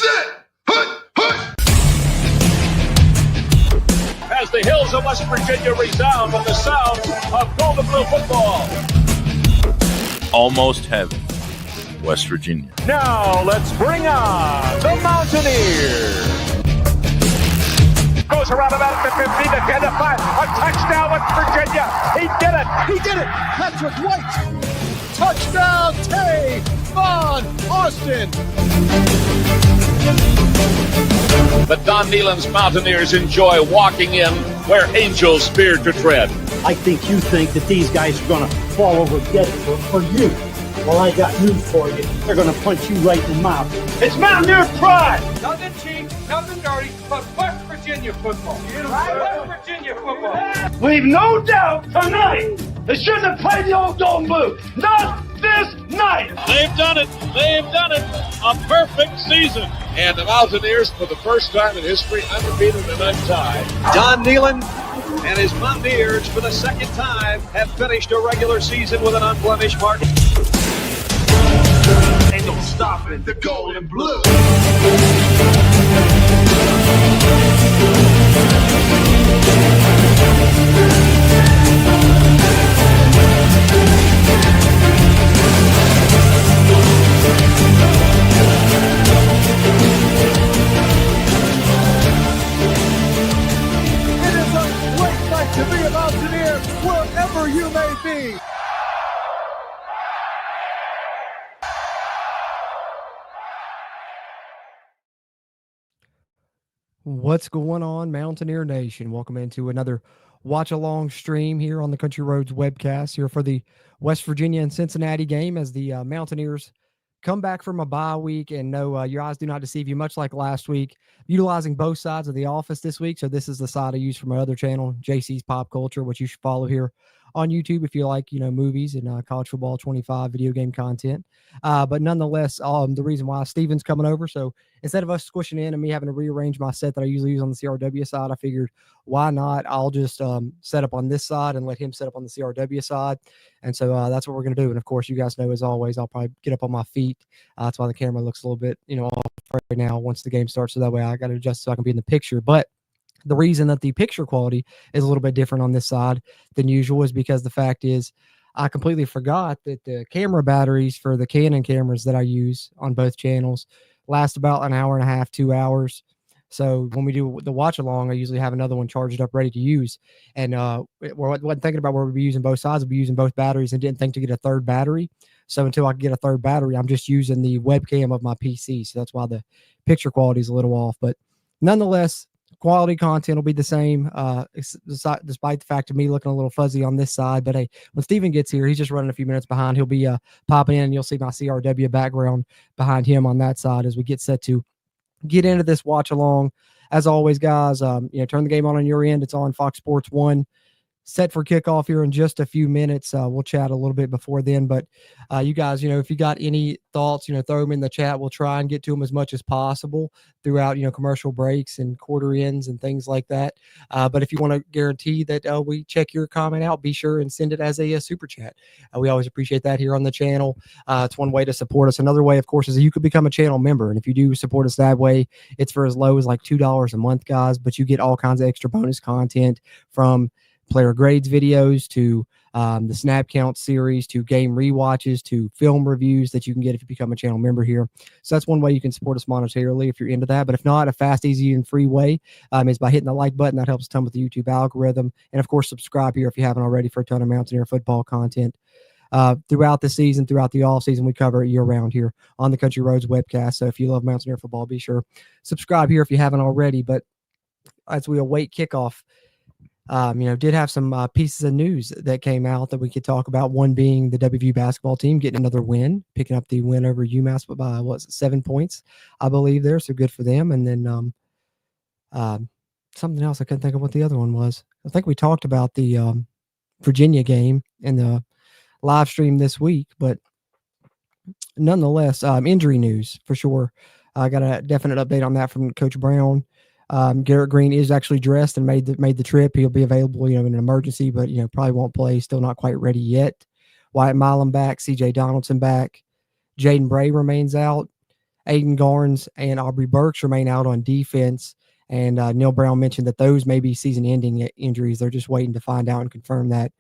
set, hut, hut. As the hills of West Virginia resound with the sound of gold and blue football. Almost heaven, West Virginia. Now let's bring on the Mountaineers. Goes around about the 15 to 10 to 5. A touchdown, West Virginia. He did it. He did it. Patrick White. Touchdown, Tavon Austin. The Don Nehlen's Mountaineers enjoy walking in where angels fear to tread. I think you think that these guys are going to fall over dead for you. Well, I got news for you. They're going to punch you right in the mouth. It's Mountaineer pride. Nothing cheap, nothing dirty, but West Virginia football. West Virginia football. We've no doubt tonight they shouldn't have played the old Golden Boot. Not this night. They've done it. They've done it. A perfect season. And the Mountaineers, for the first time in history, undefeated and untied. Don Nehlen and his Mountaineers, for the second time, have finished a regular season with an unblemished mark. Ain't no stopping the gold and blue. It is a great night to be a Mountaineer wherever you may be. What's going on, Mountaineer Nation? Welcome into another watch-along stream here on the Country Roads webcast here for the West Virginia and Cincinnati game as the Mountaineers come back from a bye week. And no, your eyes do not deceive you, much like last week, utilizing both sides of the office this week. So this is the side I use for my other channel, JC's Pop Culture, which you should follow here on YouTube if you like, movies and college football 25 video game content. But nonetheless, the reason why Steven's coming over. So instead of us squishing in and me having to rearrange my set that I usually use on the CRW side, I figured why not? I'll just set up on this side and let him set up on the CRW side. And so that's what we're going to do. And of course, you guys know, as always, I'll probably get up on my feet. That's why the camera looks a little bit, off right now once the game starts. So that way I got to adjust so I can be in the picture. But the reason that the picture quality is a little bit different on this side than usual is because the fact is I completely forgot that the camera batteries for the Canon cameras that I use on both channels last about an hour and a half, 2 hours. So when we do the watch along, I usually have another one charged up, ready to use. And wasn't thinking about where we'd be using both sides. We'd be using both batteries and didn't think to get a third battery. So until I can get a third battery, I'm just using the webcam of my PC. So that's why the picture quality is a little off. But nonetheless, quality content will be the same, despite the fact of me looking a little fuzzy on this side. But hey, when Steven gets here, he's just running a few minutes behind. He'll be popping in, and you'll see my CRW background behind him on that side as we get set to get into this watch along. As always, guys, turn the game on your end. It's on Fox Sports 1. Set for kickoff here in just a few minutes. We'll chat a little bit before then, but you guys, if you got any thoughts, throw them in the chat. We'll try and get to them as much as possible throughout, commercial breaks and quarter ends and things like that. But if you want to guarantee that we check your comment out, be sure and send it as a super chat. We always appreciate that here on the channel. It's one way to support us. Another way, of course, is you could become a channel member. And if you do support us that way, it's for as low as like $2 a month, guys, but you get all kinds of extra bonus content from player grades videos to the snap count series to game rewatches to film reviews that you can get if you become a channel member here. So that's one way you can support us monetarily if you're into that. But if not, a fast, easy, and free way is by hitting the like button. That helps a ton with the YouTube algorithm. And of course, subscribe here if you haven't already for a ton of Mountaineer football content. Throughout the season, throughout the off season, we cover it year round here on the Country Roads webcast. So if you love Mountaineer football, be sure subscribe here if you haven't already. But as we await kickoff, did have some pieces of news that came out that we could talk about. One being the WVU basketball team getting another win, picking up the win over UMass by 7 points, I believe there. So good for them. And then something else, I couldn't think of what the other one was. I think we talked about the Virginia game in the live stream this week, but nonetheless, injury news for sure. I got a definite update on that from Coach Brown. Garrett Green is actually dressed and made the trip. He'll be available, in an emergency, but probably won't play. Still not quite ready yet. Wyatt Milam back, CJ Donaldson back, Jaden Bray remains out. Aiden Garnes and Aubrey Burks remain out on defense. And Neil Brown mentioned that those may be season-ending injuries. They're just waiting to find out and confirm that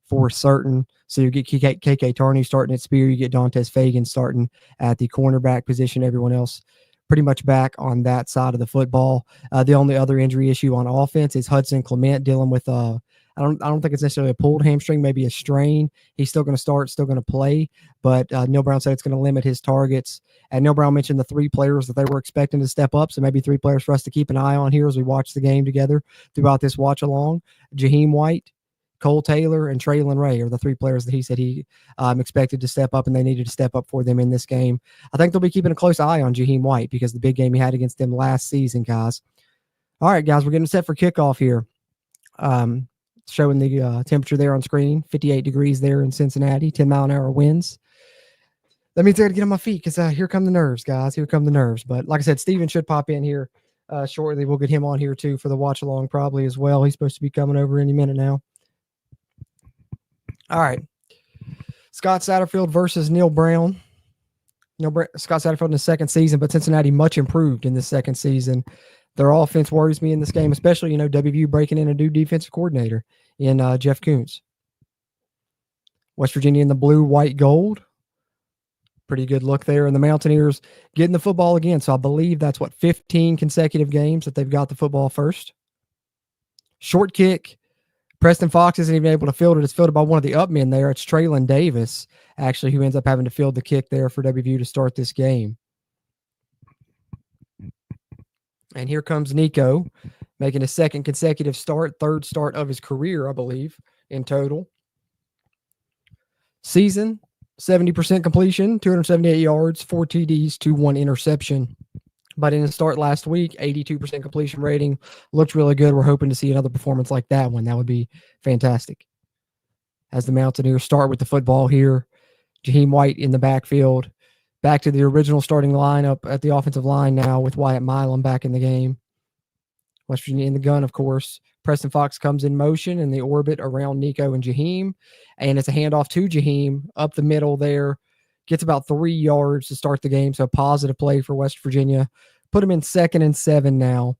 for certain. So you get KK Tarney starting at spear. You get Dantes Fagan starting at the cornerback position. Everyone else pretty much back on that side of the football. The only other injury issue on offense is Hudson Clement dealing with I don't think it's necessarily a pulled hamstring, maybe a strain. He's still going to start, still going to play, but Neil Brown said it's going to limit his targets. And Neil Brown mentioned the 3 players that they were expecting to step up, so maybe 3 players for us to keep an eye on here as we watch the game together throughout this watch along. Jaheim White, Cole Taylor, and Traylon Ray are the 3 players that he said he expected to step up, and they needed to step up for them in this game. I think they'll be keeping a close eye on Jaheim White because the big game he had against them last season, guys. All right, guys, we're getting set for kickoff here. Showing the temperature there on screen, 58 degrees there in Cincinnati, 10-mile-an-hour winds. That means I got to get on my feet because here come the nerves, guys. Here come the nerves. But like I said, Steven should pop in here shortly. We'll get him on here too for the watch along probably as well. He's supposed to be coming over any minute now. All right. Scott Satterfield versus Neil Brown. Scott Satterfield in the second season, but Cincinnati much improved in the second season. Their offense worries me in this game, especially, WVU breaking in a new defensive coordinator in Jeff Kuntz. West Virginia in the blue, white, gold. Pretty good look there. And the Mountaineers getting the football again. So I believe that's 15 consecutive games that they've got the football first. Short kick. Preston Fox isn't even able to field it. It's fielded by one of the up men there. It's Traylon Davis, actually, who ends up having to field the kick there for WVU to start this game. And here comes Nico, making a second consecutive start, third start of his career, I believe, in total. Season, 70% completion, 278 yards, 4 TDs to 1 interception. But in the start last week, 82% completion rating. Looked really good. We're hoping to see another performance like that one. That would be fantastic. As the Mountaineers start with the football here, Jaheim White in the backfield. Back to the original starting lineup at the offensive line now with Wyatt Milam back in the game. West Virginia in the gun, of course. Preston Fox comes in motion in the orbit around Nico and Jaheim. And it's a handoff to Jaheim up the middle there. Gets about 3 yards to start the game. So a positive play for West Virginia. Put him in 2nd and 7 now.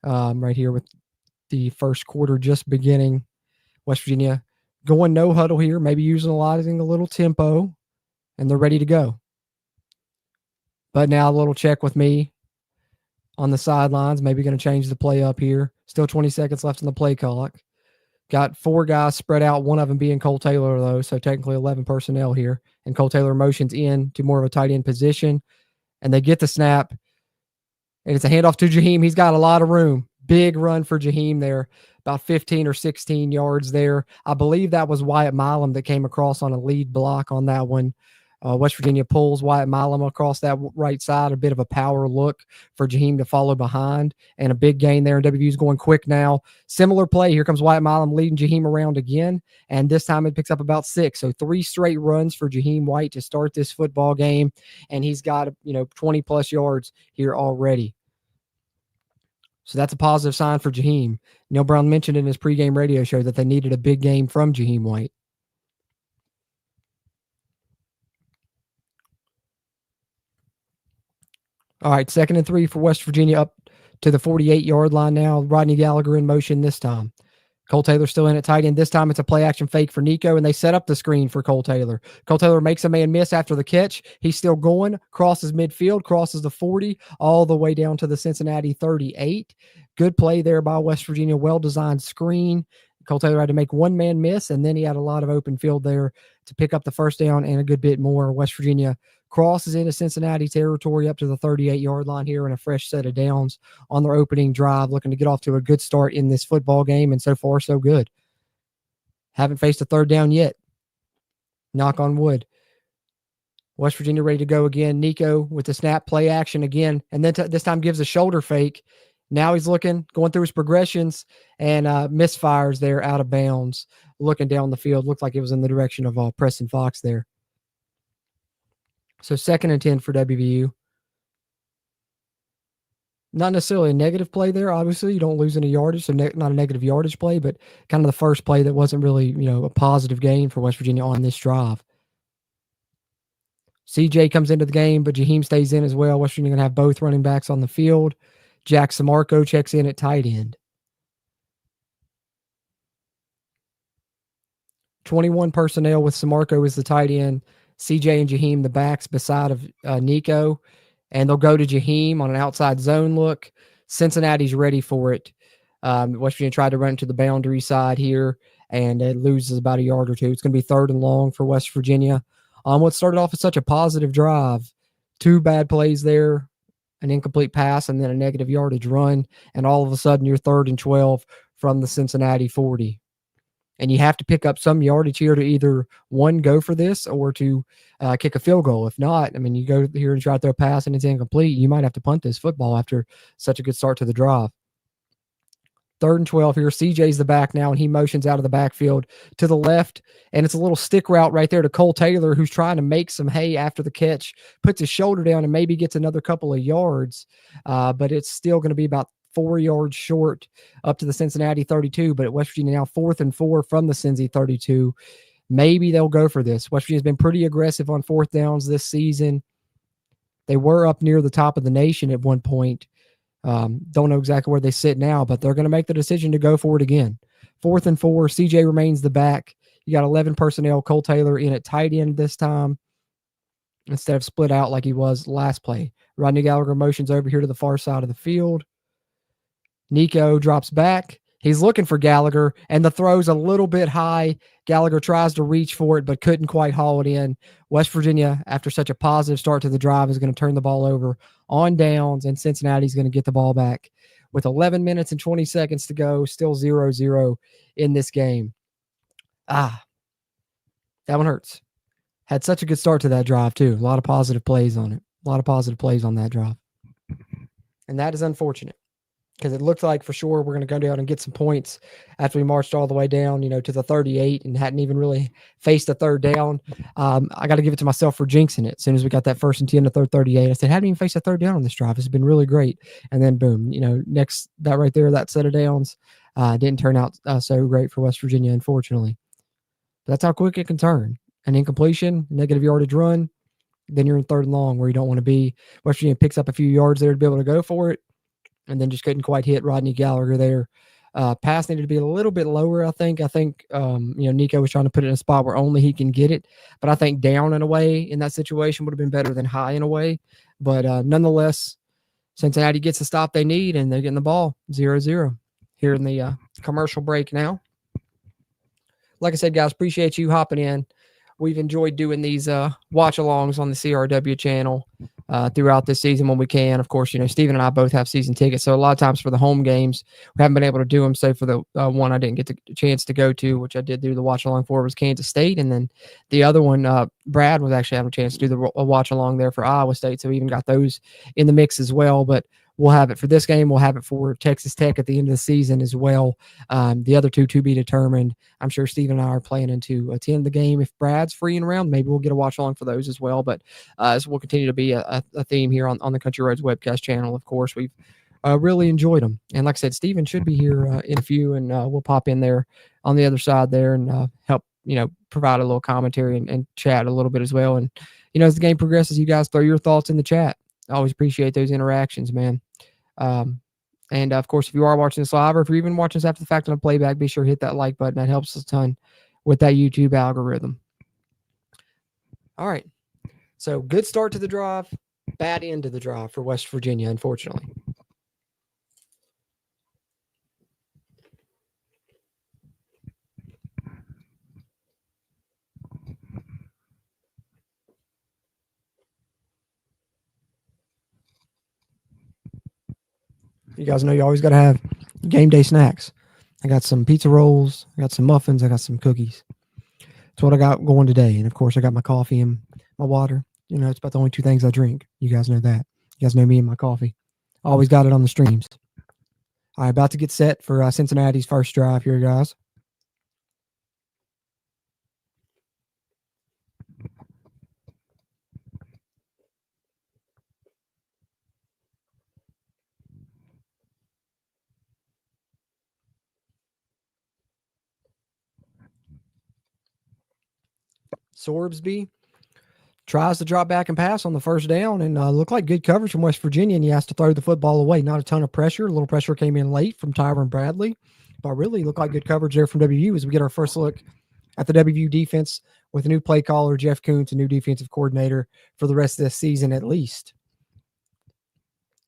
Right here with the first quarter just beginning. West Virginia going no huddle here. Maybe utilizing a little tempo. And they're ready to go. But now a little check with me on the sidelines. Maybe going to change the play up here. Still 20 seconds left in the play clock. Got 4 guys spread out, one of them being Cole Taylor, though, so technically 11 personnel here. And Cole Taylor motions in to more of a tight end position, and they get the snap, and it's a handoff to Jaheim. He's got a lot of room. Big run for Jaheim there, about 15 or 16 yards there. I believe that was Wyatt Milam that came across on a lead block on that one. West Virginia pulls Wyatt Milam across that right side, a bit of a power look for Jaheim to follow behind, and a big gain there. And WVU's going quick now. Similar play. Here comes Wyatt Milam leading Jaheim around again, and this time it picks up about 6. So 3 straight runs for Jaheim White to start this football game, and he's got 20-plus yards here already. So that's a positive sign for Jaheim. Neil Brown mentioned in his pregame radio show that they needed a big game from Jaheim White. All right, 2nd and 3 for West Virginia up to the 48-yard line now. Rodney Gallagher in motion this time. Cole Taylor still in at tight end. This time it's a play-action fake for Nico, and they set up the screen for Cole Taylor. Cole Taylor makes a man miss after the catch. He's still going, crosses midfield, crosses the 40, all the way down to the Cincinnati 38. Good play there by West Virginia, well-designed screen. Cole Taylor had to make one man miss, and then he had a lot of open field there to pick up the first down and a good bit more. West Virginia crosses into Cincinnati territory up to the 38-yard line here in a fresh set of downs on their opening drive, looking to get off to a good start in this football game, and so far, so good. Haven't faced a third down yet. Knock on wood. West Virginia ready to go again. Nico with the snap, play action again, and then this time gives a shoulder fake. Now he's looking, going through his progressions, and misfires there out of bounds, looking down the field. Looked like it was in the direction of Preston Fox there. So 2nd and 10 for WVU. Not necessarily a negative play there. Obviously, you don't lose any yardage, so not a negative yardage play, but kind of the first play that wasn't really, a positive gain for West Virginia on this drive. CJ comes into the game, but Jaheim stays in as well. West Virginia going to have both running backs on the field. Jack Samarco checks in at tight end. 21 personnel with Samarco as the tight end. CJ and Jaheim the backs beside of Nico. And they'll go to Jaheim on an outside zone look. Cincinnati's ready for it. West Virginia tried to run to the boundary side here, and it loses about a yard or two. It's going to be 3rd and long for West Virginia. On what started off as such a positive drive, 2 bad plays there, an incomplete pass, and then a negative yardage run, and all of a sudden you're 3rd and 12 from the Cincinnati 40. And you have to pick up some yardage here to either, one, go for this or to kick a field goal. If not, I mean, you go here and try to throw a pass and it's incomplete, you might have to punt this football after such a good start to the drive. 3rd and 12 here. CJ's the back now, and he motions out of the backfield to the left, and it's a little stick route right there to Cole Taylor, who's trying to make some hay after the catch, puts his shoulder down and maybe gets another couple of yards, but it's still going to be about 4 yards short up to the Cincinnati 32, but at West Virginia now 4th and 4 from the Cincy 32. Maybe they'll go for this. West Virginia's been pretty aggressive on 4th downs this season. They were up near the top of the nation at one point. Don't know exactly where they sit now, but they're going to make the decision to go for it again. 4th and 4, CJ remains the back. You got 11 personnel, Cole Taylor in at tight end this time instead of split out like he was last play. Rodney Gallagher motions over here to the far side of the field. Nico drops back. He's looking for Gallagher, and the throw's a little bit high. Gallagher tries to reach for it, but couldn't quite haul it in. West Virginia, after such a positive start to the drive, is going to turn the ball over on downs, and Cincinnati's going to get the ball back with 11 minutes and 20 seconds to go, still 0-0 in this game. That one hurts. Had such a good start to that drive, too. A lot of positive plays on it. A lot of positive plays on that drive. And that is unfortunate, because it looked like for sure we're going to go down and get some points after we marched all the way down, to the 38 and hadn't even really faced a 3rd down. I got to give it to myself for jinxing it. As soon as we got that 1st and 10 to 3rd 38, I said, hadn't even faced a 3rd down on this drive. It's been really great. And then boom, next, that right there, that set of downs didn't turn out so great for West Virginia, unfortunately. But that's how quick it can turn. An incompletion, negative yardage run, then you're in 3rd and long where you don't want to be. West Virginia picks up a few yards there to be able to go for it, and then just couldn't quite hit Rodney Gallagher there. Pass needed to be a little bit lower, I think. Nico was trying to put it in a spot where only he can get it, but I think down and away in that situation would have been better than high and away. But nonetheless, Cincinnati gets the stop they need, and they're getting the ball 0-0 here in the commercial break now. Like I said, guys, appreciate you hopping in. We've enjoyed doing these watch-alongs on the CRW channel throughout this season when we can. Of course, Steven and I both have season tickets, so a lot of times for the home games, we haven't been able to do them. So for the one I didn't get the chance to go to, which I did do the watch-along for, was Kansas State. And then the other one, Brad was actually having a chance to do the watch-along there for Iowa State, so we even got those in the mix as well. But we'll have it for this game. We'll have it for Texas Tech at the end of the season as well. The other two to be determined. I'm sure Steve and I are planning to attend the game. If Brad's free and around, maybe we'll get a watch along for those as well. But this will continue to be a theme here on the Country Roads webcast channel. Of course, we've really enjoyed them. And like I said, Steven should be here in a few, and we'll pop in there on the other side there and help, provide a little commentary and chat a little bit as well. And, as the game progresses, you guys throw your thoughts in the chat. I always appreciate those interactions, man. And of course, if you are watching this live, or if you're even watching this after the fact on a playback, be sure to hit that like button. That helps us a ton with that YouTube algorithm. All right. So good start to the drive, bad end to the drive for West Virginia, unfortunately. You guys know you always got to have game day snacks. I got some pizza rolls. I got some muffins. I got some cookies. That's what I got going today. And, of course, I got my coffee and my water. It's about the only two things I drink. You guys know that. You guys know me and my coffee. Always got it on the streams. All right, about to get set for Cincinnati's first drive here, guys. Sorbsby tries to drop back and pass on the first down, and looked like good coverage from West Virginia, and he has to throw the football away. Not a ton of pressure. A little pressure came in late from Tyron Bradley, but really looked like good coverage there from WVU as we get our first look at the WVU defense with a new play caller, Jeff Kuntz, a new defensive coordinator for the rest of this season at least.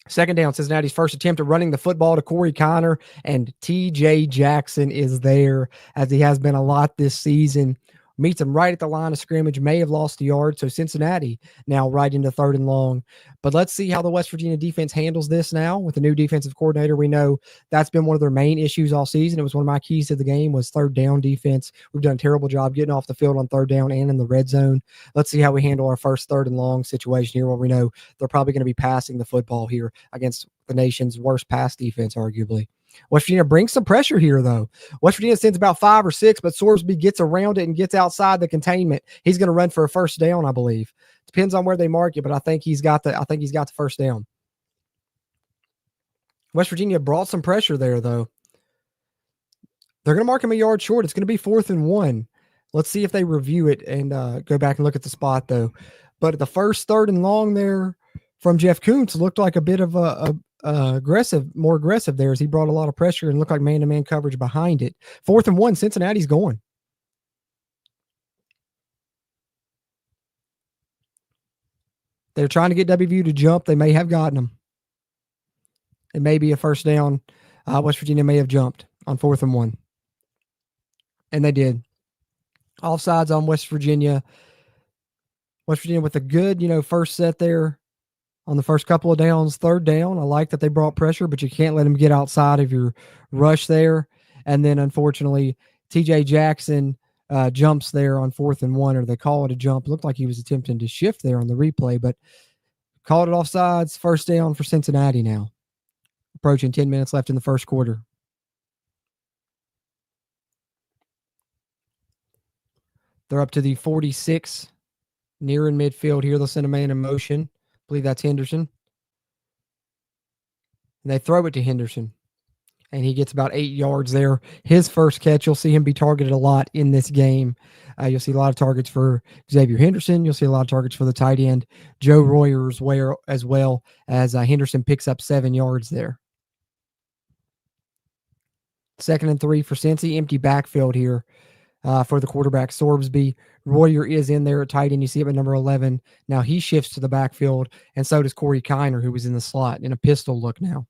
Second down, Cincinnati's first attempt at running the football to Corey Kiner, and TJ Jackson is there, as he has been a lot this season. Meets him right at the line of scrimmage, may have lost a yard, so Cincinnati now right into 3rd and long. But let's see how the West Virginia defense handles this now with the new defensive coordinator. We know that's been one of their main issues all season. It was one of my keys to the game was 3rd down defense. We've done a terrible job getting off the field on 3rd down and in the red zone. Let's see how we handle our first 3rd and long situation here, where we know they're probably going to be passing the football here against the nation's worst pass defense, arguably. West Virginia brings some pressure here, though. West Virginia sends about 5 or 6, but Sorsby gets around it and gets outside the containment. He's going to run for a first down, I believe. Depends on where they mark it, but I think he's got the first down. West Virginia brought some pressure there, though. They're going to mark him a yard short. It's going to be 4th and 1. Let's see if they review it and go back and look at the spot, though. But the first 3rd and long there from Jeff Kuntz looked like a bit of more aggressive there, as he brought a lot of pressure and looked like man-to-man coverage behind it. 4th and 1, Cincinnati's going. They're trying to get WVU to jump. They may have gotten them. It may be a first down. West Virginia may have jumped on 4th and 1. And they did. Offsides on West Virginia. West Virginia with a good, first set there on the first couple of downs. 3rd down, I like that they brought pressure, but you can't let them get outside of your rush there. And then, unfortunately, TJ Jackson jumps there on 4th and 1, or they call it a jump. It looked like he was attempting to shift there on the replay, but called it offsides. First down for Cincinnati now. Approaching 10 minutes left in the first quarter. They're up to the 46, near in midfield here. They'll send a man in motion. I believe that's Henderson. And they throw it to Henderson, and he gets about 8 yards there. His first catch, you'll see him be targeted a lot in this game. You'll see a lot of targets for Xavier Henderson. You'll see a lot of targets for the tight end, Joe Royer, as well as Henderson picks up 7 yards there. 2nd and 3 for Cincy. Empty backfield here for the quarterback, Sorsby. Royer is in there at tight end. You see him at number 11. Now he shifts to the backfield, and so does Corey Kiner, who was in the slot in a pistol look now.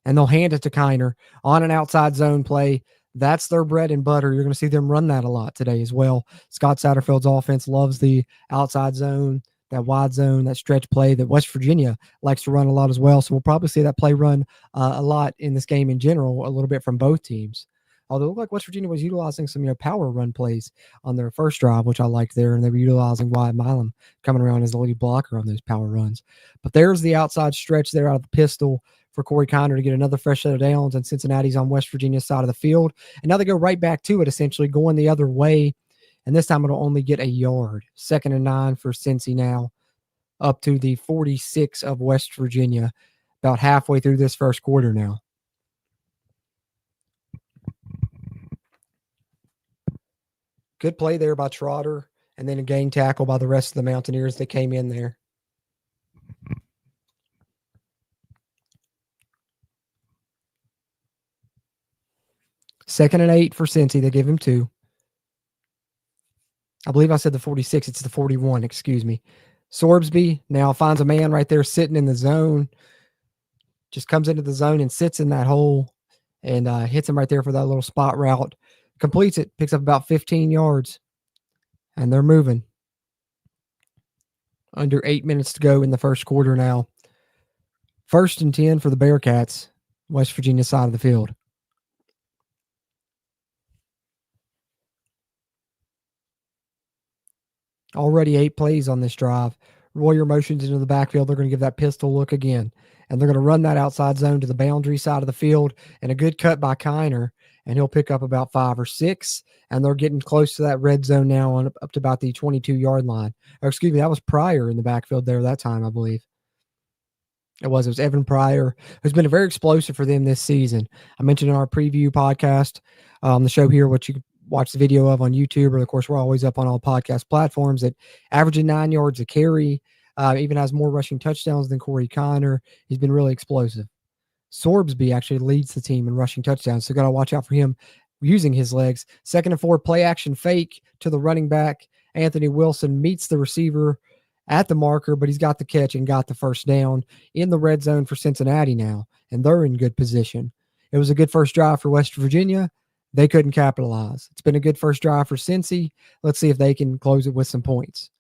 And they'll hand it to Kiner on an outside zone play. That's their bread and butter. You're going to see them run that a lot today as well. Scott Satterfield's offense loves the outside zone, that wide zone, that stretch play that West Virginia likes to run a lot as well. So we'll probably see that play run a lot in this game in general, a little bit from both teams. Although it looked like West Virginia was utilizing some power run plays on their first drive, which I liked there, and they were utilizing Wyatt Milam coming around as the lead blocker on those power runs. But there's the outside stretch there out of the pistol for Corey Kiner to get another fresh set of downs, and Cincinnati's on West Virginia's side of the field. And now they go right back to it, essentially going the other way, and this time it'll only get a yard. 2nd and 9 for Cincy now, up to the 46 of West Virginia, about halfway through this first quarter now. Good play there by Trotter, and then a gang tackle by the rest of the Mountaineers that came in there. Second and 8 for Cincy. They give him 2. I believe I said the 46. It's the 41, excuse me. Sorsby now finds a man right there sitting in the zone. Just comes into the zone and sits in that hole and hits him right there for that little spot route. Completes it, picks up about 15 yards, and they're moving. Under 8 minutes to go in the first quarter now. 1st and 10 for the Bearcats, West Virginia side of the field. Already 8 plays on this drive. Royer motions into the backfield. They're going to give that pistol look again, and they're going to run that outside zone to the boundary side of the field, and a good cut by Kiner, and he'll pick up about 5 or 6, and they're getting close to that red zone now on up to about the 22-yard line. Or excuse me, that was Pryor in the backfield there that time, I believe. It was Evan Pryor, who's been very explosive for them this season. I mentioned in our preview podcast on the show here, which you watch the video of on YouTube, or of course, we're always up on all podcast platforms, that averaging 9 yards a carry, even has more rushing touchdowns than Corey Kiner. He's been really explosive. Sorbsby actually leads the team in rushing touchdowns, so got to watch out for him using his legs. 2nd and 4, play action fake to the running back. Anthony Wilson meets the receiver at the marker, but he's got the catch and got the first down in the red zone for Cincinnati now, and they're in good position. It was a good first drive for West Virginia. They couldn't capitalize. It's been a good first drive for Cincy. Let's see if they can close it with some points.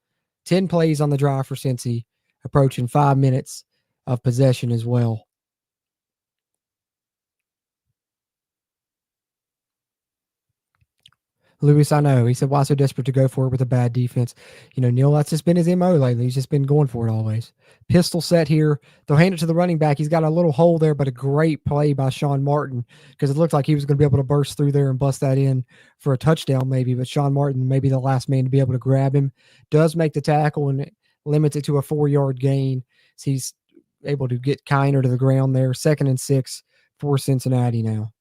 10 plays on the drive for Cincy, approaching 5 minutes of possession as well. Lewis, I know. He said, why so desperate to go for it with a bad defense? Neil, that's just been his MO lately. He's just been going for it always. Pistol set here. They'll hand it to the running back. He's got a little hole there, but a great play by Sean Martin, because it looked like he was going to be able to burst through there and bust that in for a touchdown maybe, but Sean Martin may be the last man to be able to grab him. Does make the tackle and limits it to a 4-yard gain. So he's able to get Kiner to the ground there. 2nd and 6 for Cincinnati now.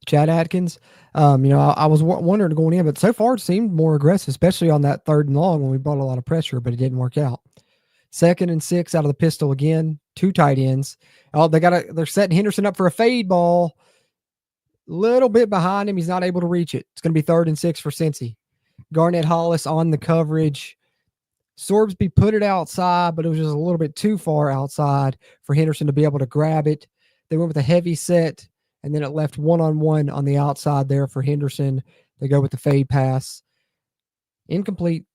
Chad Atkins, I was wondering going in, but so far it seemed more aggressive, especially on that 3rd and long when we brought a lot of pressure, but it didn't work out. 2nd and 6 out of the pistol again, 2 tight ends. Oh, they're setting Henderson up for a fade ball. Little bit behind him. He's not able to reach it. It's going to be 3rd and 6 for Cincy. Garnett Hollis on the coverage. Sorbsby put it outside, but it was just a little bit too far outside for Henderson to be able to grab it. They went with a heavy set, and then it left one-on-one on the outside there for Henderson. They go with the fade pass. Incomplete.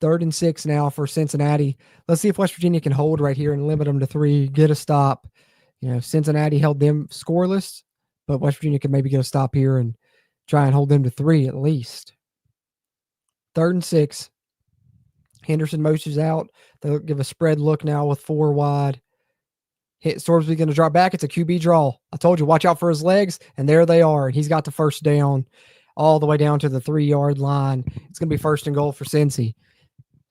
3rd and 6 now for Cincinnati. Let's see if West Virginia can hold right here and limit them to 3, get a stop. Cincinnati held them scoreless, but West Virginia can maybe get a stop here and try and hold them to 3 at least. 3rd and 6. Henderson motions out. They'll give a spread look now with 4 wide. Sorbsby going to drop back. It's a QB draw. I told you, watch out for his legs, and there they are. He's got the first down all the way down to the 3-yard line. It's going to be 1st and goal for Cincy.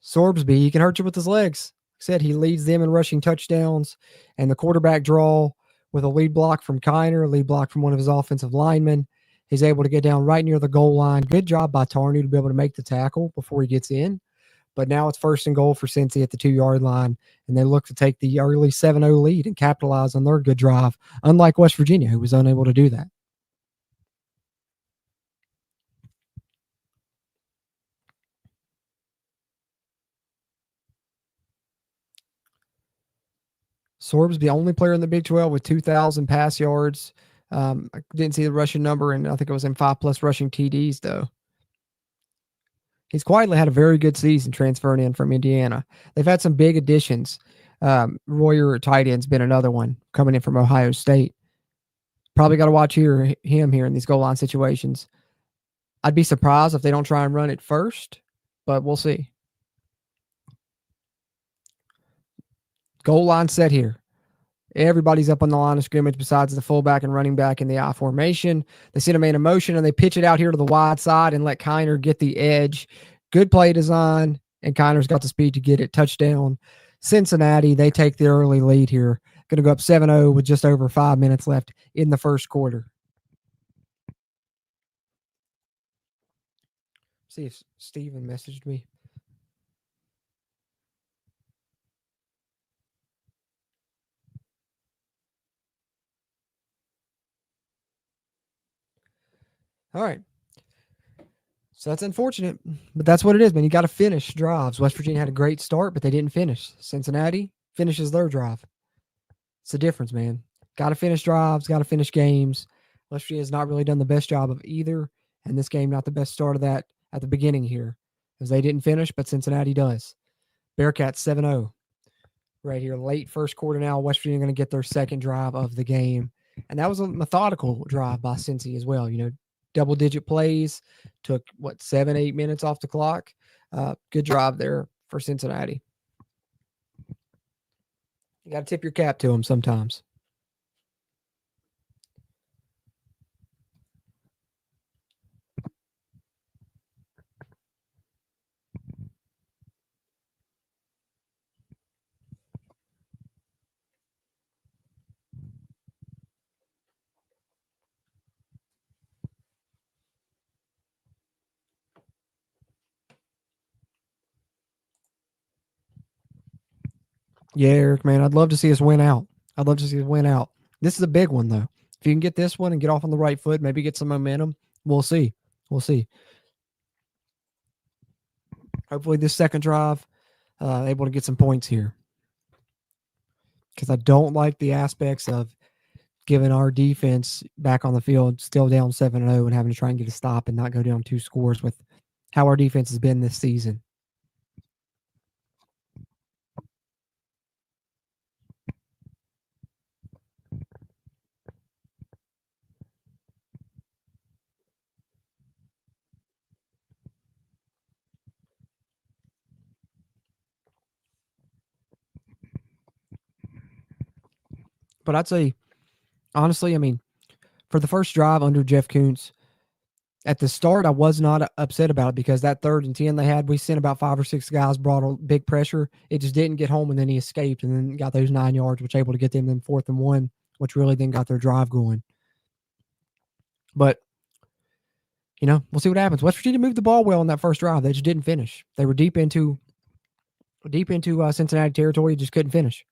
Sorbsby, he can hurt you with his legs. Like I said, he leads them in rushing touchdowns, and the quarterback draw with a lead block from Kiner, a lead block from one of his offensive linemen. He's able to get down right near the goal line. Good job by Tarney to be able to make the tackle before he gets in. But now it's 1st and goal for Cincy at the 2-yard line, and they look to take the early 7-0 lead and capitalize on their good drive, unlike West Virginia, who was unable to do that. Sorb's the only player in the Big 12 with 2,000 pass yards. I didn't see the rushing number, and I think it was in 5+ rushing TDs, though. He's quietly had a very good season transferring in from Indiana. They've had some big additions. Royer, tight end's been another one coming in from Ohio State. Probably got to watch him here in these goal line situations. I'd be surprised if they don't try and run it first, but we'll see. Goal line set here. Everybody's up on the line of scrimmage besides the fullback and running back in the I formation. They send a man in motion, and they pitch it out here to the wide side and let Kiner get the edge. Good play design, and Kiner's got the speed to get it. Touchdown. Cincinnati, they take the early lead here. Going to go up 7-0 with just over 5 minutes left in the first quarter. See if Steven messaged me. All right. So that's unfortunate, but that's what it is, man. You got to finish drives. West Virginia had a great start, but they didn't finish. Cincinnati finishes their drive. It's the difference, man. Got to finish drives, got to finish games. West Virginia has not really done the best job of either, and this game not the best start of that at the beginning here, as they didn't finish, but Cincinnati does. Bearcats 7-0 right here. Late first quarter now. West Virginia going to get their second drive of the game, and that was a methodical drive by Cincy as well. Double-digit plays, took, 7-8 minutes off the clock. Good drive there for Cincinnati. You got to tip your cap to them sometimes. Yeah, Eric, man, I'd love to see us win out. I'd love to see us win out. This is a big one, though. If you can get this one and get off on the right foot, maybe get some momentum, we'll see. We'll see. Hopefully, this second drive, able to get some points here. Because I don't like the aspects of giving our defense back on the field, still down 7-0, and having to try and get a stop and not go down 2 scores with how our defense has been this season. But I'd say, honestly, I mean, for the first drive under Jeff Kuntz, at the start, I was not upset about it because that 3rd and 10 they had, we sent about 5 or 6 guys, brought a big pressure. It just didn't get home, and then he escaped and then got those 9 yards, which able to get them in 4th and 1, which really then got their drive going. But, we'll see what happens. West Virginia moved the ball well in that first drive. They just didn't finish. They were deep into Cincinnati territory, just couldn't finish.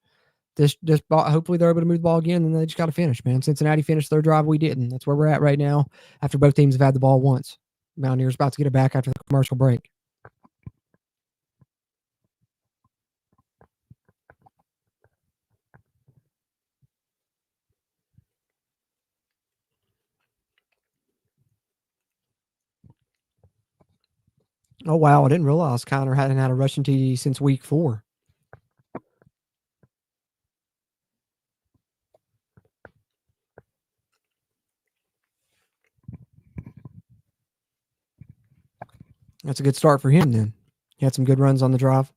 Hopefully they're able to move the ball again, and they just got to finish, man. Cincinnati finished their drive. We didn't. That's where we're at right now after both teams have had the ball once. Mountaineers about to get it back after the commercial break. Oh, wow. I didn't realize Connor hadn't had a rushing TD since week 4. That's a good start for him then. He had some good runs on the drive.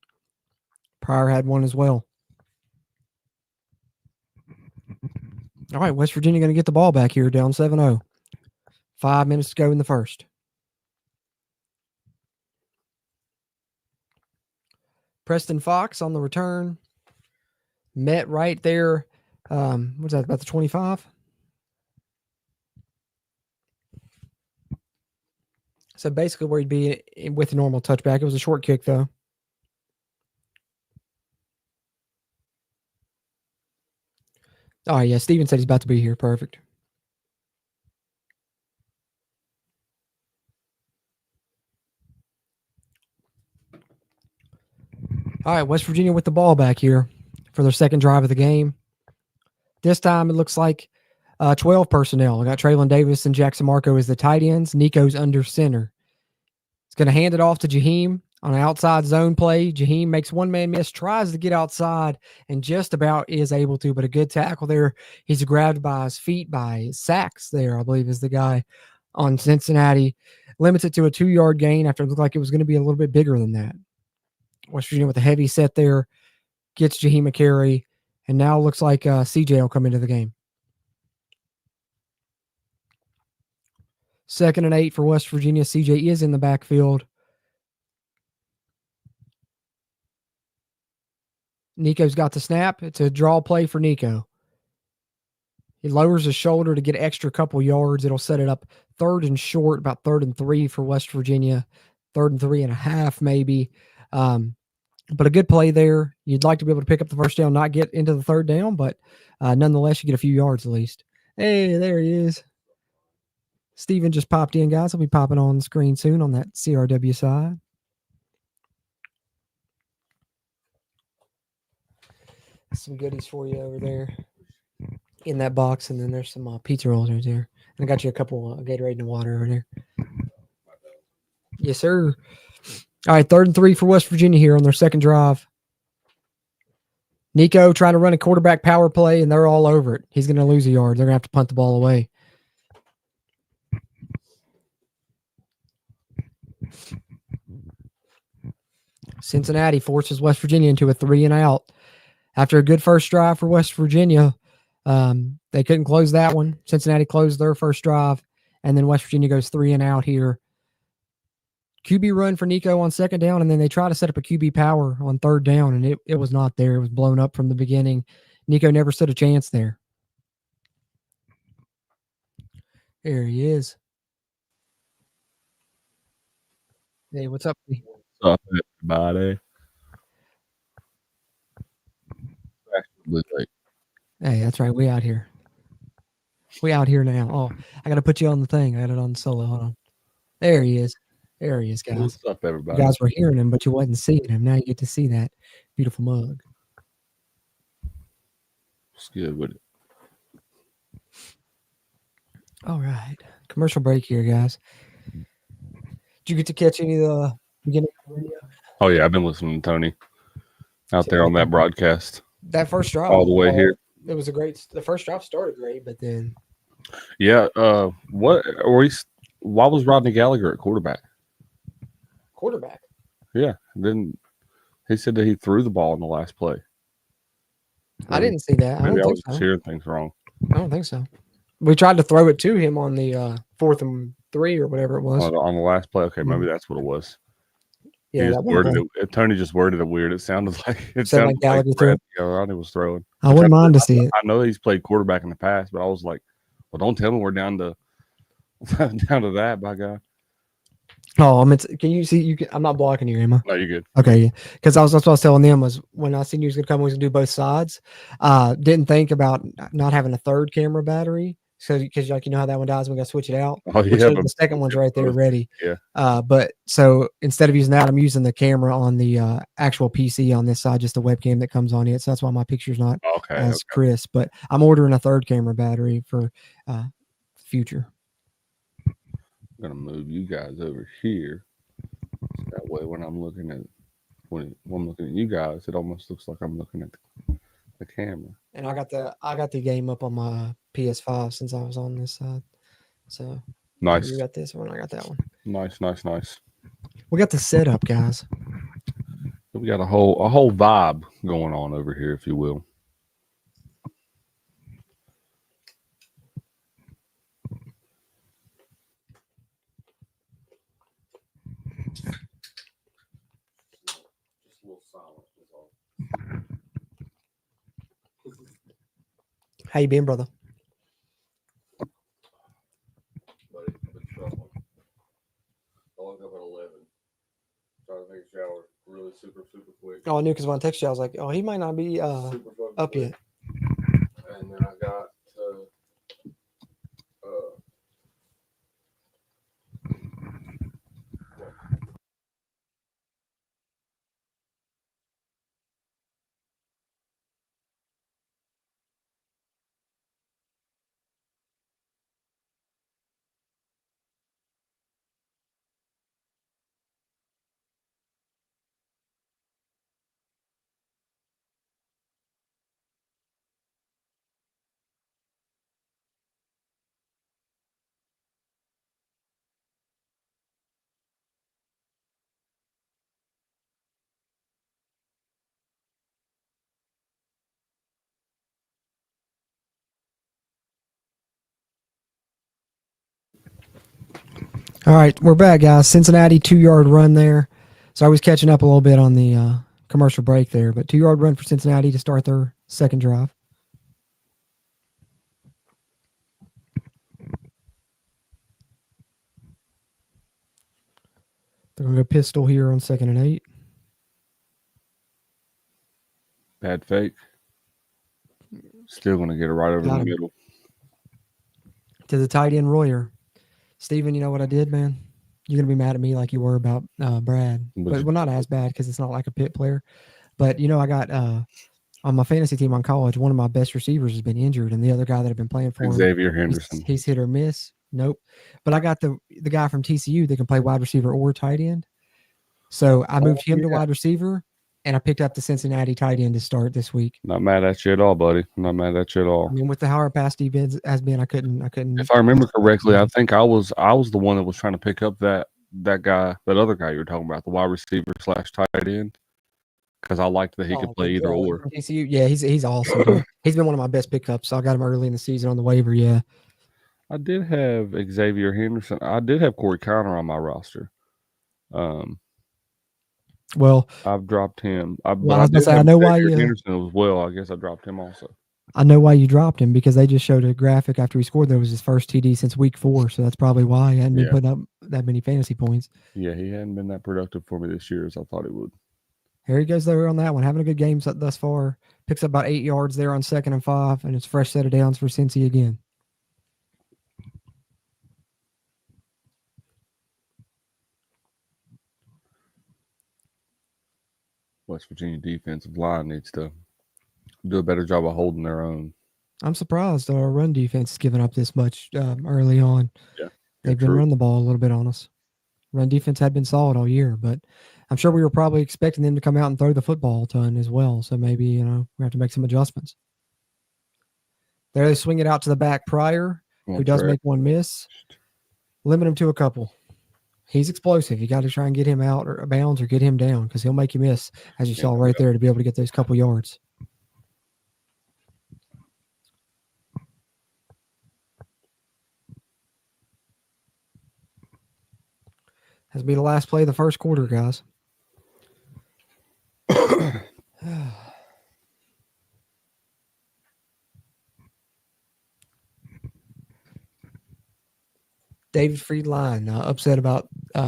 Pryor had one as well. All right, West Virginia going to get the ball back here, down 7-0. 5 minutes to go in the first. Preston Fox on the return. Met right there. What's that, about the 25? So basically where he'd be with a normal touchback. It was a short kick, though. Oh, yeah, Steven said he's about to be here. Perfect. All right, West Virginia with the ball back here for their second drive of the game. This time it looks like 12 personnel. We got Traylon Davis and Jackson Marco as the tight ends. Nico's under center. He's going to hand it off to Jaheim on an outside zone play. Jaheim makes one man miss, tries to get outside, and just about is able to, but a good tackle there. He's grabbed by his feet by Sachs there, I believe is the guy on Cincinnati. Limits it to a 2-yard gain after it looked like it was going to be a little bit bigger than that. West Virginia with a heavy set there, gets Jaheim a carry, and now looks like CJ will come into the game. 2nd and 8 for West Virginia. CJ is in the backfield. Nico's got the snap. It's a draw play for Nico. He lowers his shoulder to get an extra couple yards. It'll set it up 3rd and short, about 3rd and 3 for West Virginia. 3rd and 3.5 maybe. But a good play there. You'd like to be able to pick up the first down, not get into the 3rd down, but nonetheless, you get a few yards at least. Hey, there he is. Steven just popped in, guys. He'll be popping on the screen soon on that CRW side. Some goodies for you over there in that box, and then there's some pizza rolls right there. And I got you a couple Gatorade and water over there. Yes, sir. All right, 3rd and 3 for West Virginia here on their second drive. Nico trying to run a quarterback power play, and they're all over it. He's going to lose a yard. They're going to have to punt the ball away. Cincinnati forces West Virginia into a 3-and-out. After a good first drive for West Virginia, they couldn't close that one. Cincinnati closed their first drive, and then West Virginia goes 3-and-out here. QB run for Nico on 2nd down, and then they try to set up a QB power on 3rd down, and it was not there. It was blown up from the beginning. Nico never stood a chance there. There he is. Hey, what's up? What's up, everybody? Blue Lake. Hey, that's right. We out here. We out here now. Oh, I got to put you on the thing. I got it on solo. Hold on. There he is. There he is, guys. What's up, You everybody? guys were hearing him, but you wasn't seeing him. Now you get to see that beautiful mug. What's good with it? All right. Commercial break here, guys. Did you get to catch any of the beginning of the video? Oh yeah, I've been listening to Tony out there on that broadcast That first drop. all the way here. It was a great. The first drop started great, but then. Yeah. What? Why was Rodney Gallagher at quarterback? Quarterback. Yeah. Then he said that he threw the ball in the last play. I didn't see that. I Maybe don't I think was so. hearing things wrong. I don't think so. We tried to throw it to him on the 4th and 3 or whatever it was. On the last play. Okay, maybe that's what it was. Yeah, He just that worded it. Tony just worded it weird. It sounded like Gallagher threw it. Rodney was throwing. I wouldn't mind to see it. I know he's played quarterback in the past, but I was like, well, don't tell me we're down to that, by God. Oh, can you see? I'm not blocking you, am I? No, you're good. Okay, yeah. Because that's what I was telling them was when I seen you was gonna come, we was gonna do both sides. Didn't think about not having a third camera battery. So because how that one dies, we gotta switch it out. Oh yeah, The second one's right there ready. Yeah. But so instead of using that, I'm using the camera on the actual PC on this side, just the webcam that comes on it. So that's why my picture's not as crisp. But I'm ordering a third camera battery for future. I'm gonna move you guys over here. So that way, when I'm looking at you guys, it almost looks like I'm looking at the camera. And I got the game up on my PS5 since I was on this side. So nice. You got this one. I got that one. Nice. We got the setup, guys. We got a whole vibe going on over here, if you will. How you been, brother? Buddy, I've been struggling. I woke up at 11. Trying to take a shower really super quick. Oh, I knew because when I texted you, I was like, oh, he might not be up yet. And then I got to All right, we're back, guys. Cincinnati 2-yard run there. So I was catching up a little bit on the commercial break there, but 2-yard run for Cincinnati to start their second drive. They're going to go pistol here on 2nd and 8. bad fake. Still going to get it right over the middle. To the tight end, Royer. Steven, you know what I did, man? You're going to be mad at me like you were about Brad. But not as bad because it's not like a pit player. But, I got on my fantasy team on college, one of my best receivers has been injured, and the other guy that I've been playing for Xavier Henderson. He's hit or miss. Nope. But I got the guy from TCU that can play wide receiver or tight end. So I moved him to wide receiver, and I picked up the Cincinnati tight end to start this week. Not mad at you at all, buddy. Not mad at you at all. I mean, with the how our past defense has been, I couldn't. If I remember correctly, I think I was the one that was trying to pick up that other guy you were talking about, the wide receiver / tight end, because I liked that he could play either or. TCU, yeah, he's awesome. He's been one of my best pickups. So I got him early in the season on the waiver. Yeah, I did have Xavier Henderson. I did have Corey Connor on my roster. Well, I've dropped him. I was gonna say, I know why you. Henderson as well. I guess I dropped him also. I know why you dropped him because they just showed a graphic after he scored. That was his first TD since week 4, so that's probably why he hadn't been putting up that many fantasy points. Yeah, he hadn't been that productive for me this year as I thought he would. Here he goes there on that one, having a good game thus far. Picks up about 8 yards there on 2nd and 5, and it's a fresh set of downs for Cincy again. West Virginia defensive line needs to do a better job of holding their own. I'm surprised our run defense is giving up this much early on. Yeah, they've been running the ball a little bit on us. Run defense had been solid all year, but I'm sure we were probably expecting them to come out and throw the football a ton as well. So maybe, we have to make some adjustments. There they swing it out to the back. Pryor, who does make one miss. Limit him to a couple. He's explosive. You got to try and get him out or bounds or get him down because he'll make you miss, as you saw right there, to be able to get those couple yards. Has to be the last play of the first quarter, guys. David Friedline upset about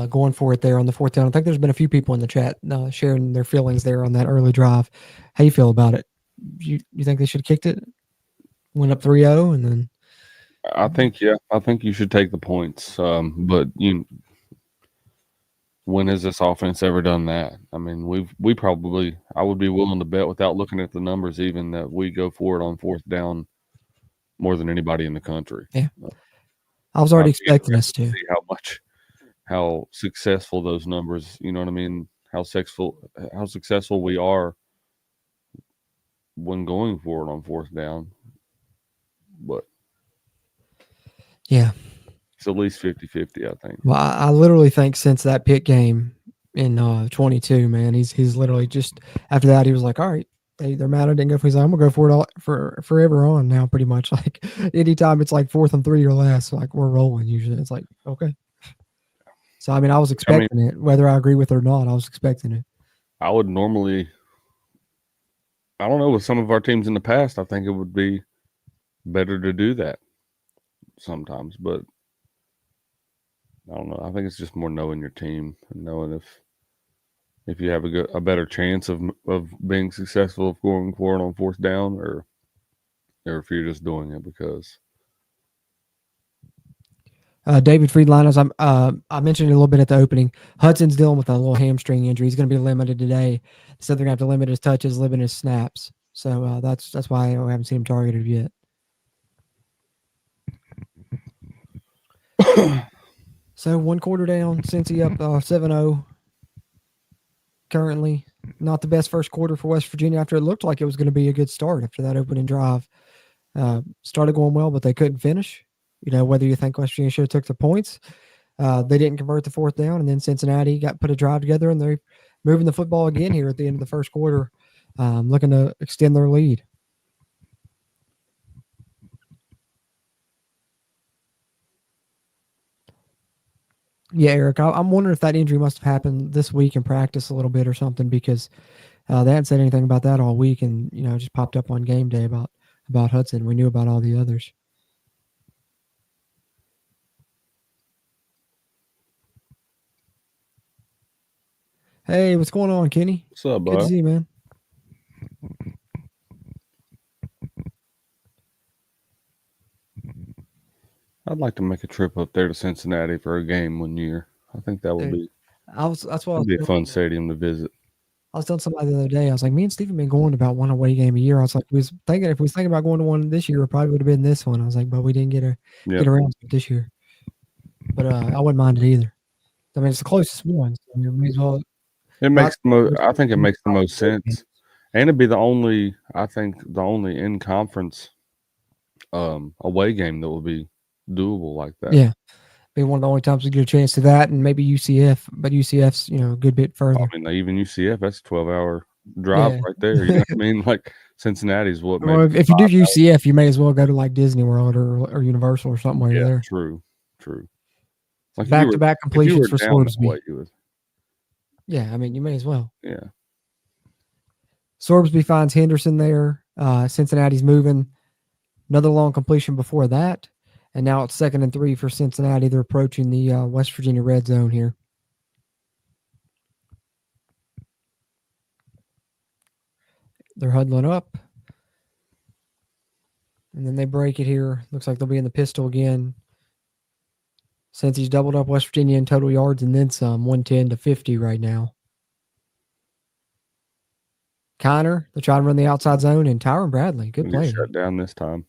going for it there on the 4th down. I think there's been a few people in the chat sharing their feelings there on that early drive. How you feel about it? You think they should have kicked it? Went up 3-0 and then? I think you should take the points. But when has this offense ever done that? I mean, I would be willing to bet without looking at the numbers even that we go for it on 4th down more than anybody in the country. Yeah. I was already expecting us to. See how successful those numbers, you know what I mean? How successful we are when going for it on 4th down. But yeah. It's at least 50-50, I think. Well, I literally think since that Pitt game in 22, man, he's literally just after that he was like, all right, they're mad I didn't go for his. I'm gonna go for it all for forever on now, pretty much. Like anytime it's like 4th and 3 or less, like we're rolling. Usually it's like okay. So I mean, I was expecting it, whether I agree with it or not. I was expecting it. I would normally, I don't know, with some of our teams in the past, I think it would be better to do that sometimes, but I don't know. I think it's just more knowing your team and knowing if you have a better chance of being successful of going for it on 4th down, or if you're just doing it because. David Friedline, as I mentioned a little bit at the opening, Hudson's dealing with a little hamstring injury. He's going to be limited today, so they're going to have to limit his touches, limit his snaps. So that's why we haven't seen him targeted yet. So 1 quarter down, Cincy up 7-0. Currently, not the best first quarter for West Virginia after it looked like it was going to be a good start after that opening drive. Started going well, but they couldn't finish. Whether you think West Virginia should have took the points, they didn't convert the 4th down, and then Cincinnati put a drive together, and they're moving the football again here at the end of the first quarter, looking to extend their lead. Yeah, Eric, I'm wondering if that injury must have happened this week in practice a little bit or something, because they hadn't said anything about that all week, and it just popped up on game day about Hudson. We knew about all the others. Hey, what's going on, Kenny? What's up, bud? Good to see you, man. I'd like to make a trip up there to Cincinnati for a game one year. I think that would be. That'd be a fun stadium to visit. I was telling somebody the other day. I was like, me and Stephen been going to about one away game a year. I was like, if we was thinking about going to one this year, it probably would have been this one. I was like, but we didn't get around to it this year. But I wouldn't mind it either. I mean, it's the closest one. So we may as well. It makes the most. I think it makes the most sense, and it'd be the only in conference away game that would be doable like that. Yeah, be one of the only times we get a chance to that, and maybe UCF, but UCF's a good bit further. I mean, even UCF, that's a 12-hour drive right there. You know what I mean? Like Cincinnati's what. Well, if you do UCF, you may as well go to like Disney World or Universal or something while you're there. True. Like back-to-back completions for Sorbsby. Yeah, I mean, you may as well. Yeah. Sorbsby finds Henderson there. Cincinnati's moving. Another long completion before that. And now it's 2nd and 3 for Cincinnati. They're approaching the West Virginia red zone here. They're huddling up. And then they break it here. Looks like they'll be in the pistol again. Since he's doubled up West Virginia in total yards and then some, 110-50 right now. Connor, they're trying to run the outside zone, and Tyron Bradley, good play. Shut down this time.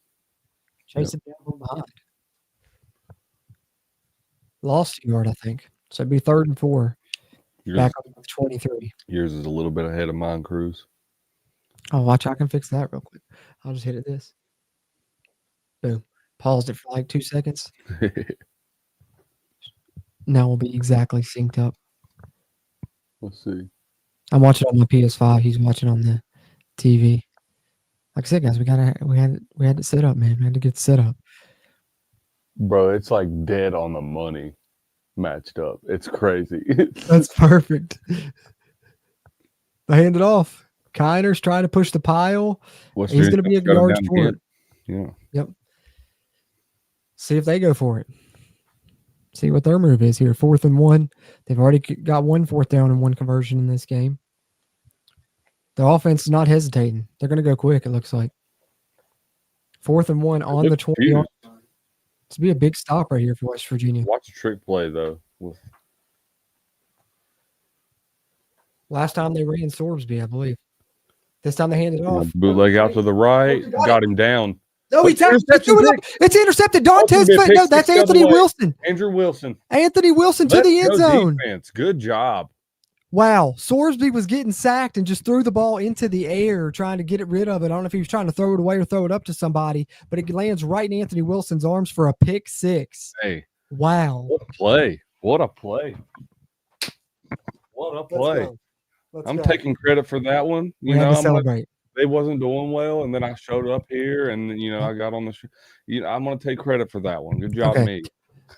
Chase it down from behind. Lost a yard, I think. So it'd be 3rd and 4. Back up to 23. Yours is a little bit ahead of mine, Cruz. Oh, watch, I can fix that real quick. I'll just hit it this. Boom. Paused it for like 2 seconds. Now we'll be exactly synced up. Let's see. I'm watching on my PS5. He's watching on the TV. Like I said, guys, we had to set up, man. We had to get set up. Bro, it's like dead on the money matched up. It's crazy. That's perfect. They hand it off. Kiner's trying to push the pile. He's going to be a yard short. Yeah. Yep. See if they go for it. See what their move is here. 4th and 1. They've already got 1 4th down and 1 conversion in this game. The offense is not hesitating. They're going to go quick, it looks like. 4th and 1 on the 20 yard. It's be a big stop right here for West Virginia. Watch a trick play, though. Last time they ran Sorsby, I believe. This time they handed it off. Bootleg out to the right. Got him down. No, it's intercepted. Dantes, no, that's Anthony Wilson. Andrew Wilson. Anthony Wilson to the end zone. Defense. Good job. Wow. Sorsby was getting sacked and just threw the ball into the air trying to get it rid of it. I don't know if he was trying to throw it away or throw it up to somebody, but it lands right in Anthony Wilson's arms for a pick 6. Hey. Wow. What a play. What a play. What a play. I'm taking credit for that one. You know, celebrate. They wasn't doing well, and then I showed up here, and I got on the. I'm going to take credit for that one. Good job, me.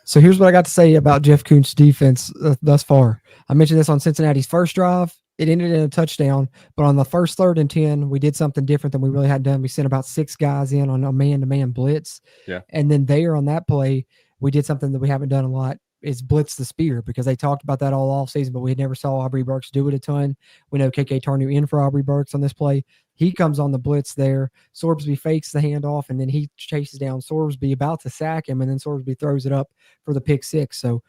So here's what I got to say about Jeff Kuntz' defense thus far. I mentioned this on Cincinnati's first drive. It ended in a touchdown, but on the first 3rd and 10, we did something different than we really had done. We sent about 6 guys in on a man-to-man blitz, and then there on that play, we did something that we haven't done a lot. Is blitz the spear, because they talked about that all off season, but we never saw Aubrey Burks do it a ton. We know KK Tarnew in for Aubrey Burks on this play. He comes on the blitz there. Sorsby fakes the handoff, and then he chases down Sorsby, about to sack him, and then Sorsby throws it up for the pick 6. So,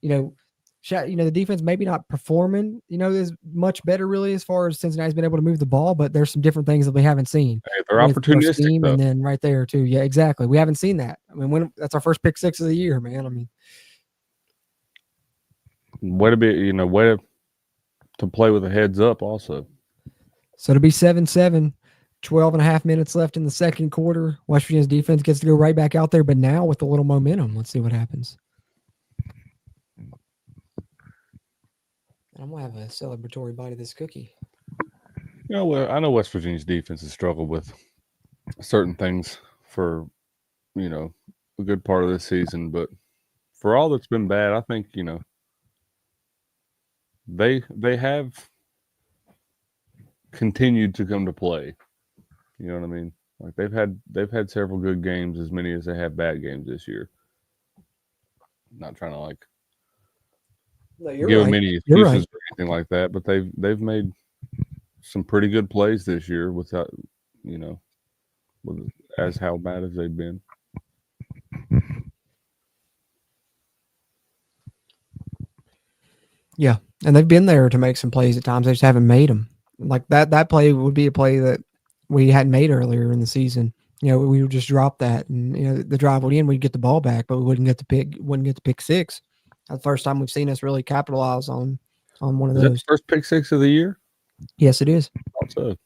the defense maybe not performing, is much better really as far as Cincinnati's been able to move the ball, but there's some different things that we haven't seen. Hey, they're opportunistic, though. And then right there too. Yeah, exactly. We haven't seen that. I mean, that's our first pick 6 of the year, man. I mean, way to be, way to play with a heads up also. So to be 7-7, 12 and a half minutes left in the second quarter. West Virginia's defense gets to go right back out there, but now with a little momentum. Let's see what happens. I'm going to have a celebratory bite of this cookie. Well, I know West Virginia's defense has struggled with certain things for, a good part of this season, but for all that's been bad, I think, they have continued to come to play. You know what I mean? Like they've had several good games, as many as they have bad games this year. Not trying to give them any excuses or anything like that, but they've made some pretty good plays this year without, as how bad as they've been. Yeah, and they've been there to make some plays at times. They just haven't made them. Like that play would be a play that we hadn't made earlier in the season. We would just drop that, and the drive would end. We'd get the ball back, but we wouldn't get the pick 6. That's the first time we've seen us really capitalize on one of those. Is that the first pick 6 of the year? Yes, it is. Also,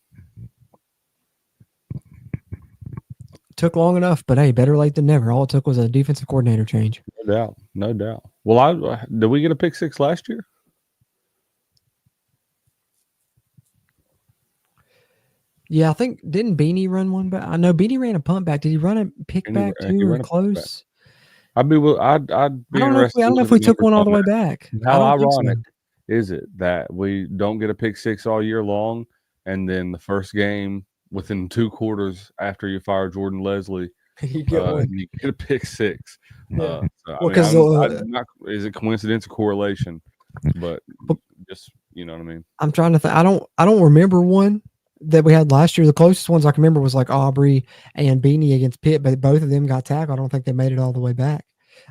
took long enough, but hey, better late than never. All it took was a defensive coordinator change. No doubt. Well, did we get a pick 6 last year? Yeah, I think didn't Beanie run one back? I know Beanie ran a punt back. Did he run a pick back too, or close? I'd be interested. I don't know if we took one all the way back. How ironic is it that we don't get a pick 6 all year long, and then the first game within 2 quarters after you fire Jordan Leslie, you get a pick 6. Yeah. Is it coincidence or correlation? But just what I mean. I'm trying to think. I don't remember one that we had last year. The closest ones I can remember was like Aubrey and Beanie against Pitt, but both of them got tackled. I don't think they made it all the way back.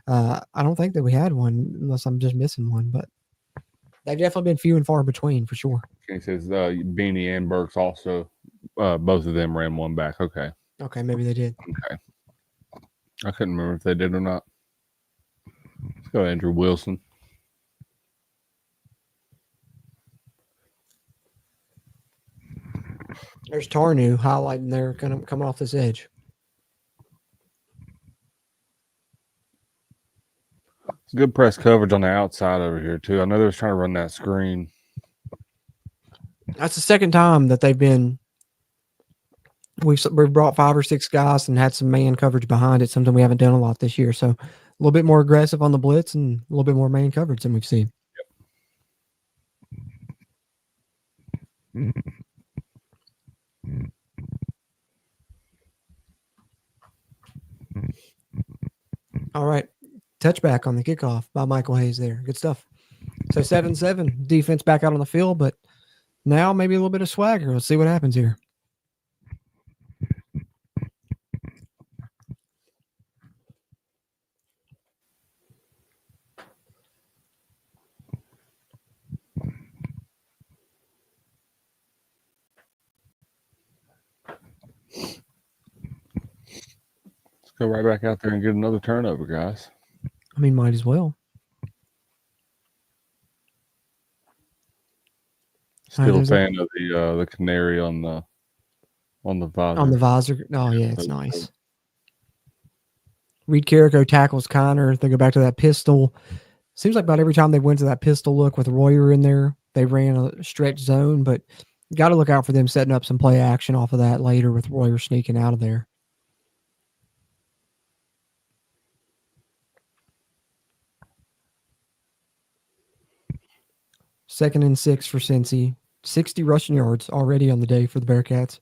I don't think that we had one unless I'm just missing one, but they've definitely been few and far between for sure. He says Beanie and Burks also, both of them ran one back. Okay. Okay, maybe they did. Okay. I couldn't remember if they did or not. Let's go Andrew Wilson. There's Tarnu highlighting there, kind of coming off this edge. It's good press coverage on the outside over here, too. I know they was trying to run that screen. That's the second time that they've been. We've brought 5 or 6 guys and had some man coverage behind it, something we haven't done a lot this year. So a little bit more aggressive on the blitz and a little bit more man coverage than we've seen. Yep. All right. Touchback on the kickoff by Michael Hayes there. Good stuff. So 7-7. Defense back out on the field, but now maybe a little bit of swagger. Let's see what happens here. Go right back out there and get another turnover, guys. I mean, might as well. Still a fan of the canary on the visor. On the visor. Oh yeah, it's nice. Reed Carrico tackles Connor. They go back to that pistol. Seems like about every time they went to that pistol look with Royer in there, they ran a stretch zone, but got to look out for them setting up some play action off of that later with Royer sneaking out of there. Second and 6 for Cincy. 60 rushing yards already on the day for the Bearcats.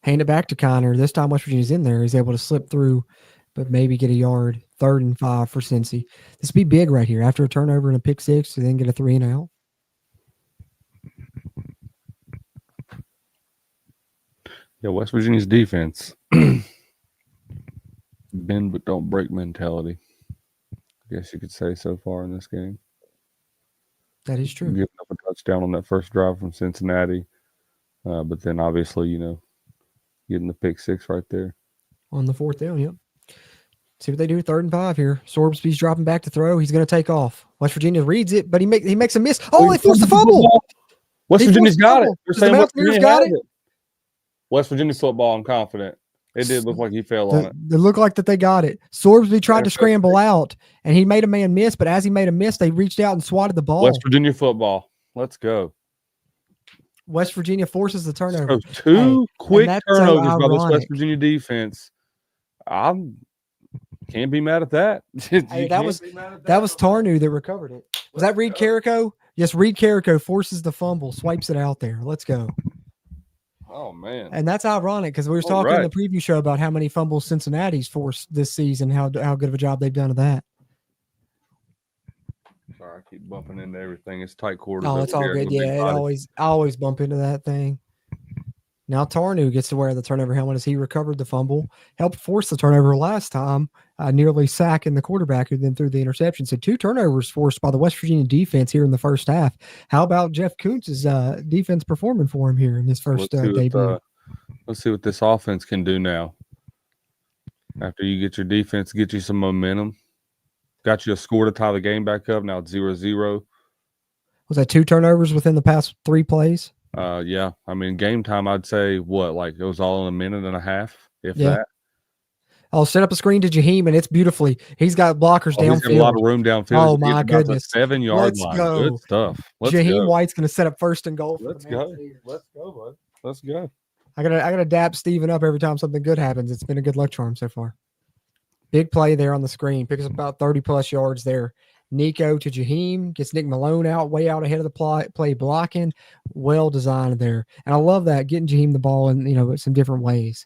Hand it back to Connor. This time West Virginia's in there. He's able to slip through, but maybe get a yard. 3rd and 5 for Cincy. This would be big right here. After a turnover and a pick 6, to then get a 3 and out. Yeah, West Virginia's defense. Bend but don't break mentality. I guess you could say so far in this game. That is true. Giving up a touchdown on that first drive from Cincinnati. But then obviously, getting the pick 6 right there. On the 4th down, yep. See what they do. 3rd and 5 here. Sorbsby's dropping back to throw. He's going to take off. West Virginia reads it, but he makes a miss. Oh, they forced the fumble. West Virginia's got it. They're saying the Mountaineers got it. West Virginia football, I'm confident. It did look like he fell on it. It looked like that they got it. Sorbsby tried to scramble out, and he made a man miss, but as he made a miss, they reached out and swatted the ball. West Virginia football. Let's go. West Virginia forces the turnover. So 2 quick turnovers by this West Virginia defense. I can't be mad at that. Hey, that was Tarnu that recovered it. Was that Reed Carrico? Yes, Reed Carrico forces the fumble, swipes it out there. Let's go. Oh, man. And that's ironic because we were talking in the preview show about how many fumbles Cincinnati's forced this season, how good of a job they've done of that. Sorry, I keep bumping into everything. It's tight quarters. Oh, it's all good. Yeah, I always bump into that thing. Now Tarnu gets to wear the turnover helmet as he recovered the fumble, helped force the turnover last time, nearly sacking the quarterback who then threw the interception. So 2 turnovers forced by the West Virginia defense here in the first half. How about Jeff Kuntz's defense performing for him here in his first debut? Let's see what this offense can do now. After you get your defense, get you some momentum. Got you a score to tie the game back up. Now it's 0-0. Was that 2 turnovers within the past 3 plays? Yeah. I mean, game time, I'd say it was all in a minute and a half, if that. I'll set up a screen to Jaheim, and it's beautifully. He's got blockers downfield. He's got a lot of room downfield. Oh, my goodness. 7-yard line. Go. Good stuff. Jaheim White's going to set up 1st and goal. Let's go. Let's go, bud. Let's go. I gotta dap Steven up every time something good happens. It's been a good luck charm so far. Big play there on the screen. Picks up about 30-plus yards there. Nico to Jaheim, gets Nick Malone out, way out ahead of the play blocking. Well designed there. And I love that, getting Jaheim the ball in, some different ways.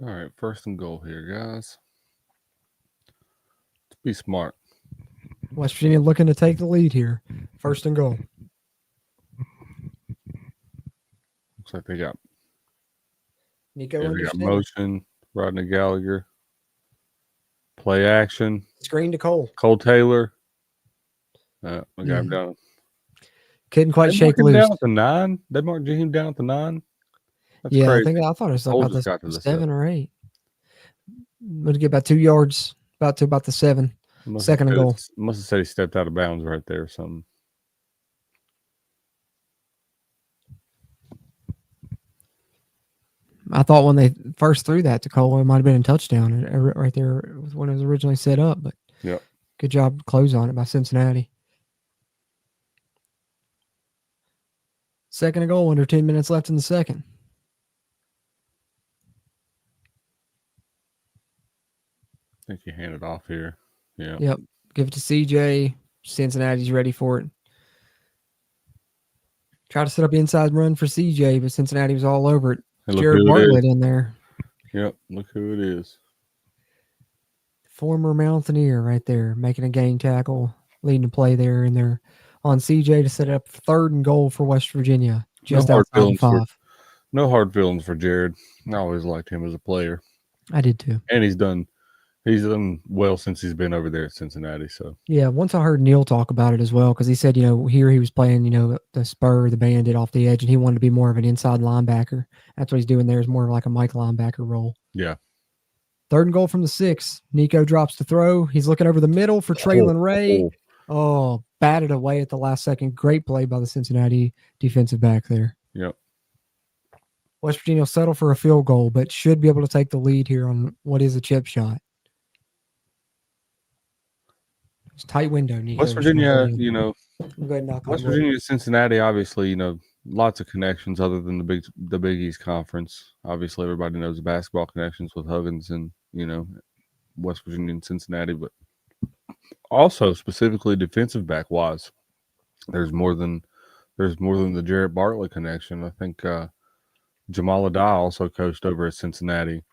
All right, 1st and goal here, guys. Let's be smart. West Virginia looking to take the lead here. 1st and goal. Looks like they got Nico they under got center. motion. Rodney Gallagher. Play action. Screen to Cole. Cole Taylor. We got him down. Couldn't quite They shake marked him loose. down at the 9. They marked him down at the 9. That's Yeah, crazy. I thought it was Cole about just got to the the 7 or 8. Would get about 2 yards, about the 7. Second and goal. Must have said he stepped out of bounds right there or something. I thought when they first threw that to Cole, it might have been a touchdown right there when it was originally set up. But Yep. Good job to close on it by Cincinnati. 2nd and goal, under 10 minutes left in the second. I think you hand it off here. Yeah. Yep. Give it to CJ. Cincinnati's ready for it. Try to set up inside run for CJ, but Cincinnati was all over it. Hey, look Jared who it is. Bartlett in there. Yep. Look who it is. Former Mountaineer right there, making a game tackle, leading the play there, and they're on CJ to set up 3rd and goal for West Virginia. Just outside the 5. No hard feelings for Jared. I always liked him as a player. I did too. And he's done well since he's been over there at Cincinnati. So yeah, once I heard Neil talk about it as well, because he said, here he was playing, the spur, the bandit off the edge, and he wanted to be more of an inside linebacker. That's what he's doing there, is more of like a Mike linebacker role. yeah. 3rd and goal from the 6. Nico drops to throw. He's looking over the middle for Traylon Ray. Oh, batted away at the last second. Great play by the Cincinnati defensive back there. Yep. West Virginia will settle for a field goal, but should be able to take the lead here on what is a chip shot. It's a tight window, Nico. West Virginia, Go ahead and knock on West wood. Virginia, Cincinnati, obviously, lots of connections other than the Big East Conference. Obviously, everybody knows the basketball connections with Huggins and, West Virginia and Cincinnati, but also specifically defensive back wise, there's more than the Jared Bartlett connection. I think Jamal Adai also coached over at Cincinnati.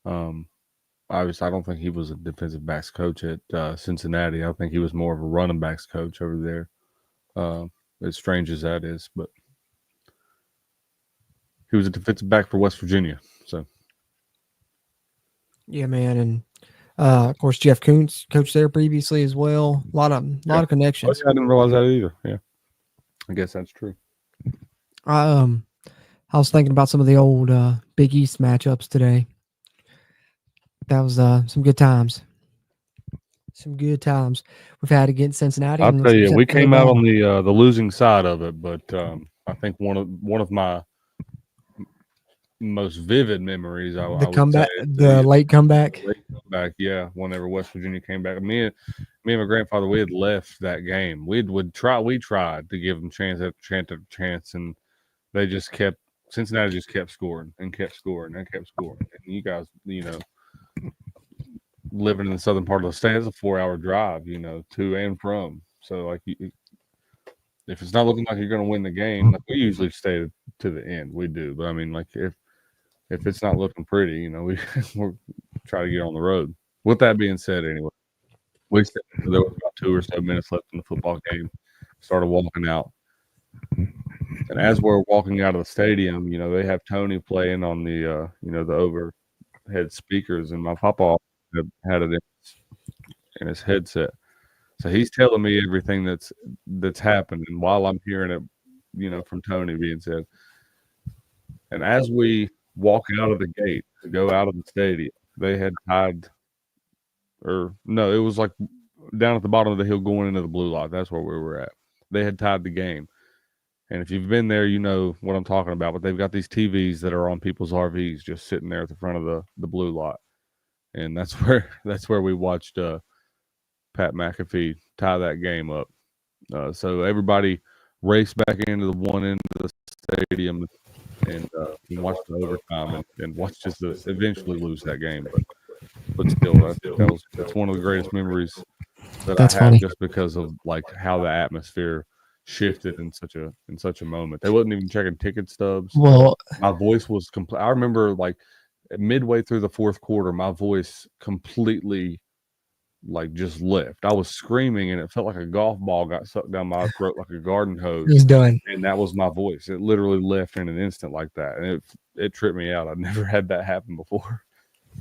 Obviously, I don't think he was a defensive backs coach at Cincinnati. I think he was more of a running backs coach over there. As strange as that is, but he was a defensive back for West Virginia. So, yeah, man, and of course Jeff Kuntz coached there previously as well. A lot of connections. I didn't realize that either. Yeah, I guess that's true. I was thinking about some of the old Big East matchups today. That was some good times. Some good times we've had against Cincinnati. I'll tell you, we came out on the losing side of it, but I think one of my most vivid memories. I would comeback, say, the late comeback. Yeah. Whenever West Virginia came back, me and my grandfather, we had left that game. We tried to give them chance after chance, and they just kept. Cincinnati just kept scoring and kept scoring and kept scoring. And you guys, living in the southern part of the state, it's a 4-hour drive, to and from. So, like, if it's not looking like you're going to win the game, like we usually stay to the end. We do, but I mean, like if it's not looking pretty, we try to get on the road. With that being said, anyway, there was about 2 or so minutes left in the football game. Started walking out, and as we're walking out of the stadium, they have Tony playing on the the overhead speakers, and my papa had it in his headset. So he's telling me everything that's happened, and while I'm hearing it, from Tony being said, and as we walk out of the gate to go out of the stadium, they had tied, or no, it was like down at the bottom of the hill going into the blue lot. That's where we were at. They had tied the game. And if you've been there, you know what I'm talking about. But they've got these TVs that are on people's RVs just sitting there at the front of the blue lot. And that's where we watched Pat McAfee tie that game up. So everybody raced back into the one end of the stadium and watched the overtime and watched us eventually lose that game. But still, that's one of the greatest memories that I have, funny. just because of like how the atmosphere shifted in such a moment. They wasn't even checking ticket stubs. Well, My voice was complete. I remember like midway through the fourth quarter, my voice completely like just left. I was screaming, and it felt like a golf ball got sucked down my throat like a garden hose. He's done. And that was my voice. It literally left in an instant like that, and it tripped me out. I've never had that happen before.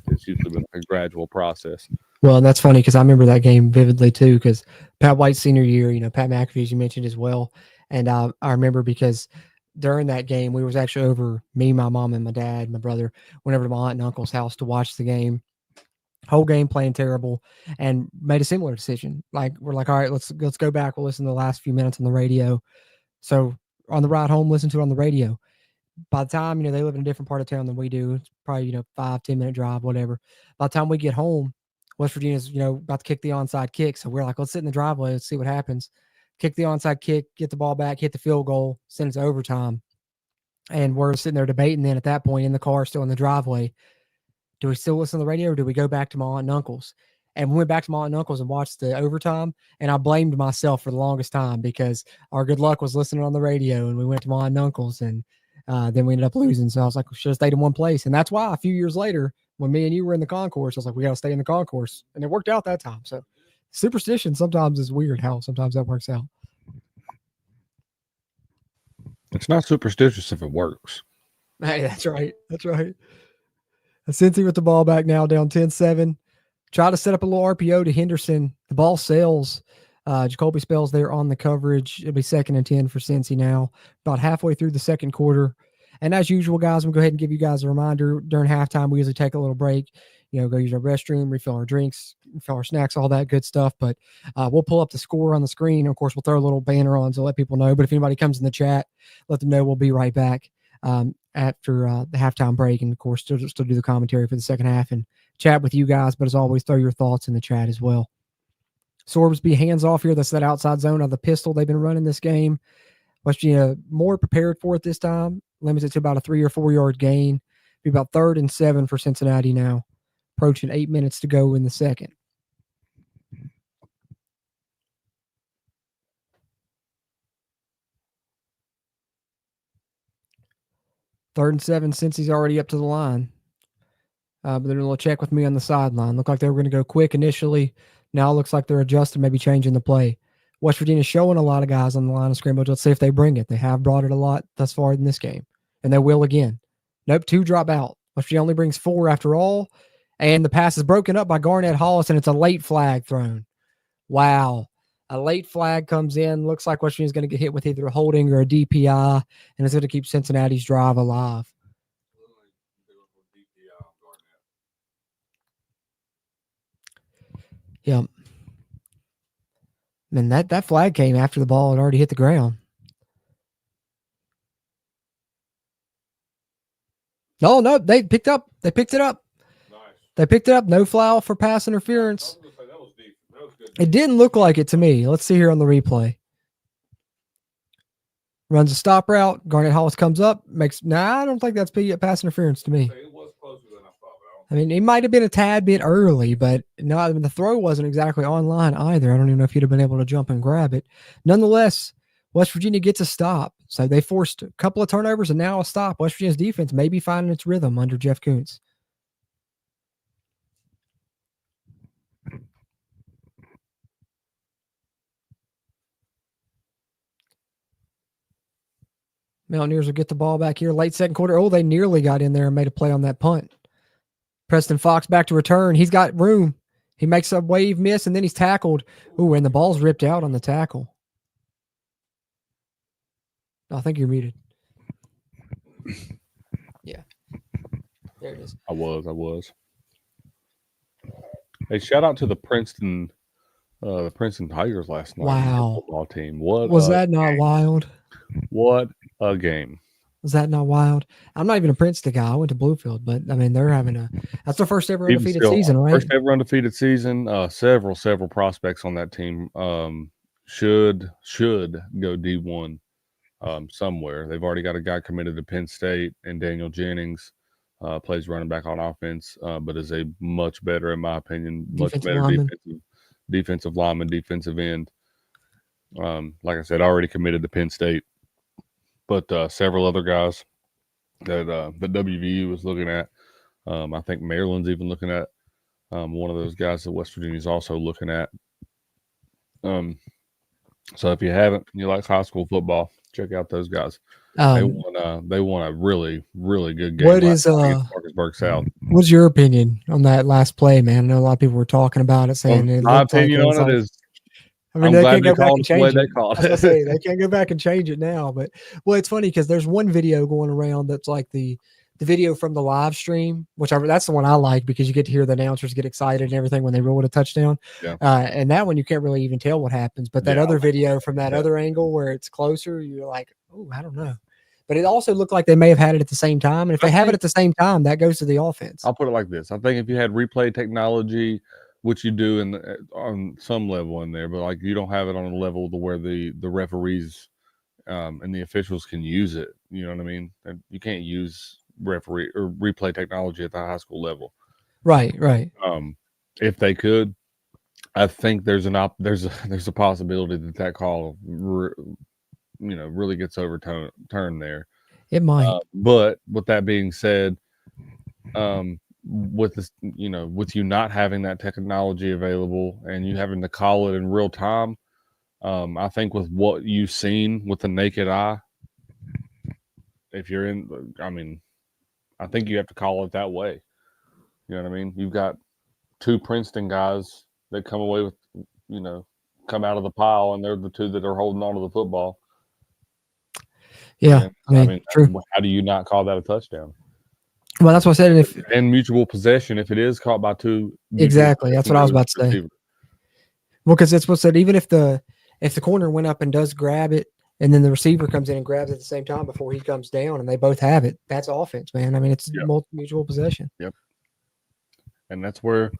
It's usually been a gradual process. Well, and that's funny because I remember that game vividly too. Because Pat White's senior year, Pat McAfee, as you mentioned as well, and I remember because during that game we was actually over, me, my mom, and my dad, my brother, went over to my aunt and uncle's house to watch the game. Whole game playing terrible, and made a similar decision. Like we're like, all right, let's go back. We'll listen to the last few minutes on the radio. So on the ride home, listen to it on the radio. By the time, they live in a different part of town than we do. It's probably, 5-10 minute drive, whatever. By the time we get home, West Virginia's, about to kick the onside kick. So we're like, let's sit in the driveway, let's see what happens. Kick the onside kick, get the ball back, hit the field goal, send it to overtime. And we're sitting there debating then at that point in the car, still in the driveway. Do we still listen to the radio, or do we go back to my aunt and uncle's? And we went back to my aunt and uncle's and watched the overtime. And I blamed myself for the longest time because our good luck was listening on the radio, and we went to my aunt and uncle's, and then we ended up losing. So I was like, we should have stayed in one place. And that's why a few years later, when me and you were in the concourse, I was like, we got to stay in the concourse. And it worked out that time. So superstition sometimes is weird how sometimes that works out. It's not superstitious if it works. Hey, that's right. That's right. Cincy with the ball back now, down 10-7. Try to set up a little RPO to Henderson. The ball sails. Jacoby Spells there on the coverage. It'll be 2nd and 10 for Cincy now, about halfway through the second quarter. And as usual, guys, we'll go ahead and give you guys a reminder. During halftime, we usually take a little break, go use our restroom, refill our drinks, refill our snacks, all that good stuff. But we'll pull up the score on the screen. Of course, we'll throw a little banner on to let people know. But if anybody comes in the chat, let them know we'll be right back after the halftime break. And, of course, still do the commentary for the second half and chat with you guys. But as always, throw your thoughts in the chat as well. Sorbsby hands off here. That's that outside zone of the pistol they've been running this game. West Virginia more prepared for it this time. Limits it to about a 3 or 4 yard gain. Be about 3rd and 7 for Cincinnati now. Approaching 8 minutes to go in the second. Third and 7, Cincy's already up to the line. But they're going to check with me on the sideline. Looked like they were going to go quick initially. Now it looks like they're adjusting, maybe changing the play. West Virginia's showing a lot of guys on the line of scrimmage. Let's see if they bring it. They have brought it a lot thus far in this game, and they will again. Nope, 2 drop out. West Virginia only brings 4 after all, and the pass is broken up by Garnett Hollis, and it's a late flag thrown. Wow. A late flag comes in. Looks like West Virginia's going to get hit with either a holding or a DPI, and it's going to keep Cincinnati's drive alive. Yep. And that flag came after the ball had already hit the ground. No, they picked it up. Nice. They picked it up. No foul for pass interference. That was deep. That was good. It didn't look like it to me. Let's see here on the replay. Runs a stop route. Garnett Hollis comes up. I don't think that's pass interference to me. It was closer than I thought. I mean, it might have been a tad bit early, but no, I mean, the throw wasn't exactly online either. I don't even know if you'd have been able to jump and grab it. Nonetheless, West Virginia gets a stop. So they forced a couple of turnovers and now a stop. West Virginia's defense may be finding its rhythm under Jeff Kuntz. Mountaineers will get the ball back here late second quarter. Oh, they nearly got in there and made a play on that punt. Preston Fox back to return. He's got room. He makes a wave miss, and then he's tackled. Ooh, and the ball's ripped out on the tackle. I think you're muted. Yeah. There it is. I was. Hey, shout out to the Princeton Tigers last night. Wow. Football team. What was that not wild? What a game. Was that not wild? I'm not even a Princeton guy. I went to Bluefield, but I mean, they're having that's their first ever undefeated season, right? First ever undefeated season. Several prospects on that team should go D1 somewhere. They've already got a guy committed to Penn State, and Daniel Jennings plays running back on offense, but is a much better, in my opinion, defensive lineman, defensive end. Like I said, already committed to Penn State. But several other guys that the WVU is looking at. I think Maryland's even looking at. one of those guys that West Virginia is also looking at. So if you haven't, you like high school football, check out those guys. They won a really, really good game. What is Parkersburg South? What's your opinion on that last play, man? I know a lot of people were talking about it, saying it my looked opinion like on it is, I mean, I'm they glad can't they go back called and it the way change they it. called I was gonna it. say they can't go back and change it now. But well, it's funny because there's one video going around that's like the video from the live stream, that's the one I like because you get to hear the announcers get excited and everything when they roll a touchdown. Yeah. And that one you can't really even tell what happens. But that other video from that Yeah. other angle where it's closer, you're like, oh, I don't know. But it also looked like they may have had it at the same time. And if they have it at the same time, that goes to the offense. I'll put it like this. I think if you had replay technology, which you do on some level in there, but like you don't have it on a level to where the referees and the officials can use it. You know what I mean? You can't use referee or replay technology at the high school level. Right. If they could, I think there's a possibility that call really gets overturned there. It might. But with that being said, with this, with you not having that technology available and you having to call it in real time, I think with what you've seen with the naked eye, if you're I think you have to call it that way. You know what I mean? You've got two Princeton guys that come away with, come out of the pile, and they're the two that are holding on to the football. Yeah, true. How do you not call that a touchdown? Well, that's what I said. And mutual possession, if it is caught by two. Exactly. That's what I was about to say. Well, because that's what I said. Even if the corner went up and does grab it, and then the receiver comes in and grabs it at the same time before he comes down, and they both have it, that's offense, man. I mean, it's mutual possession. Yep. And that's where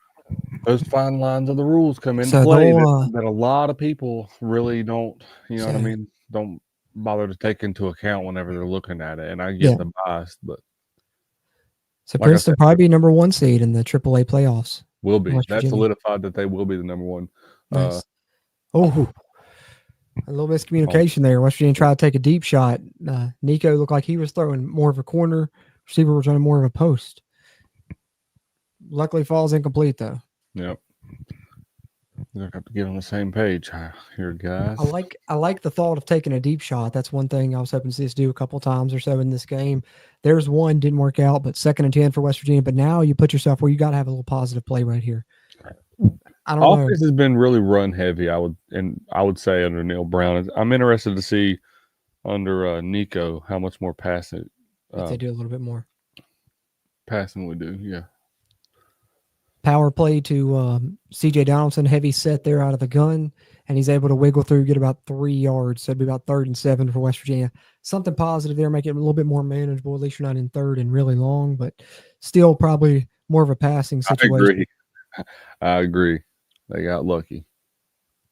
those fine lines of the rules come into play that a lot of people really don't, what I mean, don't bother to take into account whenever they're looking at it. And I get the bias, but. So like Princeton probably be number 1 seed in the AAA playoffs. Will be. That's solidified that they will be the number 1. Nice. A little miscommunication there. West Virginia tried to take a deep shot. Nico looked like he was throwing more of a corner. Receiver was running more of a post. Luckily, falls incomplete, though. Yep. We're going to have to get on the same page here, guys. I like the thought of taking a deep shot. That's one thing I was hoping to see us do a couple times or so in this game. There's one, didn't work out, but 2nd and 10 for West Virginia. But now you put yourself where you got to have a little positive play right here. I don't know. Offense has been really run heavy, I would say, under Neil Brown. I'm interested to see under Nico how much more passing. If they do a little bit more. Passing we do, yeah. Power play to C.J. Donaldson, heavy set there out of the gun, and he's able to wiggle through, get about 3 yards. So it'd be about 3rd and 7 for West Virginia. Something positive there, make it a little bit more manageable. At least you're not in 3rd and really long, but still probably more of a passing situation. I agree. They got lucky.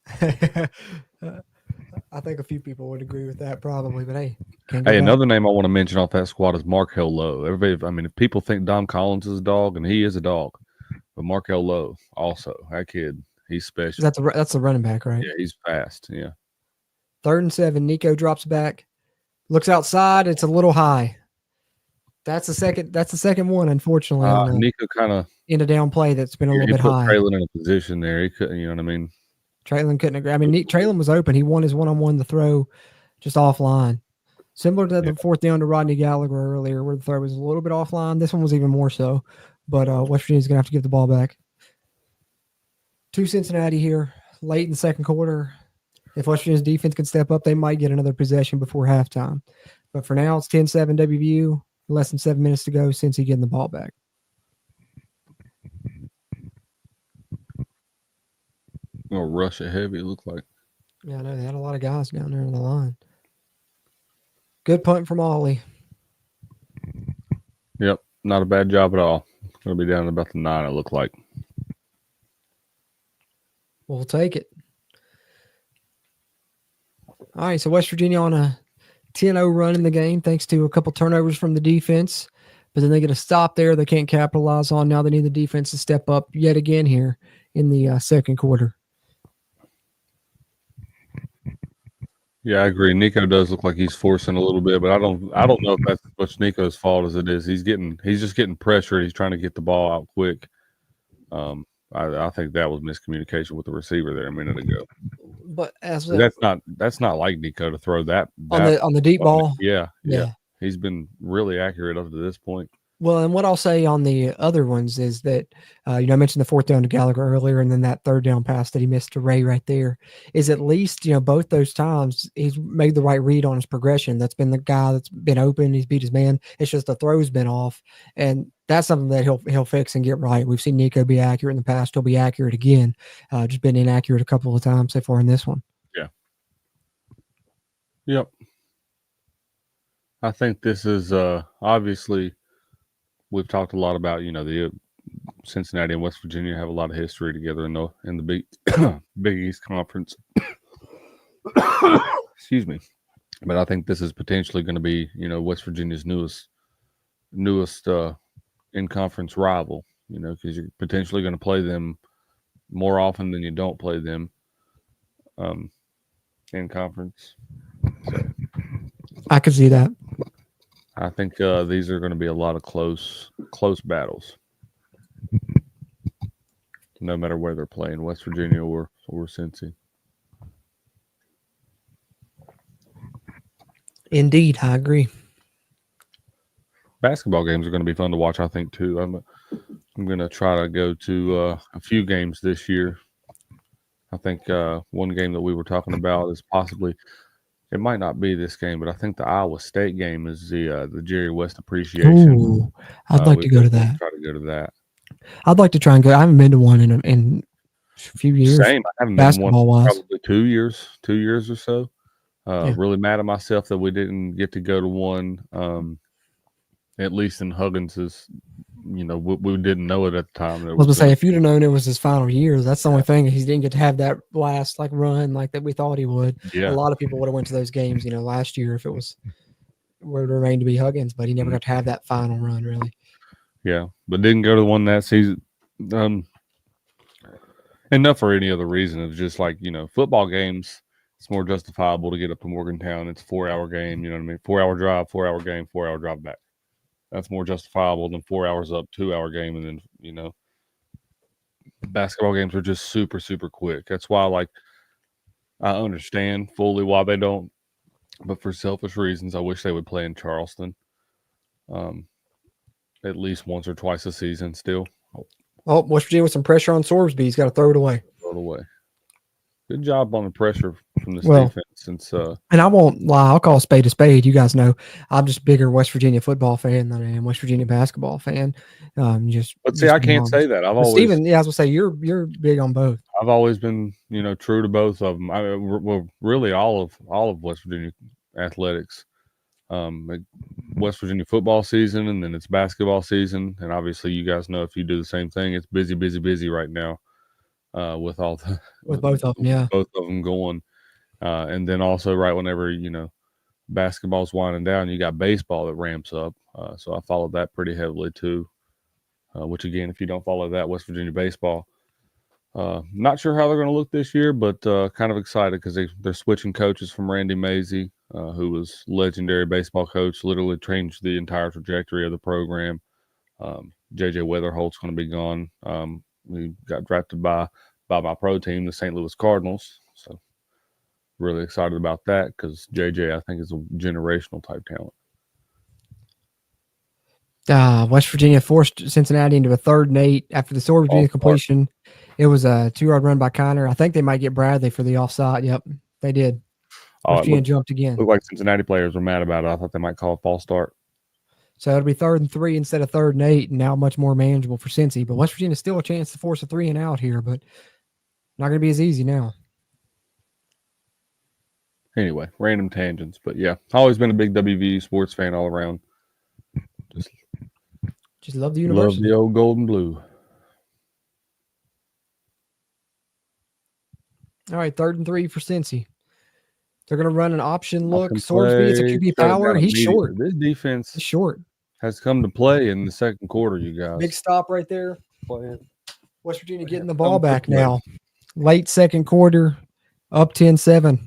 I think a few people would agree with that probably, but hey. Another name I want to mention off that squad is Markel Lowe. Everybody, if people think Dom Collins is a dog, and he is a dog, but Markel Lowe also, that kid, he's special. That's the running back, right? Yeah, he's fast. Yeah. 3rd and 7. Nico drops back, looks outside. It's a little high. That's the second one, unfortunately. Nico kind of in a down play that's been a little bit high. Traylon in a position there. He couldn't, you know what I mean? Traylon couldn't agree. I mean, Traylon was open. He won his one-on-one to throw just offline. Similar to the 4th down to Rodney Gallagher earlier, where the throw was a little bit offline. This one was even more so. But West Virginia's going to have to give the ball back. To Cincinnati here, late in the second quarter. If West Virginia's defense can step up, they might get another possession before halftime. But for now, it's 10-7 WVU. Less than 7 minutes to go since he getting the ball back. Rush it heavy, it looked like. Yeah, I know. They had a lot of guys down there on the line. Good punt from Ollie. Yep, not a bad job at all. Going to be down to about the 9, it looked like. We'll take it. All right, so West Virginia on a 10-0 run in the game thanks to a couple turnovers from the defense. But then they get a stop there they can't capitalize on. Now they need the defense to step up yet again here in the second quarter. Yeah, I agree. Nico does look like he's forcing a little bit, but I don't know if that's as much Nico's fault as it is. He's just getting pressured. He's trying to get the ball out quick. I think that was miscommunication with the receiver there a minute ago. But That's not like Nico to throw that on the deep ball. Yeah. He's been really accurate up to this point. Well, and what I'll say on the other ones is that, I mentioned the fourth down to Gallagher earlier, and then that third down pass that he missed to Ray right there is at least, both those times he's made the right read on his progression. That's been the guy that's been open. He's beat his man. It's just the throw's been off. And that's something that he'll fix and get right. We've seen Nico be accurate in the past. He'll be accurate again. Just been inaccurate a couple of times so far in this one. Yeah. Yep. I think this is obviously we've talked a lot about, the Cincinnati and West Virginia have a lot of history together in the Big East Conference. Excuse me. But I think this is potentially going to be, West Virginia's newest in-conference rival, because you're potentially going to play them more often than you don't play them in conference. So I could see that. I think these are going to be a lot of close battles, no matter where they're playing, West Virginia or Cincy. Indeed, I agree. Basketball games are going to be fun to watch, I think, too. I'm going to try to go to a few games this year. I think one game that we were talking about is possibly – it might not be this game, but I think the Iowa State game is the Jerry West Appreciation. Ooh, I'd like to go to that. Try to go to that. I'd like to try and go. I haven't been to one in a few years. Same. I haven't been to one probably 2 years or so. Really mad at myself that we didn't get to go to one, at least in Huggins's. We didn't know it at the time. I was going to say, if you'd have known it was his final years, that's the only thing. He didn't get to have that last run that we thought he would. Yeah. A lot of people would have went to those games, last year if it was where it remained to be Huggins, but he never got to have that final run, really. Yeah, but didn't go to the one that season. And not for any other reason. It was just football games, it's more justifiable to get up to Morgantown. It's a 4-hour game, 4-hour drive, 4-hour game, 4-hour drive back. That's more justifiable than 4 hours up, 2-hour game, and then basketball games are just super, super quick. That's why I understand fully why they don't, but for selfish reasons, I wish they would play in Charleston, at least once or twice a season. Still. Oh, West Virginia with some pressure on Sorsby. He's got to throw it away. Good job on the pressure from this defense. Since and I won't lie, I'll call a spade. You guys know I'm just a bigger West Virginia football fan than I am West Virginia basketball fan. I can't say that. I was gonna say you're big on both. I've always been, true to both of them. Really all of West Virginia athletics. West Virginia football season, and then it's basketball season, and obviously you guys know if you do the same thing, it's busy right now. With both of them going, and then also right whenever basketball's winding down, you got baseball that ramps up. So I followed that pretty heavily too. Which again, if you don't follow that West Virginia baseball, not sure how they're going to look this year, but kind of excited because they're switching coaches from Randy Mazey, who was legendary baseball coach, literally changed the entire trajectory of the program. JJ Weatherholt's going to be gone. We got drafted by my pro team, the St. Louis Cardinals. So really excited about that because JJ, I think, is a generational type talent. West Virginia forced Cincinnati into a 3rd and 8 after the Virginia completion. It was a 2-yard run by Connor. I think they might get Bradley for the offside. Yep, they did. West Virginia jumped again. Looked like Cincinnati players were mad about it. I thought they might call a false start. So it'll be 3rd and 3 instead of 3rd and 8, and now much more manageable for Cincy. But West Virginia still a chance to force a 3 and out here, but not going to be as easy now. Anyway, random tangents, but yeah, always been a big WVU sports fan all around. Just love the university. Love the old gold and blue. All right, 3rd and 3 for Cincy. They're going to run an option look. Sorsby is a QB power. He's short. This defense is short. Has come to play in the second quarter, you guys. Big stop right there. West Virginia getting the ball back now. Late second quarter, up 10-7.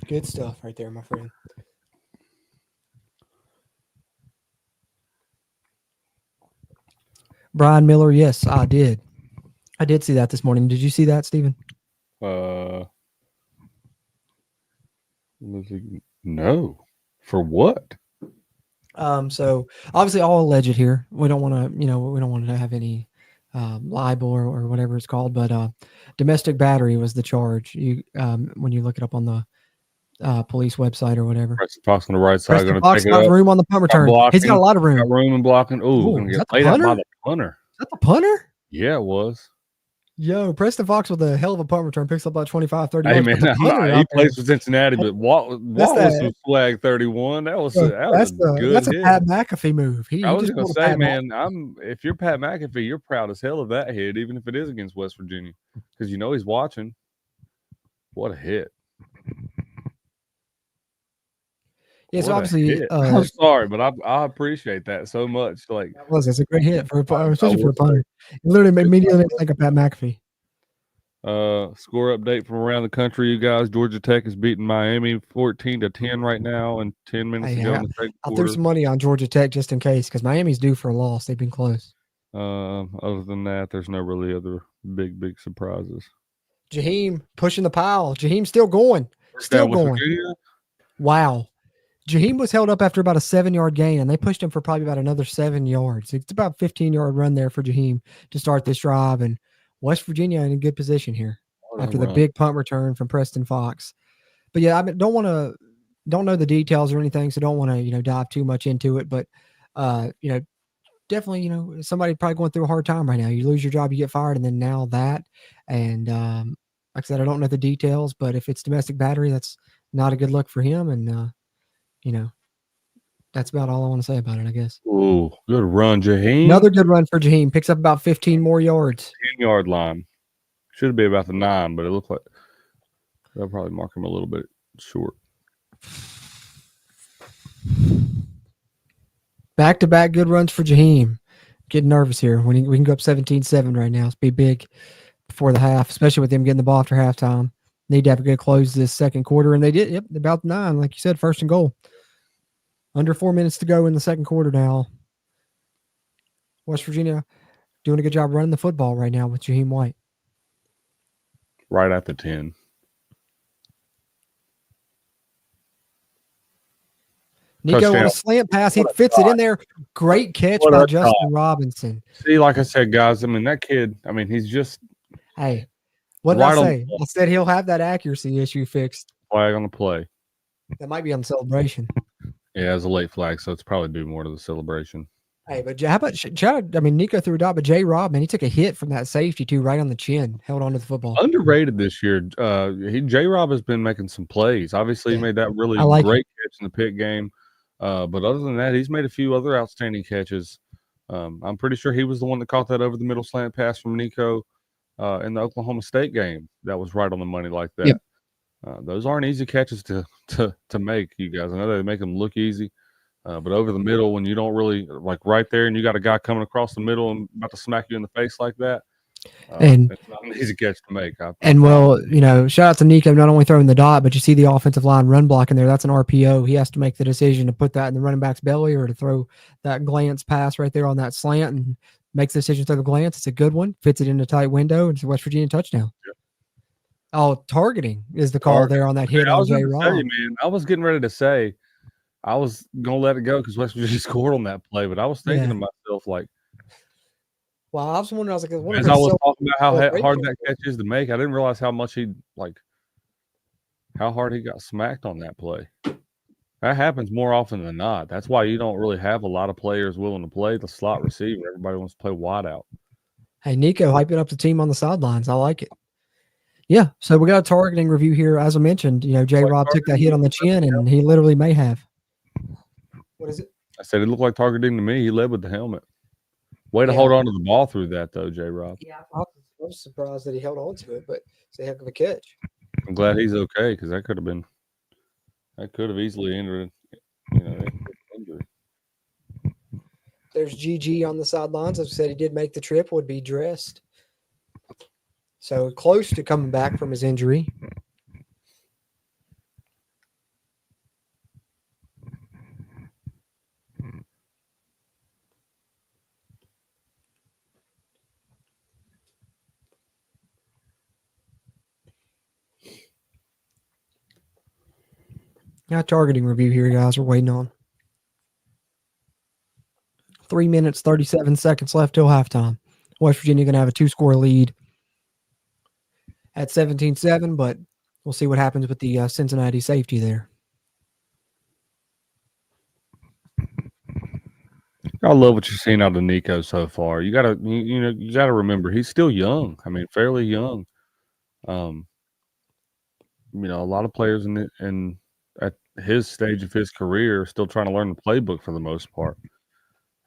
Good stuff right there, my friend. Brian Miller, yes, I did. I did see that this morning. Did you see that, Stephen? No. For what? So obviously all alleged here. We don't want to, we don't want to have any libel or whatever it's called, but domestic battery was the charge. You when you look it up on the police website or whatever. Preston Fox on the right side. Preston Going to Fox take it got up. room on the punt return. Blocking, He's got a lot of room. Got room and blocking. Ooh, Ooh, going to is get that the played out by punter? the punter. Is that the punter? Yeah, it was. Yo, Preston Fox with a hell of a punt return, picks up about 25, 30 Hey, yards. man, But the punter he out plays there, for Cincinnati, but Walt was some flag 31. That was a good that's a hit. Pat McAfee move. He I was just going to pulled a say, Pat man, if you're Pat McAfee, you're proud as hell of that hit, even if it is against West Virginia, because you know he's watching. What a hit! Yes, obviously. I'm sorry, but I appreciate that so much. Like it's a great hit especially for a punter. It literally made me think of Pat McAfee. Score update from around the country, you guys. Georgia Tech is beating Miami 14-10 right now, and 10 minutes ago in the second I'll quarter. throw some money on Georgia Tech just in case, because Miami's due for a loss. They've been close. Other than that, there's no really other big surprises. Jaheim pushing the pile. Jaheim still going. Still going. Wow. Jaheim was held up after about a 7-yard gain, and they pushed him for probably about another 7 yards. It's about a 15-yard run there for Jaheim to start this drive, and West Virginia in a good position here after the big punt return from Preston Fox. But yeah, I don't know the details or anything, so don't want to dive too much into it. But definitely somebody probably going through a hard time right now. You lose your job, you get fired, and then now that. And like I said, I don't know the details, but if it's domestic battery, that's not a good look for him. And that's about all I want to say about it, I guess. Ooh, good run, Jaheim. Another good run for Jaheim. Picks up about 15 more yards. 10-yard line. Should be about the 9, but it looked like they'll probably mark him a little bit short. Back-to-back good runs for Jaheim. Getting nervous here. We can go up 17-7 right now. It's be big before the half, especially with them getting the ball after halftime. Need to have a good close this second quarter, and they did. Yep, about 9, like you said, first and goal. Under 4 minutes to go in the second quarter now. West Virginia doing a good job running the football right now with Jaheim White. Right at the 10. Nico Touchdown. on a slant pass. He fits it in there. Great catch by Justin Robinson. See, like I said, guys, that kid, he's just. Hey, what did I say? I said he'll have that accuracy issue fixed. Flag on the play. That might be on celebration. Yeah, it's a late flag, so it's probably due more to the celebration. Hey, but how about Nico threw a dot, but J. Rob, man, he took a hit from that safety too, right on the chin, held onto the football. Underrated this year. J. Rob has been making some plays. Obviously, he made that really great catch in the Pitt game. But other than that, he's made a few other outstanding catches. I'm pretty sure he was the one that caught that over the middle slant pass from Nico in the Oklahoma State game. That was right on the money like that. Yep. Those aren't easy catches to make, you guys. I know they make them look easy. But over the middle, when you don't really right there and you got a guy coming across the middle and about to smack you in the face like that, and it's not an easy catch to make. Shout out to Nico, not only throwing the dot, but you see the offensive line run blocking there. That's an RPO. He has to make the decision to put that in the running back's belly or to throw that glance pass right there on that slant, and makes the decision to throw the glance. It's a good one. Fits it in a tight window. It's a West Virginia touchdown. Yep. Oh, targeting is the call there on that hit on J. Rob. I was getting ready to say, I was going to let it go because West Virginia scored on that play, but I was thinking to myself, well, I was wondering, as I was talking about how hard that catch is to make, I didn't realize how much how hard he got smacked on that play. That happens more often than not. That's why you don't really have a lot of players willing to play the slot receiver. Everybody wants to play wide out. Hey, Nico hyping up the team on the sidelines. I like it. Yeah, so we got a targeting review here. As I mentioned, J. Rob took that hit on the chin, and he literally may have. What is it? I said it looked like targeting to me. He led with the helmet. Way to hold on to the ball through that, though, J. Rob. Yeah, I was surprised that he held on to it, but it's a heck of a catch. I'm glad he's okay, because that could have easily ended, injury. There's GG on the sidelines. As I said, he did make the trip, would be dressed. So close to coming back from his injury. Got targeting review here, guys. We're waiting on. 3 minutes, 37 seconds left till halftime. West Virginia going to have a 2-score lead at 17-7, but we'll see what happens with the Cincinnati safety there. I love what you're seeing out of Nico so far. You gotta remember he's still young. I mean, fairly young. A lot of players at his stage of his career are still trying to learn the playbook for the most part.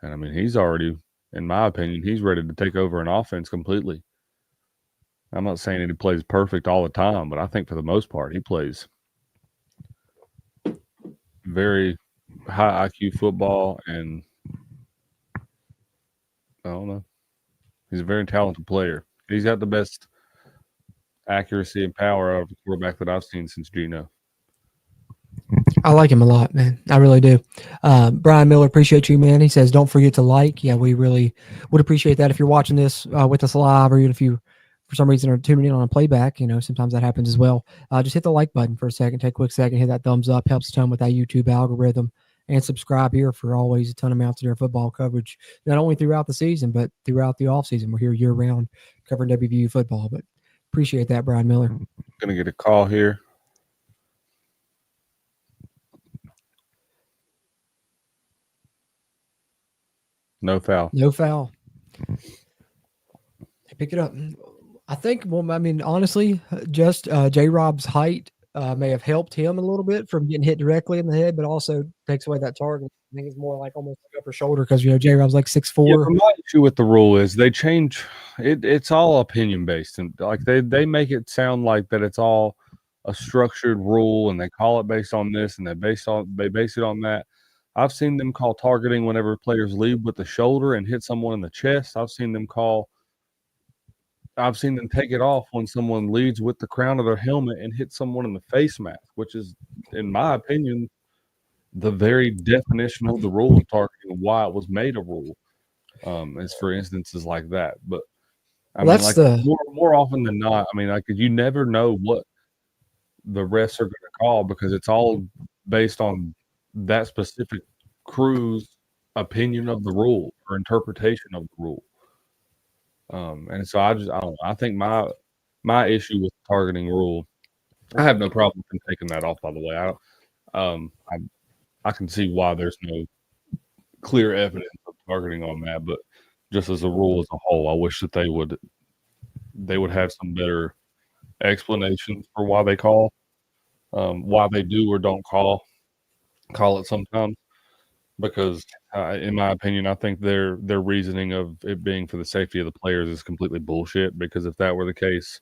And I mean, he's already, in my opinion, he's ready to take over an offense completely. I'm not saying that he plays perfect all the time, but I think for the most part, he plays very high IQ football, and I don't know. He's a very talented player. He's got the best accuracy and power out of the quarterback that I've seen since Gino. I like him a lot, man. I really do. Brian Miller, appreciate you, man. He says, don't forget to like. Yeah, we really would appreciate that if you're watching this with us live, or even if you, for some reason, are tuning in on a playback. Sometimes that happens as well. Just hit the like button for a second. Take a quick second. Hit that thumbs up. Helps a ton with that YouTube algorithm. And subscribe here for always a ton of Mountaineer football coverage, not only throughout the season, but throughout the offseason. We're here year-round covering WVU football. But appreciate that, Brian Miller. Going to get a call here. No foul. No foul. They pick it up. I think, honestly, just J-Rob's height may have helped him a little bit from getting hit directly in the head, but also takes away that target. I think it's more like almost like upper shoulder because, J-Rob's like 6'4". Yeah, my issue with the rule is they change it. It's all opinion based, and like they make it sound like that it's all a structured rule, and they call it based on this, and they base it on that. I've seen them call targeting whenever players lead with the shoulder and hit someone in the chest. I've seen them take it off when someone leads with the crown of their helmet and hit someone in the face mask, which is, in my opinion, the very definition of the rule of targeting and why it was made a rule. As for instances like that. But more often than not, you never know what the refs are going to call because it's all based on that specific crew's opinion of the rule or interpretation of the rule. And so I don't know. I think my issue with the targeting rule, I have no problem with taking that off, by the way. I can see why there's no clear evidence of targeting on that, but just as a rule as a whole, I wish that they would have some better explanations for why they call, why they do or don't call it sometimes, because in my opinion, I think their reasoning of it being for the safety of the players is completely bullshit, because if that were the case,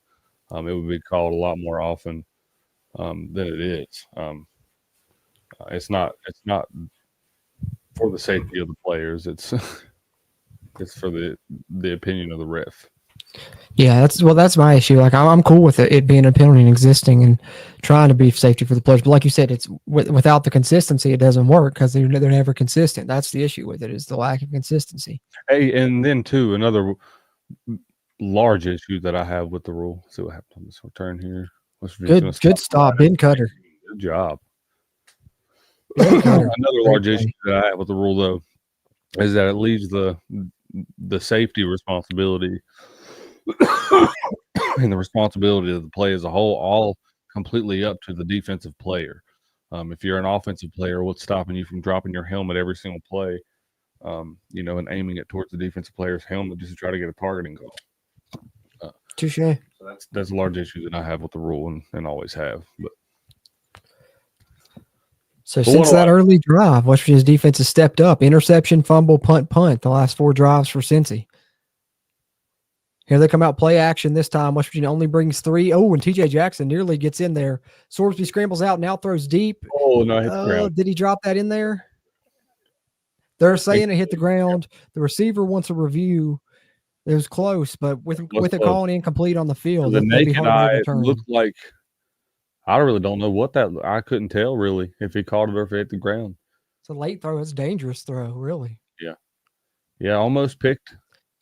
it would be called a lot more often than it is. It's not for the safety of the players. It's for the opinion of the ref. Yeah, that's my issue. Like I'm cool with it being an opinion existing and trying to be safety for the players. But like you said, it's without the consistency, it doesn't work because they're never consistent. That's the issue with it, is the lack of consistency. Hey, and then too, another large issue that I have with the rule. Let's see what happened on this return here. Good stop, Ben Cutter. Good job. Another large issue that I have with the rule, though, is that it leaves the safety responsibility and the responsibility of the play as a whole all completely up to the defensive player. If you're an offensive player, what's stopping you from dropping your helmet every single play, and aiming it towards the defensive player's helmet just to try to get a targeting goal? Touche. So that's a large issue that I have with the rule and always have. So since that early drive, West Virginia's defense has stepped up. Interception, fumble, punt, the last 4 drives for Cincy. Here they come out, play action this time. West Virginia only brings 3. Oh, and TJ Jackson nearly gets in there. Sorsby scrambles out, now throws deep. Oh, no, hit the ground. Did he drop that in there? They're saying it hit the ground. The receiver wants a review. It was close, but with it calling incomplete on the field, the naked eye, it looked like, I really don't know what that. I couldn't tell really if he caught it or if it hit the ground. It's a late throw. It's a dangerous throw, really. Yeah, almost picked.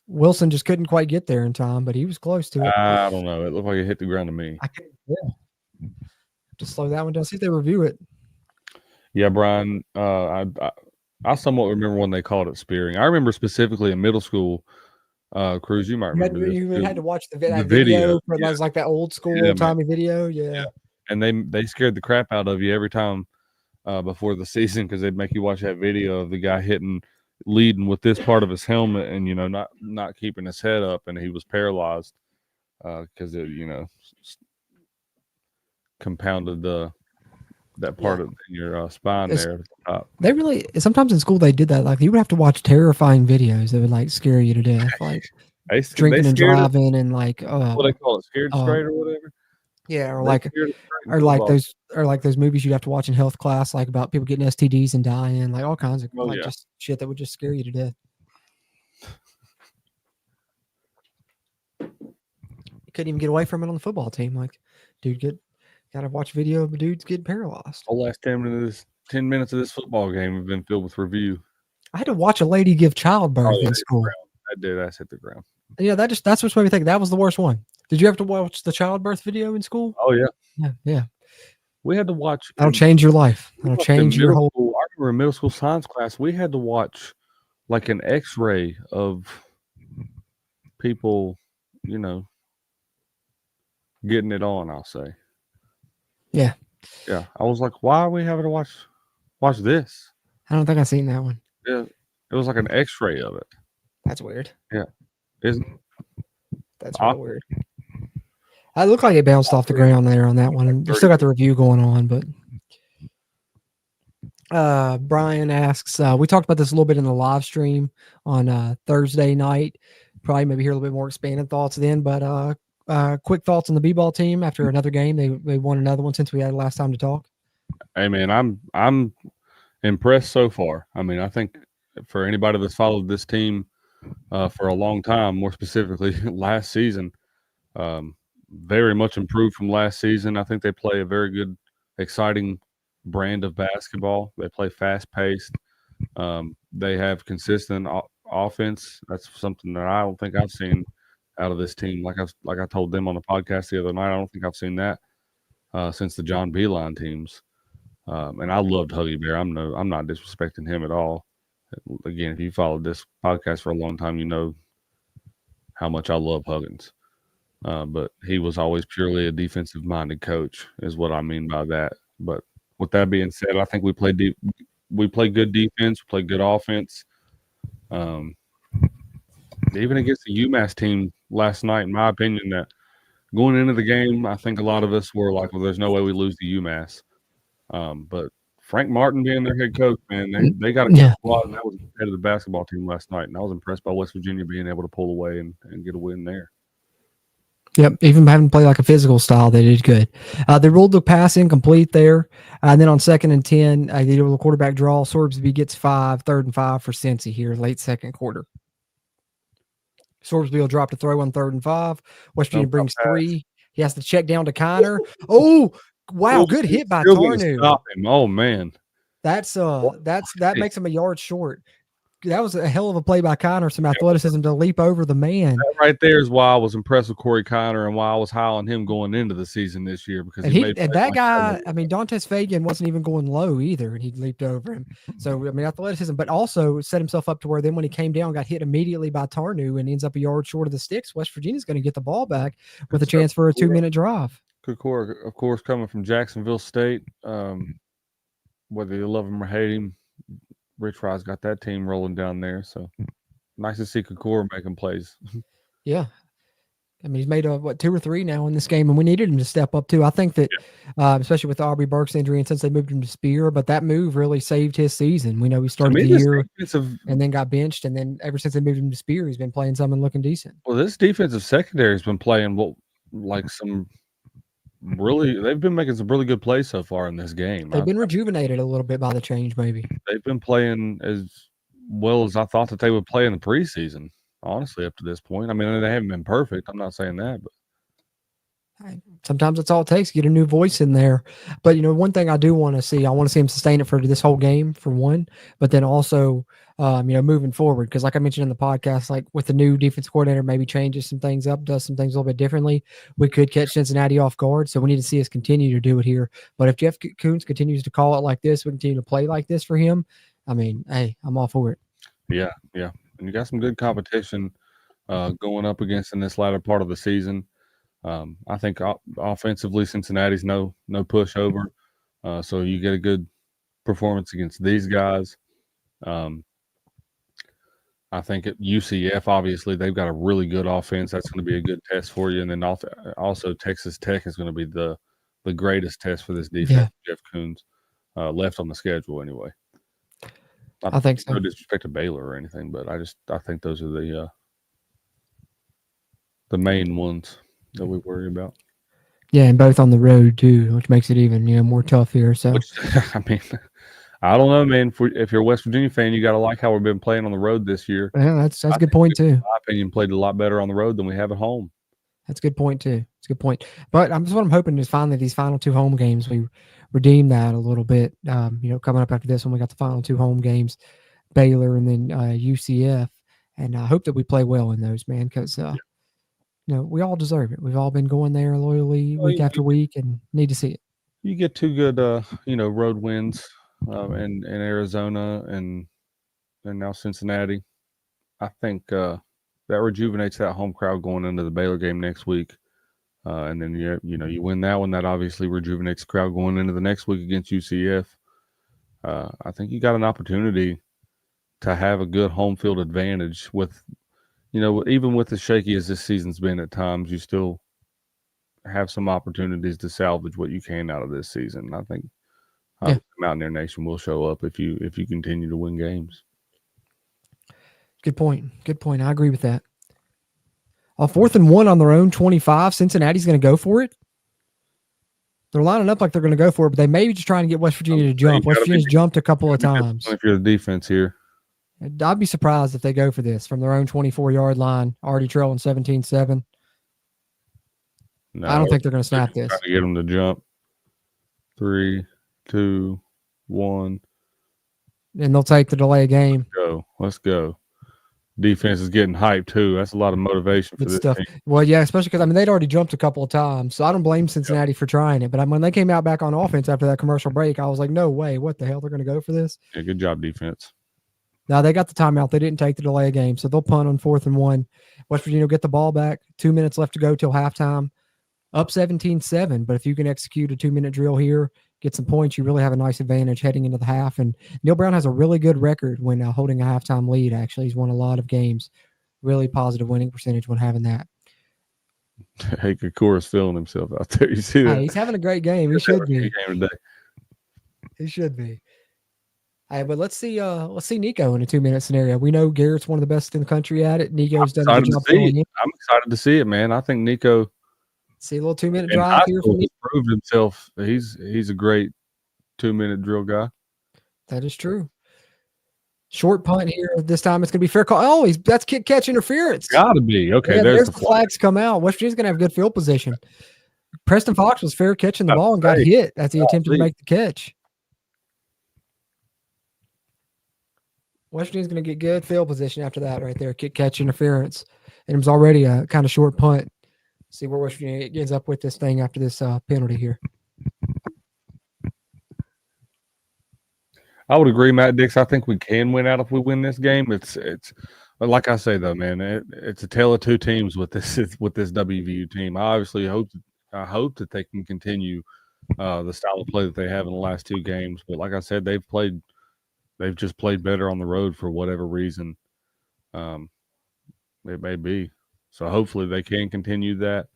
Wilson just couldn't quite get there in time, but he was close to it. I don't know. It looked like it hit the ground to me. I couldn't tell. Just slow that one down. See if they review it. Yeah, Brian. I somewhat remember when they called it spearing. I remember specifically in middle school. Cruz, you might remember this. You had to watch the The video for yeah. that was like that old school Yeah, old timey video. Yeah. And they scared the crap out of you every time before the season because they'd make you watch that video of the guy leading with this part of his helmet and not keeping his head up, and he was paralyzed because it compounded that part of your spine there at the top. They really sometimes in school they did that. Like you would have to watch terrifying videos that would like scare you to death, like drinking and driving and like what they call it, scared straight or whatever. Yeah, or like those movies you'd have to watch in health class, like about people getting STDs and dying, like all kinds of just shit that would just scare you to death. You couldn't even get away from it on the football team. Like, dude, gotta watch video of dudes getting paralyzed. The last 10 minutes of this football game have been filled with review. I had to watch a lady give childbirth in school. That did. That's hit the ground. Yeah, that's what made me think that was the worst one. Did you have to watch the childbirth video in school? Oh yeah. Yeah. We had to watch. That'll change your life. That'll change your whole. I remember in middle school science class, we had to watch like an X-ray of people, getting it on. I'll say. Yeah. Yeah. I was like, why are we having to watch this? I don't think I've seen that one. Yeah. It was like an X-ray of it. That's weird. Yeah. That's real weird. I look like it bounced off the ground there on that one. You still got the review going on, but Brian asks, we talked about this a little bit in the live stream on Thursday night. Probably maybe hear a little bit more expanded thoughts then, but quick thoughts on the B-ball team after another game. They won another one since we had last time to talk. Hey man, I'm impressed so far. I mean, I think for anybody that's followed this team for a long time, more specifically last season, very much improved from last season. I think they play a very good, exciting brand of basketball. They play fast-paced. They have consistent offense. That's something that I don't think I've seen out of this team. Like I told them on the podcast the other night, I don't think I've seen that since the John Beeline teams. And I loved Huggy Bear. I'm not disrespecting him at all. Again, if you followed this podcast for a long time, you know how much I love Huggins. But he was always purely a defensive-minded coach, is what I mean by that. But with that being said, I think we play good defense, we play good offense. Even against the UMass team last night, in my opinion, that going into the game, I think a lot of us were like, well, there's no way we lose to UMass. But Frank Martin being their head coach, man, they got a good squad, and that was head of the basketball team last night. And I was impressed by West Virginia being able to pull away and get a win there. Yep, even having to play like a physical style, they did good. They ruled the pass incomplete there. And then on 2nd and 10, they did a quarterback draw. Sorbsby gets 5, 3rd and 5 for Cincy here, late second quarter. Sorbsby will drop to throw on 3rd and 5. West Virginia brings 3. He has to check down to Kiner. Oh, wow, good hit by Tarnu. Stop him. Oh, man. That makes him a yard short. That was a hell of a play by Kiner, some athleticism to leap over the man. That right there is why I was impressed with Corey Kiner and why I was high on him going into the season this year. Because that guy, I mean, Dantes Fagan wasn't even going low either, and he leaped over him. So, I mean, athleticism, but also set himself up to where then when he came down, got hit immediately by Tarnu and ends up a yard short of the sticks. West Virginia's going to get the ball back with a chance for a 2-minute drive. Kukor, of course, coming from Jacksonville State, whether you love him or hate him, Rich Rod's got that team rolling down there. So nice to see Kukor making plays. Yeah. I mean, he's made 2 or 3 now in this game, and we needed him to step up too. I think that, especially with Aubrey Burke's injury, and since they moved him to Spear, but that move really saved his season. We know he started the year and then got benched, and then ever since they moved him to Spear, he's been playing some and looking decent. Well, this defensive secondary has been playing they've been making some really good plays so far in this game. They've been rejuvenated a little bit by the change, maybe. They've been playing as well as I thought that they would play in the preseason, honestly, up to this point. I mean, they haven't been perfect. I'm not saying that, but sometimes that's all it takes, get a new voice in there. But, one thing I do want to see, I want to see him sustain it for this whole game, for one, but then also moving forward. Because like I mentioned in the podcast, like with the new defense coordinator, maybe changes some things up, does some things a little bit differently. We could catch Cincinnati off guard. So we need to see us continue to do it here. But if Jeff Coons continues to call it like this, we continue to play like this for him. I mean, hey, I'm all for it. Yeah. And you got some good competition going up against in this latter part of the season. I think offensively, Cincinnati's no pushover. So you get a good performance against these guys. I think at UCF, obviously, they've got a really good offense. That's going to be a good test for you. And then also Texas Tech is going to be the greatest test for this defense, Jeff Coons, left on the schedule anyway. I think so. No disrespect to Baylor or anything, but I think those are the main ones that we worry about. Yeah, and both on the road too, which makes it even more tough here. So I mean, I don't know, man. If you're a West Virginia fan, you got to like how we've been playing on the road this year. Yeah, that's a good point too. In my opinion, played a lot better on the road than we have at home. That's a good point too. It's a good point. But what I'm hoping is finally these final 2 home games, we redeem that a little bit. Coming up after this one, we got the final 2 home games, Baylor and then UCF. And I hope that we play well in those, man, because we all deserve it. We've all been going there loyally week after week and need to see it. You get 2 good road wins in Arizona and now Cincinnati. I think that rejuvenates that home crowd going into the Baylor game next week. And then you win that one, that obviously rejuvenates the crowd going into the next week against UCF. I think you got an opportunity to have a good home field advantage with, even with as shaky as this season's been at times, you still have some opportunities to salvage what you can out of this season. I think Mountaineer Nation will show up if you continue to win games. Good point. I agree with that. 4th and 1 on their own 25. Cincinnati's going to go for it. They're lining up like they're going to go for it, but they may be just trying to get West Virginia to jump. West Virginia's jumped a couple of times. If you're the defense here. I'd be surprised if they go for this from their own 24-yard line, already trailing 17-7. No, I don't think they're going to snap this. Trying to get them to jump. 3, 2, 1. And they'll take the delay game. Let's go. Defense is getting hyped too. That's a lot of motivation for this team. Well, yeah, especially because they'd already jumped a couple of times, so I don't blame Cincinnati for trying it. But when they came out back on offense after that commercial break, I was like, no way, what the hell? They're going to go for this? Yeah, good job, defense. Now they got the timeout. They didn't take the delay game, so they'll punt on 4th and 1. West Virginia will get the ball back. 2 minutes left to go till halftime. Up 17-7, but if you can execute a 2-minute drill here, get some points, you really have a nice advantage heading into the half. And Neil Brown has a really good record when holding a halftime lead. Actually, he's won a lot of games. Really positive winning percentage when having that. Hey, Kokura's feeling himself out there. You see that? Hey, he's having a great game. He should be. He should be. Hey, but let's see Nico in a 2-minute scenario. We know Garrett's one of the best in the country at it. Nico's done a good job. I'm excited to see it, man. I think Nico. See a little 2-minute drive here from Nico. Proved himself. He's a great 2-minute drill guy. That is true. Short punt here. This time it's going to be fair call. Oh, that's kick catch interference. Got to be. Okay, yeah, there's the flags come out. West Virginia's going to have good field position. Preston Fox was fair catching the ball and got hit as he attempted to make the catch. West Virginia's going to get good field position after that right there. Kick catch interference. And it was already a kind of short punt. See where West Virginia ends up with this thing after this penalty here. I would agree, Matt Dix. I think we can win out if we win this game. It's like I say though, man. It's a tale of 2 teams with this WVU team. I obviously hope that they can continue the style of play that they have in the last 2 games. But like I said, they've just played better on the road for whatever reason it may be. So hopefully they can continue that.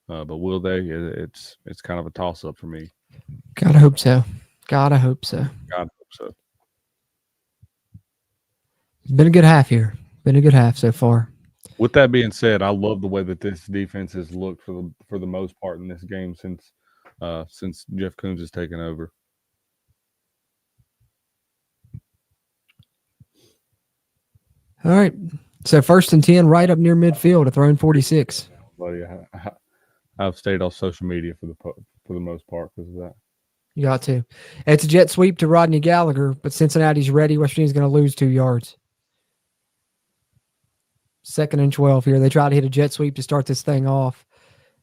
But will they? It's kind of a toss up for me. Gotta hope so. Gotta hope so. It's been a good half here. Been a good half so far. With that being said, I love the way that this defense has looked for the most part in this game since Jeff Coons has taken over. All right. So 1st and 10, right up near midfield at their own 46. Buddy, I've stayed off social media for the most part because of that. You got to. It's a jet sweep to Rodney Gallagher, but Cincinnati's ready. West Virginia's going to lose 2 yards. 2nd and 12 here. They try to hit a jet sweep to start this thing off.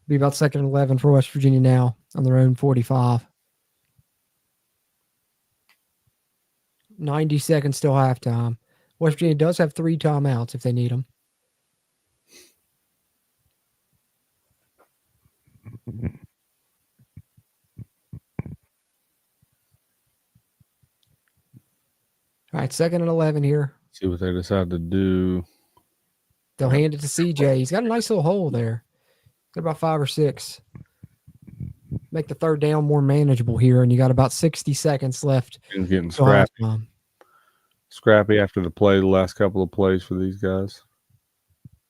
Be about 2nd and 11 for West Virginia now on their own 45. 90 seconds till halftime. West Virginia does have 3 timeouts if they need them. All right, 2nd and 11 here. See what they decide to do. They'll hand it to CJ. He's got a nice little hole there. Got about 5 or 6. Make the 3rd down more manageable here, and you got about 60 seconds left. And getting scrappy. Scrappy after the last couple of plays for these guys.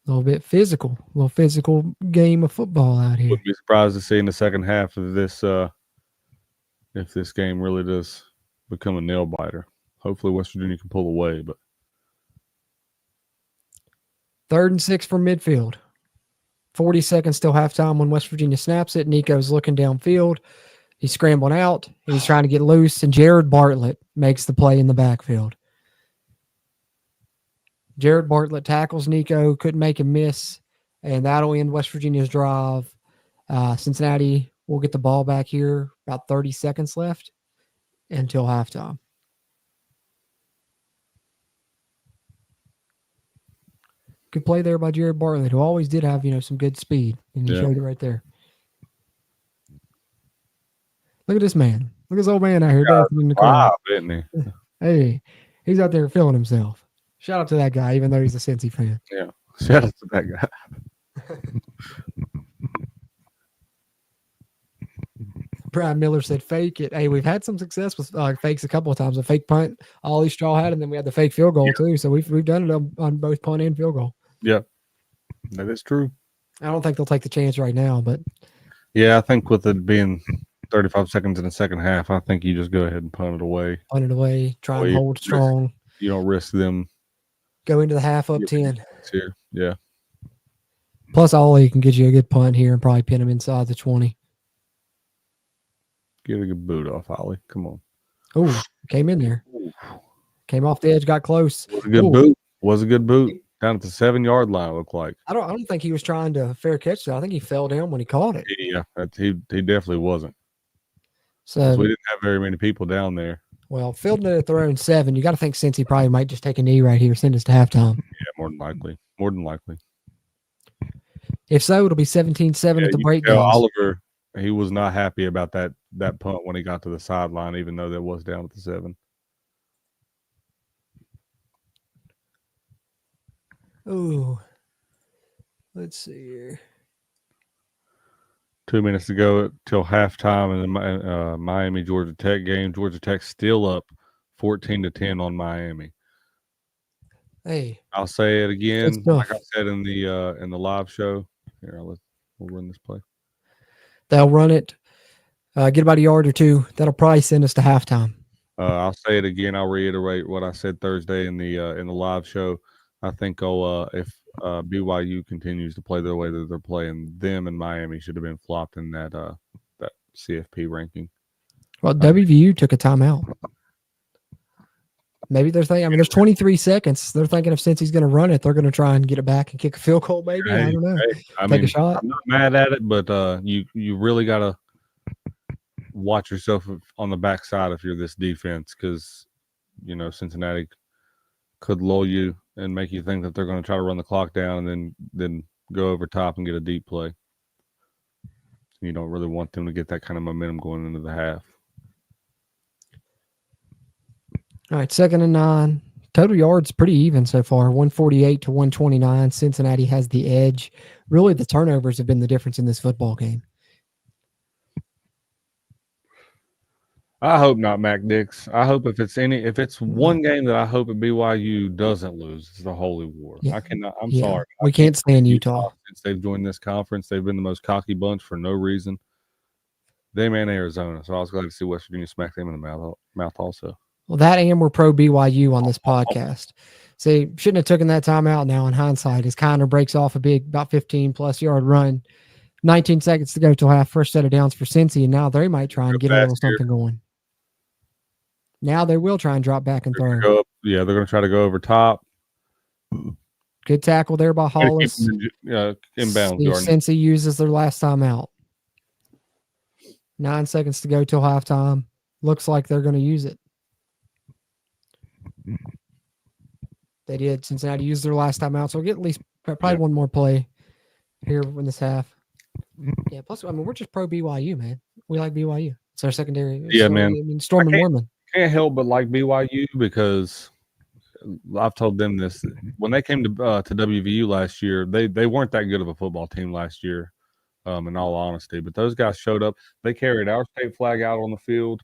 A little physical game of football out here. Wouldn't be surprised to see in the second half of this if this game really does become a nail biter. Hopefully West Virginia can pull away, but 3rd and 6 from midfield. 40 seconds till halftime when West Virginia snaps it. Nico's looking downfield. He's scrambling out. He's trying to get loose, and Jared Bartlett makes the play in the backfield. Jared Bartlett tackles Nico, couldn't make him miss, and that'll end West Virginia's drive. Cincinnati will get the ball back here. About 30 seconds left until halftime. Good play there by Jared Bartlett, who always did have, some good speed, and he showed it right there. Look at this man. Look at this old man out here dancing in the crowd. Isn't he? Hey, he's out there feeling himself. Shout out to that guy, even though he's a Cincy fan. Yeah, shout out to that guy. Brian Miller said, fake it. Hey, we've had some success with fakes a couple of times. A fake punt, Ollie Straw had, and then we had the fake field goal too. So we've done it on both punt and field goal. Yeah, that is true. I don't think they'll take the chance right now, but yeah, I think with it being 35 seconds in the second half, I think you just go ahead and punt it away. Punt it away. Try and hold strong. You don't risk them. Go into the half up 10. Here. Yeah. Plus, Ollie can get you a good punt here and probably pin him inside the 20. Get a good boot off, Ollie. Come on. Oh, came in there. Came off the edge, got close. Was a good boot. Was a good boot. Down at the 7-yard line, it looked like. I don't think he was trying to fair catch that. I think he fell down when he caught it. Yeah, he definitely wasn't. So we didn't have very many people down there. Well, fielding it at their own 7, you got to think Cincy probably might just take a knee right here, send us to halftime. Yeah, more than likely. More than likely. If so, it'll be 17-7 at the break. Oliver, he was not happy about that punt when he got to the sideline, even though that was down at the 7. Oh, let's see here. 2 minutes to go till halftime in the Miami-Georgia Tech game. Georgia Tech still up 14-10 on Miami. Hey, I'll say it again, like I said in the live show. Here, we'll run this play. They'll run it. Get about a yard or two. That'll probably send us to halftime. I'll say it again. I'll reiterate what I said Thursday in the live show. I think if BYU continues to play the way that they're playing, them and Miami should have been flopped in that CFP ranking. Well, WVU took a timeout. Maybe they're thinking. I mean, there's 23 seconds. They're thinking if Cincy's going to run it, they're going to try and get it back and kick a field goal. Maybe I don't know. Take a shot. I'm not mad at it, but you really got to watch yourself on the backside if you're this defense, because Cincinnati could lull you and make you think that they're going to try to run the clock down and then go over top and get a deep play. You don't really want them to get that kind of momentum going into the half. All right, 2nd and 9. Total yards pretty even so far, 148 to 129. Cincinnati has the edge. Really, the turnovers have been the difference in this football game. I hope not, Mac Dix. I hope if it's one game that I hope at BYU doesn't lose, it's the Holy War. Yeah. I'm sorry. We can't stand Utah. Since they've joined this conference, they've been the most cocky bunch for no reason. Them and Arizona. So I was glad to see West Virginia smack them in the mouth also. Well, that and we're pro BYU on this podcast. See, shouldn't have taken that time out now in hindsight. As Connor breaks off a big, about 15-plus yard run. 19 seconds to go till half, first set of downs for Cincy, and now they might try and get a little something going. Now they will try and drop back and throw. They're going to try to go over top. Good tackle there by Try to keep Hollis. them inbound, See if Jordan. Cincy uses their last time out. 9 seconds to go till halftime. Looks like they're going to use it. They did. Cincinnati used their last time out, so we'll get at least probably one more play here in this half. Yeah, plus, I mean, we're just pro BYU, man. We like BYU. It's our secondary. Yeah, man. I mean, Storm and Mormon. Can't help but like BYU because I've told them this. When they came to WVU last year, they weren't that good of a football team last year, in all honesty. But those guys showed up. They carried our state flag out on the field.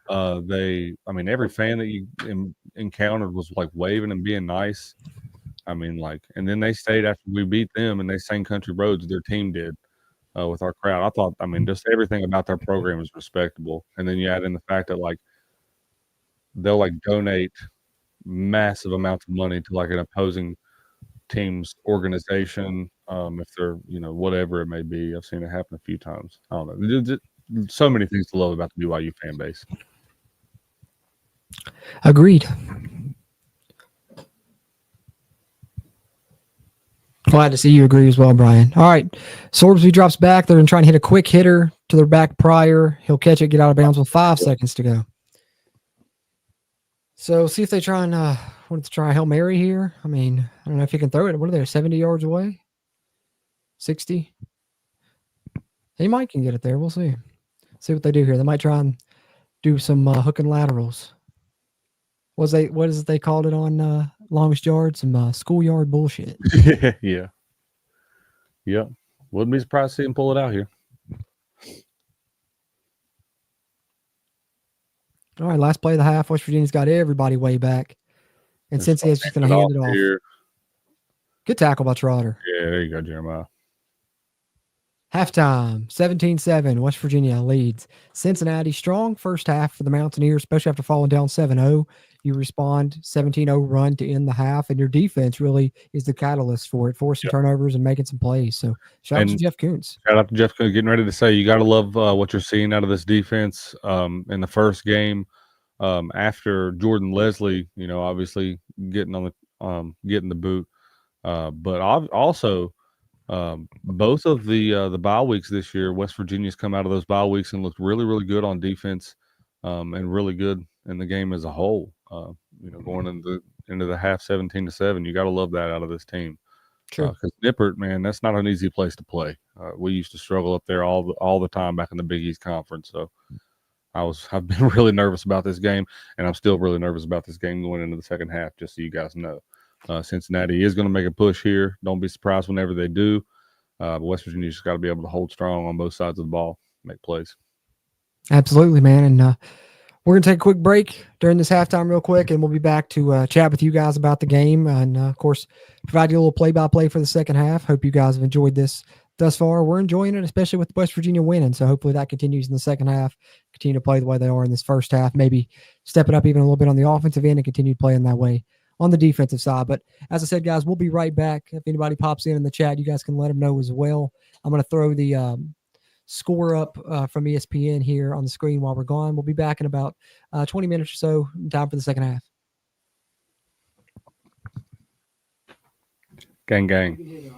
Every fan that you encountered was like waving and being nice. And then they stayed after we beat them, and they sang Country Roads. Their team did with our crowd. I thought, just everything about their program was respectable. And then you add in the fact that they'll donate massive amounts of money to an opposing team's organization, if they're whatever it may be. I've seen it happen a few times. I don't know. There's so many things to love about the BYU fan base. Agreed. Glad to see you agree as well, Brian. All right. Sorbsby drops back. They're trying to hit a quick hitter to their back prior. He'll catch it, get out of bounds with 5 seconds to go. So see if they try and want to try a Hail Mary here. I don't know if he can throw it. What are they, 70 yards away? 60? He might can get it there. We'll see. See what they do here. They might try and do some hook and laterals. What is it they called it on Longest Yard? Some schoolyard bullshit. Yeah. Wouldn't be surprised to see him pull it out here. All right, last play of the half. West Virginia's got everybody way back. And Cincy is just going to hand it off. Here. Good tackle by Trotter. Yeah, there you go, Jeremiah. Halftime, 17-7. West Virginia leads Cincinnati. Strong first half for the Mountaineers, especially after falling down 7-0. You respond 17-0 run to end the half, and your defense really is the catalyst for it, forcing turnovers and making some plays. So shout out to Jeff Kuntz. Shout out to Jeff Kuntz. Getting ready to say, you got to love what you're seeing out of this defense in the first game. After Jordan Leslie, obviously getting on the getting the boot, but also both of the bye weeks this year, West Virginia's come out of those bye weeks and looked really, really good on defense, and really good in the game as a whole. Going into the half 17-7, you got to love that out of this team. True. Because Nippert, man, that's not an easy place to play. We used to struggle up there all the time back in the Big East Conference. So I've been really nervous about this game, and I'm still really nervous about this game going into the second half, just so you guys know. Cincinnati is going to make a push here. Don't be surprised whenever they do. But West Virginia's just got to be able to hold strong on both sides of the ball, make plays. Absolutely, man. And we're going to take a quick break during this halftime real quick, and we'll be back to chat with you guys about the game and, of course, provide you a little play-by-play for the second half. Hope you guys have enjoyed this thus far. We're enjoying it, especially with West Virginia winning, so hopefully that continues in the second half, continue to play the way they are in this first half, maybe step it up even a little bit on the offensive end and continue playing that way on the defensive side. But as I said, guys, we'll be right back. If anybody pops in the chat, you guys can let them know as well. I'm going to throw the score up from ESPN here on the screen while we're gone. We'll be back in about 20 minutes or so, time for the second half. Gang, gang.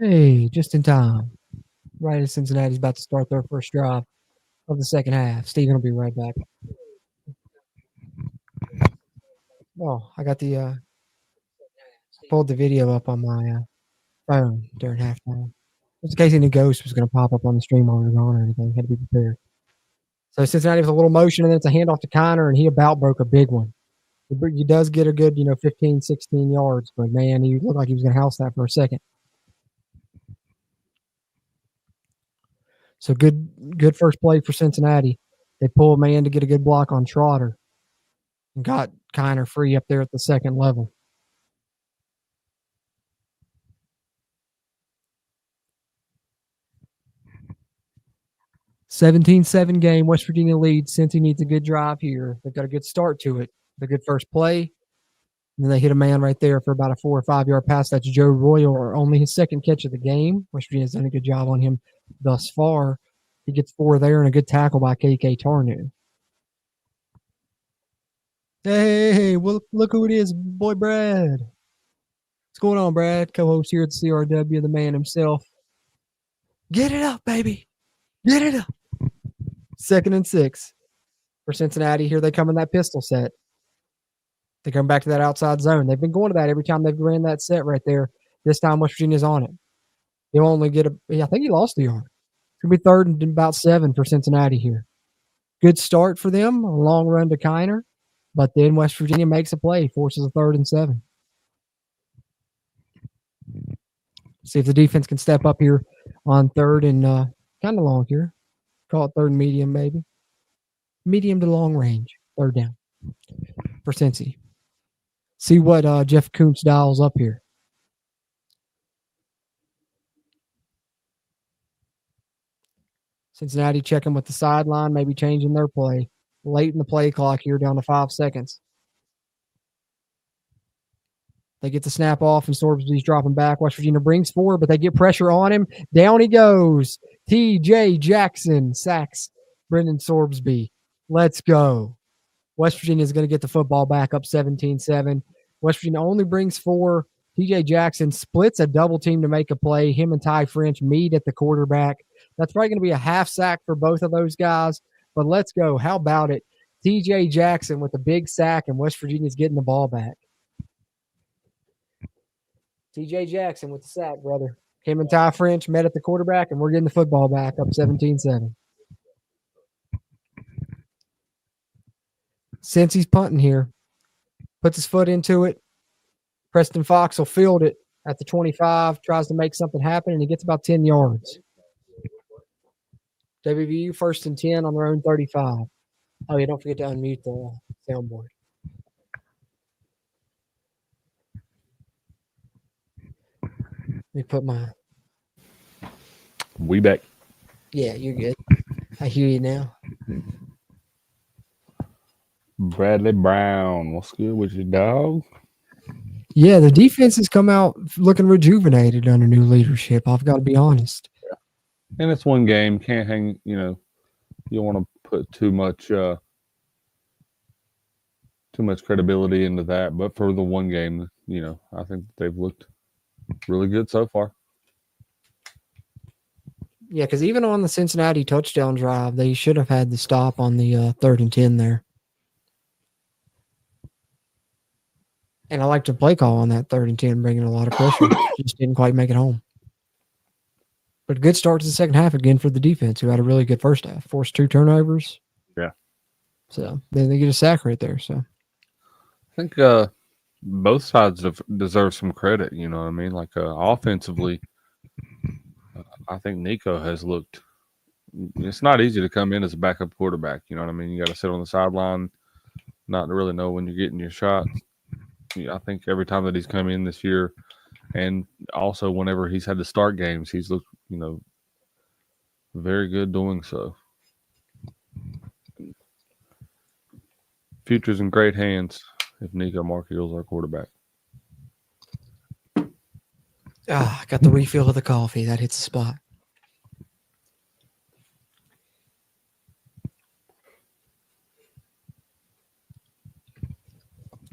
Hey, just in time. Right as Cincinnati's about to start their first drive of the second half. Steven will be right back. Oh, I got the pulled the video up on my phone during halftime. Just in case any ghost was going to pop up on the stream while we were gone or anything. Had to be prepared. So Cincinnati with a little motion, and then it's a handoff to Kiner, and he about broke a big one. He does get a good, 15, 16 yards, but, man, he looked like he was going to house that for a second. So good first play for Cincinnati. They pull a man to get a good block on Trotter and got Kiner free up there at the second level. (17-7) game. West Virginia leads. Cincy needs a good drive here. They've got a good start to it. A good first play. And then they hit a man right there for about a 4 or 5 yard pass. That's Joe Royal, only his second catch of the game. West Virginia's done a good job on him thus far. He gets 4 there and a good tackle by KK Tarnu. Hey, well, look who it is, boy Brad. What's going on, Brad? Co-host here at the CRW, the man himself. Get it up, baby. Get it up. 2nd and 6 for Cincinnati. Here they come in that pistol set. They come back to that outside zone. They've been going to that every time they've ran that set right there. This time West Virginia's on it. He'll only get I think he lost the yard. It's going to be 3rd and about 7 for Cincinnati here. Good start for them. A long run to Kiner. But then West Virginia makes a play, forces a 3rd and 7. See if the defense can step up here on 3rd and kind of long here. Call it 3rd and medium, maybe. Medium to long range. 3rd down for Cincy. See what Jeff Kuntz dials up here. Cincinnati checking with the sideline, maybe changing their play. Late in the play clock here, down to 5 seconds. They get the snap off, and Sorbsby's dropping back. West Virginia brings 4, but they get pressure on him. Down he goes. T.J. Jackson sacks Brendan Sorbsby. Let's go. West Virginia is going to get the football back up 17-7. West Virginia only brings 4. T.J. Jackson splits a double team to make a play. Him and Ty French meet at the quarterback. That's probably going to be a half sack for both of those guys. But let's go. How about it? T.J. Jackson with a big sack, and West Virginia's getting the ball back. T.J. Jackson with the sack, brother. Him and Ty French met at the quarterback, and we're getting the football back up 17-7. Cincy's punting here. Puts his foot into it. Preston Fox will field it at the 25, tries to make something happen, and he gets about 10 yards. WVU 1st and 10 on their own 35. Oh, yeah, don't forget to unmute the soundboard. Let me put my... We back. Yeah, you're good. I hear you now. Bradley Brown, what's good with you, dog? Yeah, the defense has come out looking rejuvenated under new leadership. I've got to be honest. And it's one game. Can't hang, you don't want to put too much credibility into that. But for the one game, I think they've looked really good so far. Yeah, because even on the Cincinnati touchdown drive, they should have had the stop on the 3rd and 10 there. And I like the play call on that 3rd and 10, bringing a lot of pressure. Just didn't quite make it home. But a good start to the second half again for the defense, who had a really good first half. Forced 2 turnovers. Yeah. So then they get a sack right there. So I think both sides deserve some credit. You know what I mean? Like offensively, I think Nico has looked. It's not easy to come in as a backup quarterback. You know what I mean? You got to sit on the sideline, not to really know when you're getting your shots. I think every time that he's come in this year, and also whenever he's had to start games, he's looked, very good doing so. Future's in great hands if Nico Markell's our quarterback. I got the refill of the coffee. That hits the spot.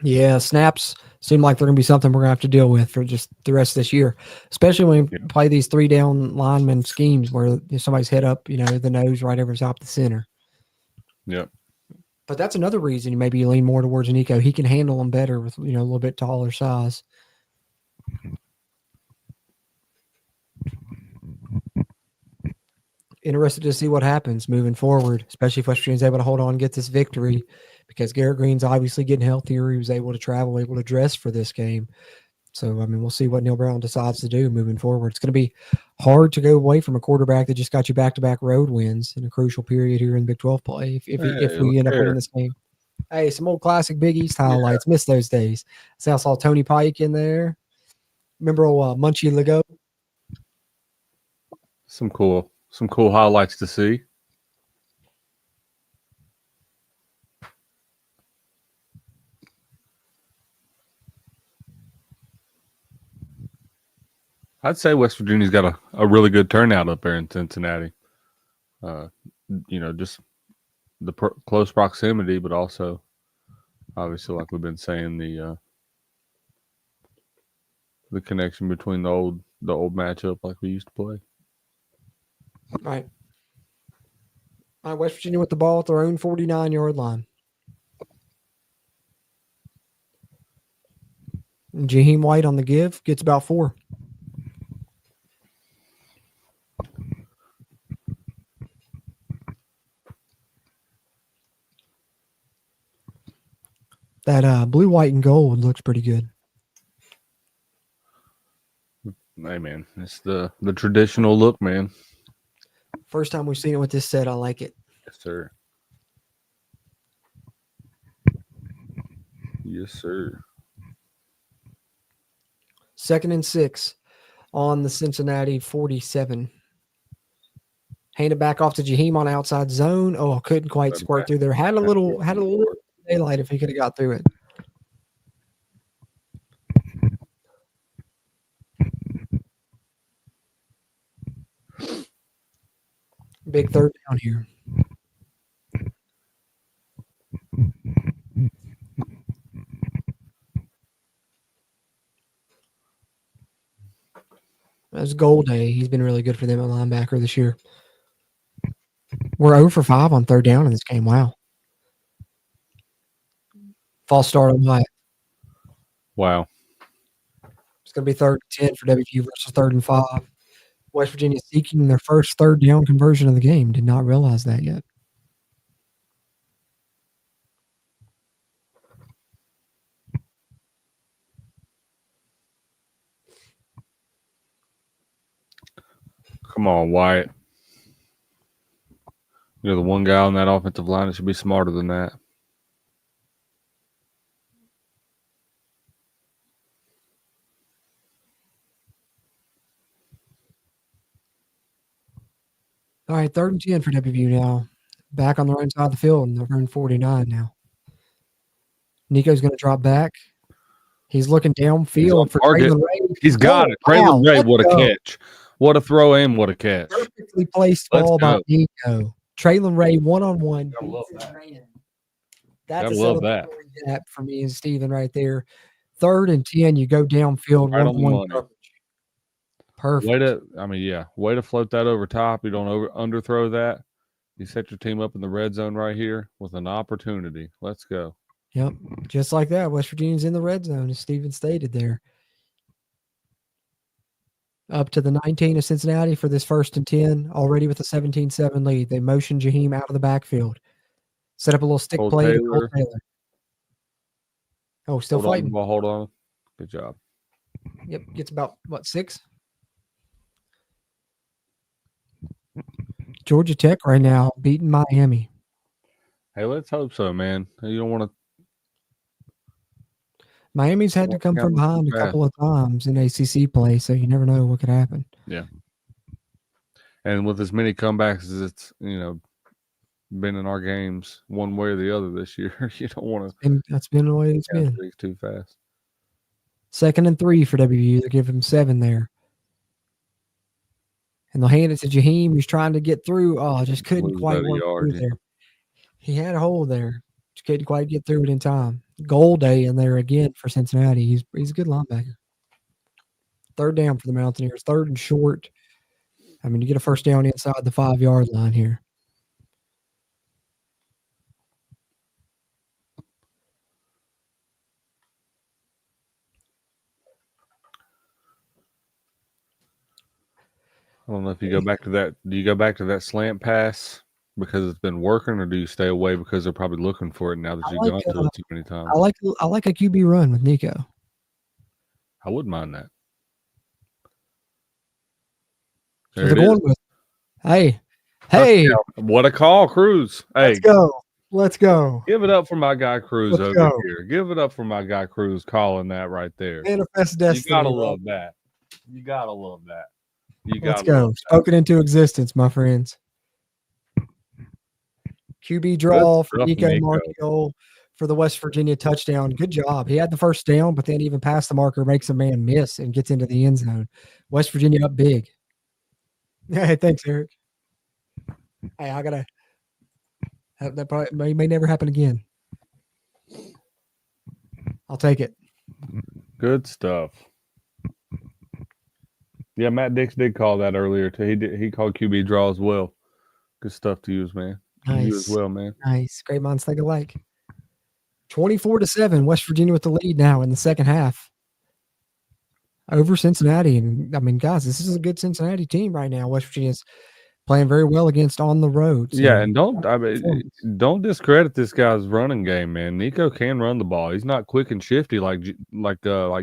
Yeah, snaps seem like they're going to be something we're going to have to deal with for just the rest of this year, especially when we play these 3-down lineman schemes where somebody's head up, the nose right over top the center. Yep. But that's another reason maybe you lean more towards Nico. He can handle them better with, a little bit taller size. Interested to see what happens moving forward, especially if West Virginia's able to hold on and get this victory, because Garrett Green's obviously getting healthier. He was able to travel, able to dress for this game. So, we'll see what Neil Brown decides to do moving forward. It's going to be hard to go away from a quarterback that just got you back-to-back road wins in a crucial period here in Big 12 play if we end up winning this game. Hey, some old classic Big East highlights. Miss those days. I saw Tony Pike in there. Remember old Munchie Lego? Some cool highlights to see. I'd say West Virginia's got a really good turnout up there in Cincinnati. Just the close proximity, but also, obviously, like we've been saying, the connection between the old matchup like we used to play. All right, West Virginia with the ball at their own 49-yard line. And Jaheim White on the give gets about 4. That blue, white, and gold looks pretty good. Hey, man, it's the traditional look, man. First time we've seen it with this set. I like it. Yes, sir. Yes, sir. 2nd and 6 on the Cincinnati 47. Hand it back off to Jaheim on outside zone. Oh, couldn't quite squirt through there. Had a little daylight if he could have got through it. Big 3rd down here. That's Gold Day. He's been really good for them at linebacker this year. We're 0 for 5 on 3rd down in this game. Wow. False start on Wyatt. Wow. It's going to be 3rd and 10 for WVU versus 3rd and 5. West Virginia seeking their first 3rd down conversion of the game. Did not realize that yet. Come on, Wyatt. You're the one guy on that offensive line that should be smarter than that. All right, 3rd and 10 for WVU now. Back on the right side of the field, and they're in 49 now. Nico's going to drop back. He's looking downfield for Traylon Ray. He's got it. Traylon Ray, what a catch. What a throw and what a catch. Perfectly placed ball by Nico. Traylon Ray one-on-one. I love that. That's I love that. Gap for me and Steven right there. 3rd and 10, you go downfield Right on the one-on-one money. coverage. Perfect. Way to float that over top. You don't underthrow that. You set your team up in the red zone right here with an opportunity. Let's go. Yep. Just like that. West Virginia's in the red zone, as Steven stated there. Up to the 19 of Cincinnati for this 1st and 10, already with a 17-7 lead. They motion Jaheim out of the backfield. Set up a little stick play to Cole Taylor. Oh, still fighting. Hold on. Good job. Yep. Gets about, 6? Georgia Tech right now beating Miami. Hey, let's hope so, man. You don't want to. Miami's had to come from behind a couple of times in ACC play, so you never know what could happen. Yeah. And with as many comebacks as it's, been in our games one way or the other this year, you don't want to. That's been the way it's been. Too fast. 2nd and 3 for WVU. They give him 7 there. And they'll hand it to Jaheim. He's trying to get through. Oh, just couldn't quite work through there. He had a hole there. Just couldn't quite get through it in time. Goal day in there again for Cincinnati. He's a good linebacker. Third down for the Mountaineers. Third and short. I mean, you get a first down inside the 5-yard line here. I don't know if you go back to that. Do you go back to that slant pass because it's been working, or do you stay away because they're probably looking for it now that you've gone to it too many times? I like a QB run with Nico. I wouldn't mind that. So they're going with, hey, what a call, Cruz. Hey, let's go. Give it up for my guy Cruz Let's over go. here. Give it up for my guy Cruz calling that right there. Manifest destiny. You gotta love that. You gotta love that. Let's go. Spoken into existence, my friends. QB draw for Nico Marchiol for the West Virginia touchdown. Good job. He had the first down, but then even past the marker makes a man miss and gets into the end zone. West Virginia up big. Hey, thanks, Eric. Hey, I gotta. That probably may never happen again. I'll take it. Good stuff. Yeah, Matt Dix did call that earlier too. He called QB draw as well. Good stuff to use, man. Nice. You as well, man. Nice. Great minds think alike. 24-7, West Virginia with the lead now in the second half over Cincinnati. And I mean, guys, this is a good Cincinnati team right now. West Virginia's playing very well against on the road. So. Yeah, and don't discredit this guy's running game, man. Nico can run the ball. He's not quick and shifty like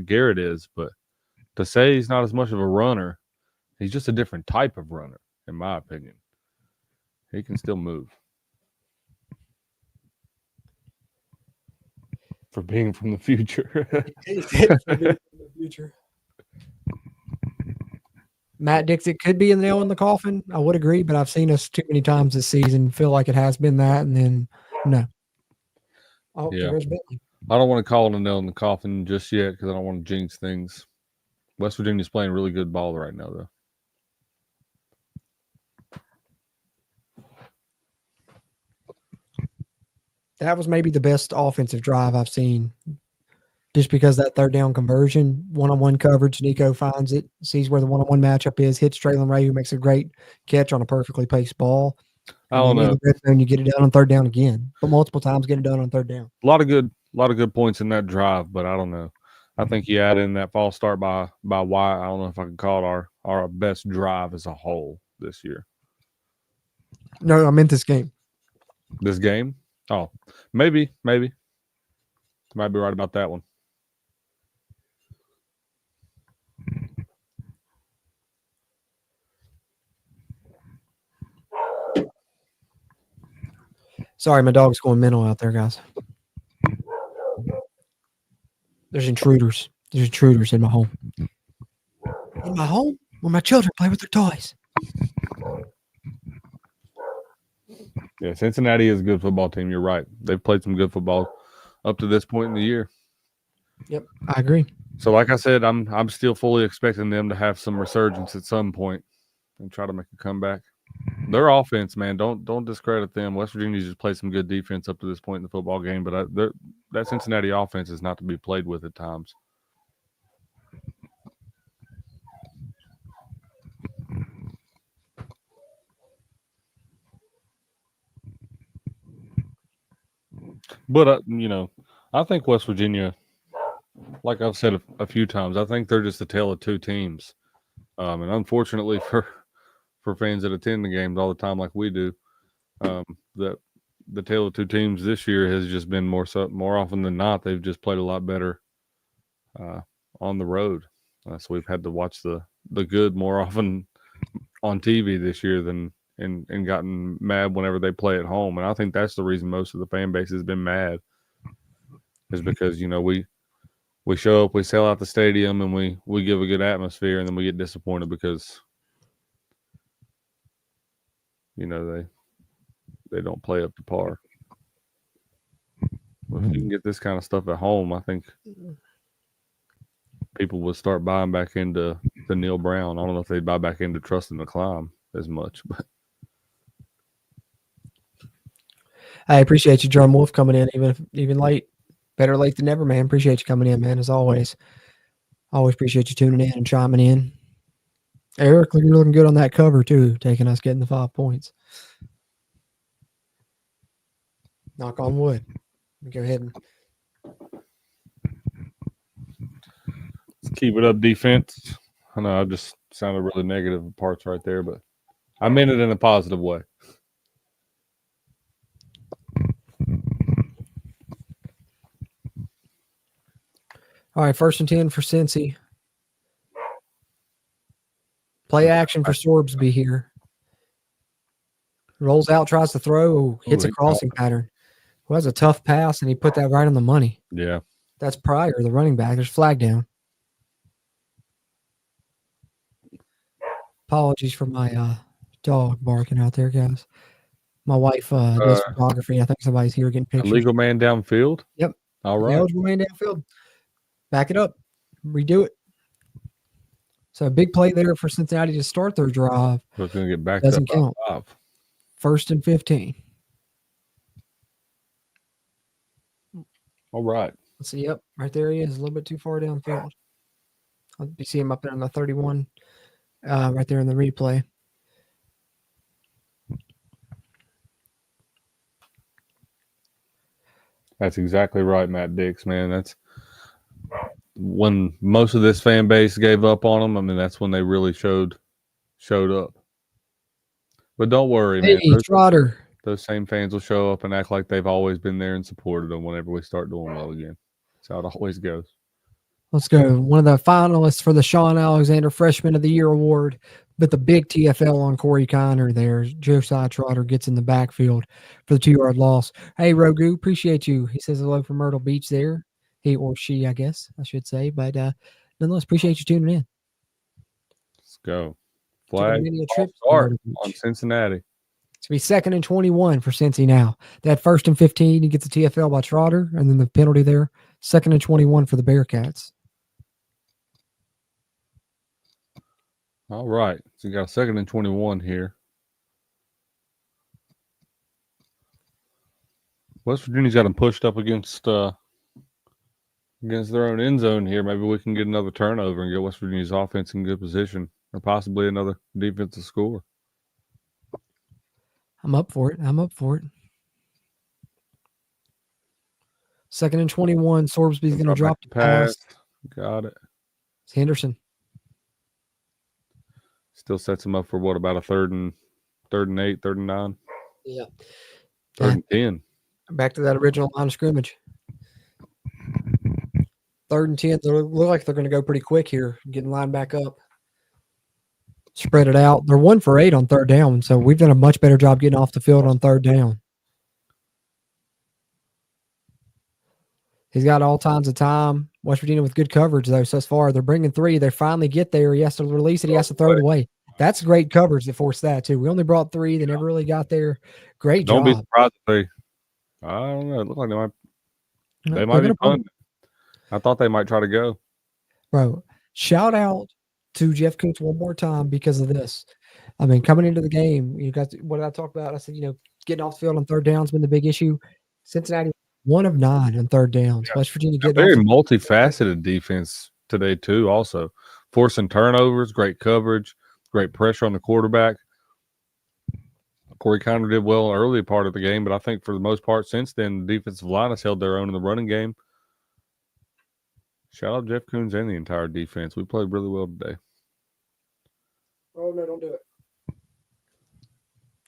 Garrett is, but to say he's not as much of a runner, he's just a different type of runner, in my opinion. He can still move. For being from the future. Matt Dix, it could be a nail in the coffin. I would agree, but I've seen us too many times this season feel like it has been that, and then no. Oh, yeah. There's Bentley. I don't want to call it a nail in the coffin just yet because I don't want to jinx things. West Virginia's playing really good ball right now, though. That was maybe the best offensive drive I've seen. Just because that third down conversion, one-on-one coverage, Nico finds it, sees where the one-on-one matchup is, hits Traylon Ray, who makes a great catch on a perfectly placed ball. I don't know. And you get it done on third down again, but multiple times get it done on third down. A lot of good points in that drive, but I don't know. I think you add in that false start by Wyatt. I don't know if I can call it our best drive as a whole this year. No, I meant this game. This game? Oh, maybe. Might be right about that one. Sorry, my dog's going mental out there, guys. There's intruders. There's intruders in my home. In my home? Where my children play with their toys. Yeah, Cincinnati is a good football team. You're right. They've played some good football up to this point in the year. Yep, I agree. So, like I said, I'm still fully expecting them to have some resurgence at some point and try to make a comeback. Their offense, man, don't discredit them. West Virginia just played some good defense up to this point in the football game, but that Cincinnati offense is not to be played with at times. But, I think West Virginia, like I've said a few times, I think they're just a tale of two teams. And unfortunately for fans that attend the games all the time like we do, the tale of two teams this year has just been more often than not, they've just played a lot better on the road. So we've had to watch the good more often on TV this year than and gotten mad whenever they play at home. And I think that's the reason most of the fan base has been mad, is because, we show up, we sell out the stadium, and we give a good atmosphere, and then we get disappointed because, they don't play up to par. Well, if you can get this kind of stuff at home, I think people would start buying back into the Neil Brown. I don't know if they'd buy back into Trusting the Climb as much, but I appreciate you, Drum Wolf, coming in even late. Better late than never, man. Appreciate you coming in, man, as always. Always appreciate you tuning in and chiming in. Eric, you're looking good on that cover, too, taking us getting the 5 points. Knock on wood. Go ahead and Let's keep it up, defense. I know I just sounded really negative in parts right there, but I meant it in a positive way. all right, 1st and 10 for Cincy. Play action for Sorbsby here. Rolls out, tries to throw, hits a crossing pattern. Well, that's a tough pass, and he put that right on the money. Yeah. That's Pryor, the running back. There's flag down. Apologies for my dog barking out there, guys. My wife does photography. I think somebody's here getting pictures. Illegal man downfield? Yep. All right. Eligible man downfield. Back it up. Redo it. So a big play there for Cincinnati to start their drive. So it's going to get back Doesn't up count. 5. 1st and 15. All right. Let's see. Yep. Right there he is. A little bit too far downfield. You see him up there in the 31. Right there in the replay. That's exactly right, Matt Dix, man. That's when most of this fan base gave up on them. I mean, that's when they really showed up. But don't worry, man. Trotter. Those same fans will show up and act like they've always been there and supported them whenever we start doing well again. That's how it always goes. Let's go. One of the finalists for the Sean Alexander Freshman of the Year Award, but the big TFL on Corey Connor there. Josiah Trotter gets in the backfield for the 2-yard loss. Hey, Rogu, appreciate you. He says hello from Myrtle Beach there. He or she, I guess I should say. But nonetheless, appreciate you tuning in. Let's go. Flag trip start on Cincinnati. It's going to be 2nd and 21 for Cincy now. That 1st and 15, he gets a TFL by Trotter, and then the penalty there. 2nd and 21 for the Bearcats. All right. So you got a 2nd and 21 here. West Virginia's got them pushed up against their own end zone here. Maybe we can get another turnover and get West Virginia's offense in good position, or possibly another defensive score. I'm up for it. 2nd and 21. Sorbsby's going to drop the pass. Got it. It's Henderson. Still sets him up for what, about a 3rd and 8, 3rd and 9? Yeah. 3rd and 10. Back to that original line of scrimmage. 3rd and 10. They look like they're going to go pretty quick here, getting line back up. Spread it out. They're 1 for 8 on 3rd down, so we've done a much better job getting off the field on 3rd down. He's got all times of time. West Virginia with good coverage, though, so far. They're bringing 3. They finally get there. He has to release it. He has to throw it away. That's great coverage that forced that, too. We only brought 3. They never really got there. Great job. Don't be surprised if they – I don't know. It looked like they might be punting. I thought they might try to go. Bro, shout out to Jeff Coots one more time because of this. I mean, coming into the game, you guys, what did I talk about? I said, getting off the field on 3rd down has been the big issue. Cincinnati, 1 of 9 on 3rd downs. Yeah. West Virginia getting very multifaceted defense today, too, also. Forcing turnovers, great coverage, great pressure on the quarterback. Corey Connor did well early part of the game, but I think for the most part since then, the defensive line has held their own in the running game. Shout out Jeff Coons and the entire defense. We played really well today. Oh, no, don't do it.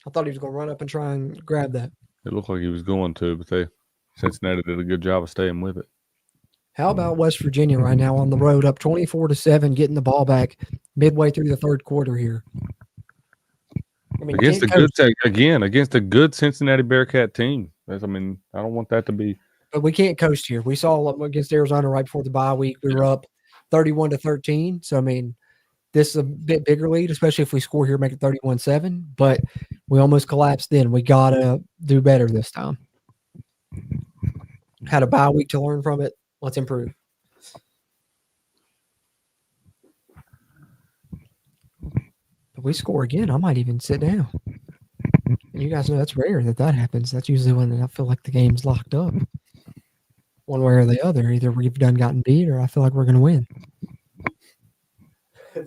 I thought he was going to run up and try and grab that. It looked like he was going to, but Cincinnati did a good job of staying with it. How about West Virginia right now on the road, up 24-7, getting the ball back midway through the 3rd quarter here? I mean, against a good Cincinnati Bearcat team. I mean, I don't want that to be. But we can't coast here. We saw against Arizona right before the bye week. We were up 31-13. So, I mean, this is a bit bigger lead, especially if we score here, make it 31-7. But we almost collapsed then. We got to do better this time. Had a bye week to learn from it. Let's improve. If we score again, I might even sit down. And you guys know that's rare that happens. That's usually when I feel like the game's locked up. one way or the other. Either we've done gotten beat or I feel like we're going to win.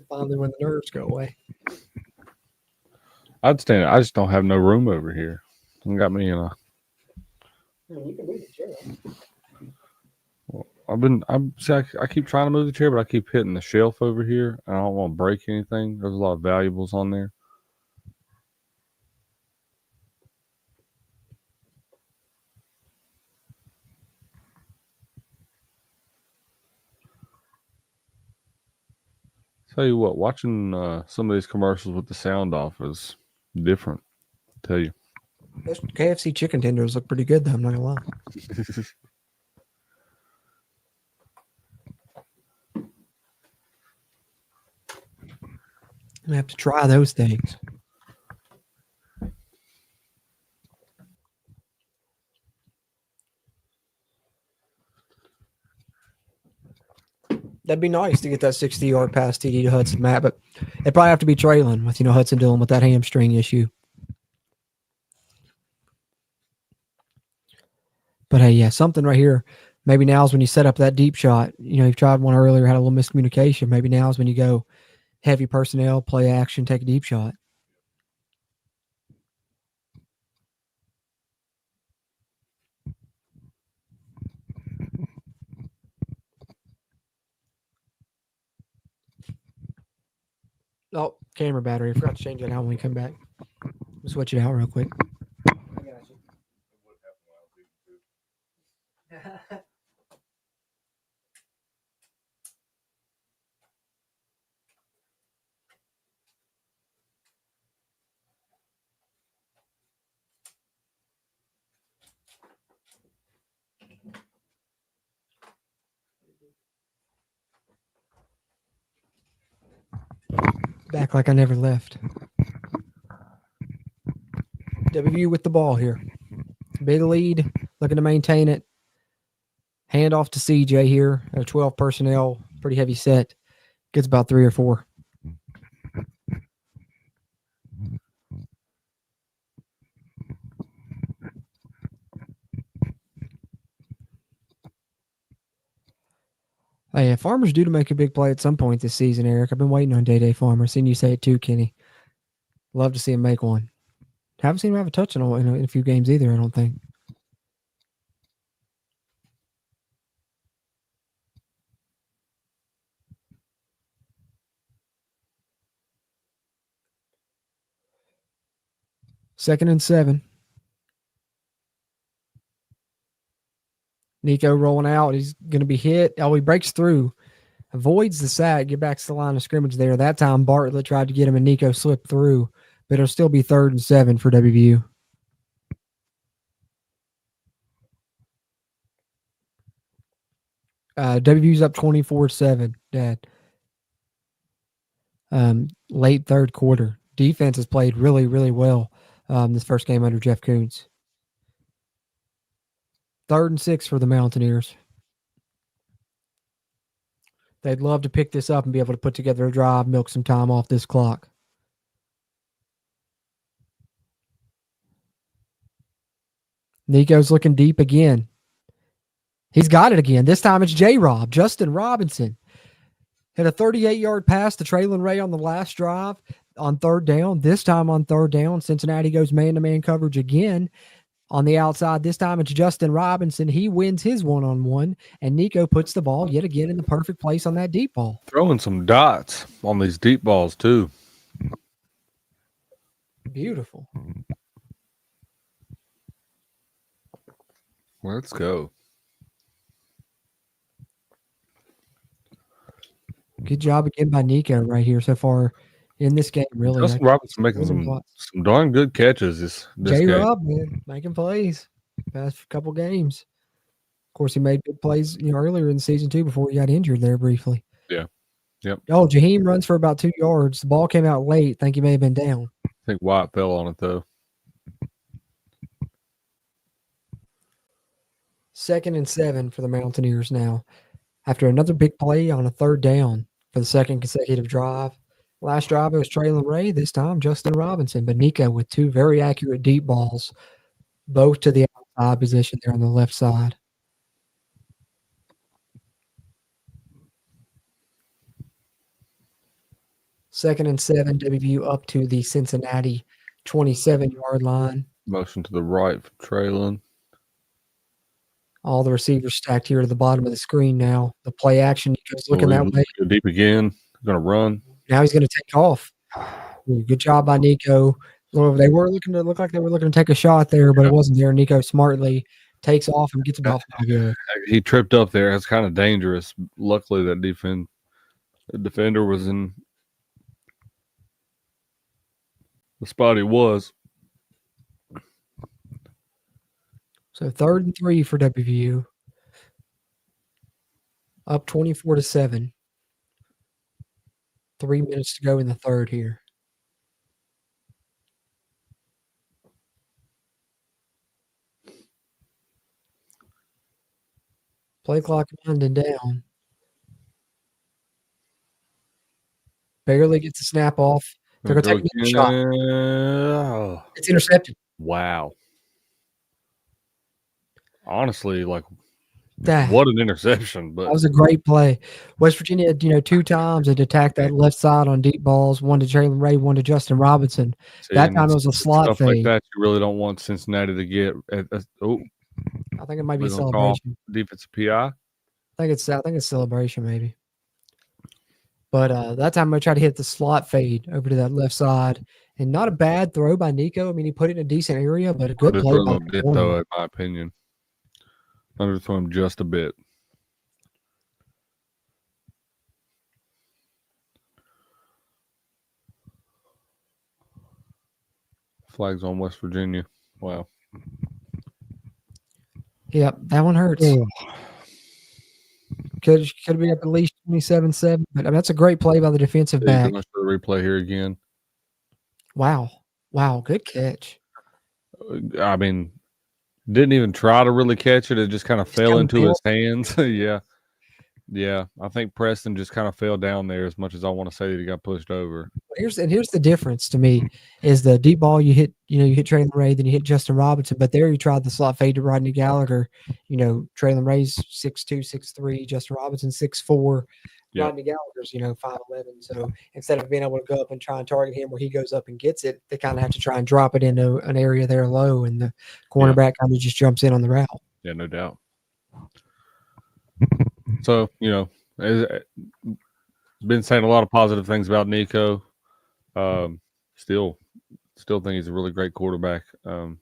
Finally, when the nerves go away. I'd stand. I just don't have no room over here. You got me in a. You can move the chair. I keep trying to move the chair, but I keep hitting the shelf over here. I don't want to break anything. There's a lot of valuables on there. Tell you what, watching some of these commercials with the sound off is different. I'll tell you. Those KFC chicken tenders look pretty good, though. I'm not gonna lie. I'm gonna have to try those things. That'd be nice to get that 60-yard pass TD to Hudson, Matt, but it'd probably have to be trailing with, Hudson dealing with that hamstring issue. But hey, yeah, something right here. Maybe now's when you set up that deep shot. You've tried one earlier, had a little miscommunication. Maybe now's when you go heavy personnel, play action, take a deep shot. Oh, camera battery. I forgot to change it out when we come back. We'll switch it out real quick. I got you. Back like I never left. WVU with the ball here. Big lead, looking to maintain it. Hand off to CJ here. 12 personnel, pretty heavy set. Gets about 3 or 4. Hey, Farmer's due to make a big play at some point this season, Eric. I've been waiting on Day Farmer. Seen you say it too, Kenny. Love to see him make one. Haven't seen him have a touch in a few games either, I don't think. Second and 7. Nico rolling out. He's going to be hit. Oh, he breaks through. Avoids the sack. Get back to the line of scrimmage there. That time Bartlett tried to get him and Nico slipped through. But it'll still be 3rd and 7 for WVU. WVU's up 24-7, Dad. Late third quarter. Defense has played really, really well this first game under Jeff Kuntz. 3rd and 6 for the Mountaineers. They'd love to pick this up and be able to put together a drive, milk some time off this clock. Nico's looking deep again. He's got it again. This time it's J-Rob, Justin Robinson. Hit a 38-yard pass to Traylon Ray on the last drive on 3rd down. This time on 3rd down, Cincinnati goes man-to-man coverage again. On the outside, this time it's Justin Robinson. He wins his one-on-one, and Nico puts the ball yet again in the perfect place on that deep ball. Throwing some dots on these deep balls, too. Beautiful. Let's go. Good job again by Nico right here so far in this game, really. Justin Robinson making some darn good catches this J-Rob, man, making plays past couple games. Of course, he made good plays earlier in the season, too, before he got injured there briefly. Yeah. Yep. Oh, Jaheim runs for about 2 yards. The ball came out late. Think he may have been down. I think White fell on it, though. 2nd and 7 for the Mountaineers now. After another big play on a 3rd down for the second consecutive drive. Last drive, it was Traylon Ray. This time, Justin Robinson. But Nico with 2 very accurate deep balls, both to the outside position there on the left side. 2nd and 7, WVU up to the Cincinnati 27-yard line. Motion to the right for Traylon. All the receivers stacked here to the bottom of the screen now. The play action, Nico's looking that way. Go deep again. Going to run. Now he's going to take off. Good job by Nico. Well, they were looking to look like they were looking to take a shot there, but it wasn't there. Nico smartly takes off and gets about 5 yards. He tripped up there. It's kind of dangerous. Luckily, that the defender was in the spot he was. So 3rd and 3 for WVU. Up 24-7. 3 minutes to go in the third here. Play clock winding down. Barely gets the snap off. They're going to take a shot. It's intercepted. Wow. Honestly, like, That, what an interception. But that was a great play. West Virginia had, 2 times it attacked that left side on deep balls, one to Jalen Ray, one to Justin Robinson. That time it was a slot stuff fade. like that you really don't want Cincinnati to get. I think it might be a celebration. Defensive PI. I think it's celebration maybe. But that time I tried to hit the slot fade over to that left side, and not a bad throw by Nico. I mean, he put it in a decent area, but a good play by bit, though, in my opinion. Underthrow him just a bit. Flags on West Virginia. Wow. Yep, that one hurts. Could be up at least 27-7, but I mean, that's a great play by the defensive back. Let's do the replay here again. Wow, good catch. I mean, didn't even try to really catch it. It just kind of fell into his hands. Yeah. I think Preston just kind of fell down there as much as I want to say that he got pushed over. Here's the difference to me is the deep ball you hit Traylon Ray, then you hit Justin Robinson, but there you tried the slot fade to Rodney Gallagher. Traylon Ray's 6'2", 6'3", Justin Robinson 6'4", Yep. Rodney Gallagher's 5'11". So instead of being able to go up and try and target him where he goes up and gets it, they kind of have to try and drop it into an area there low, and the cornerback kind of just jumps in on the route. Yeah, no doubt. So, been saying a lot of positive things about Nico. Still think he's a really great quarterback.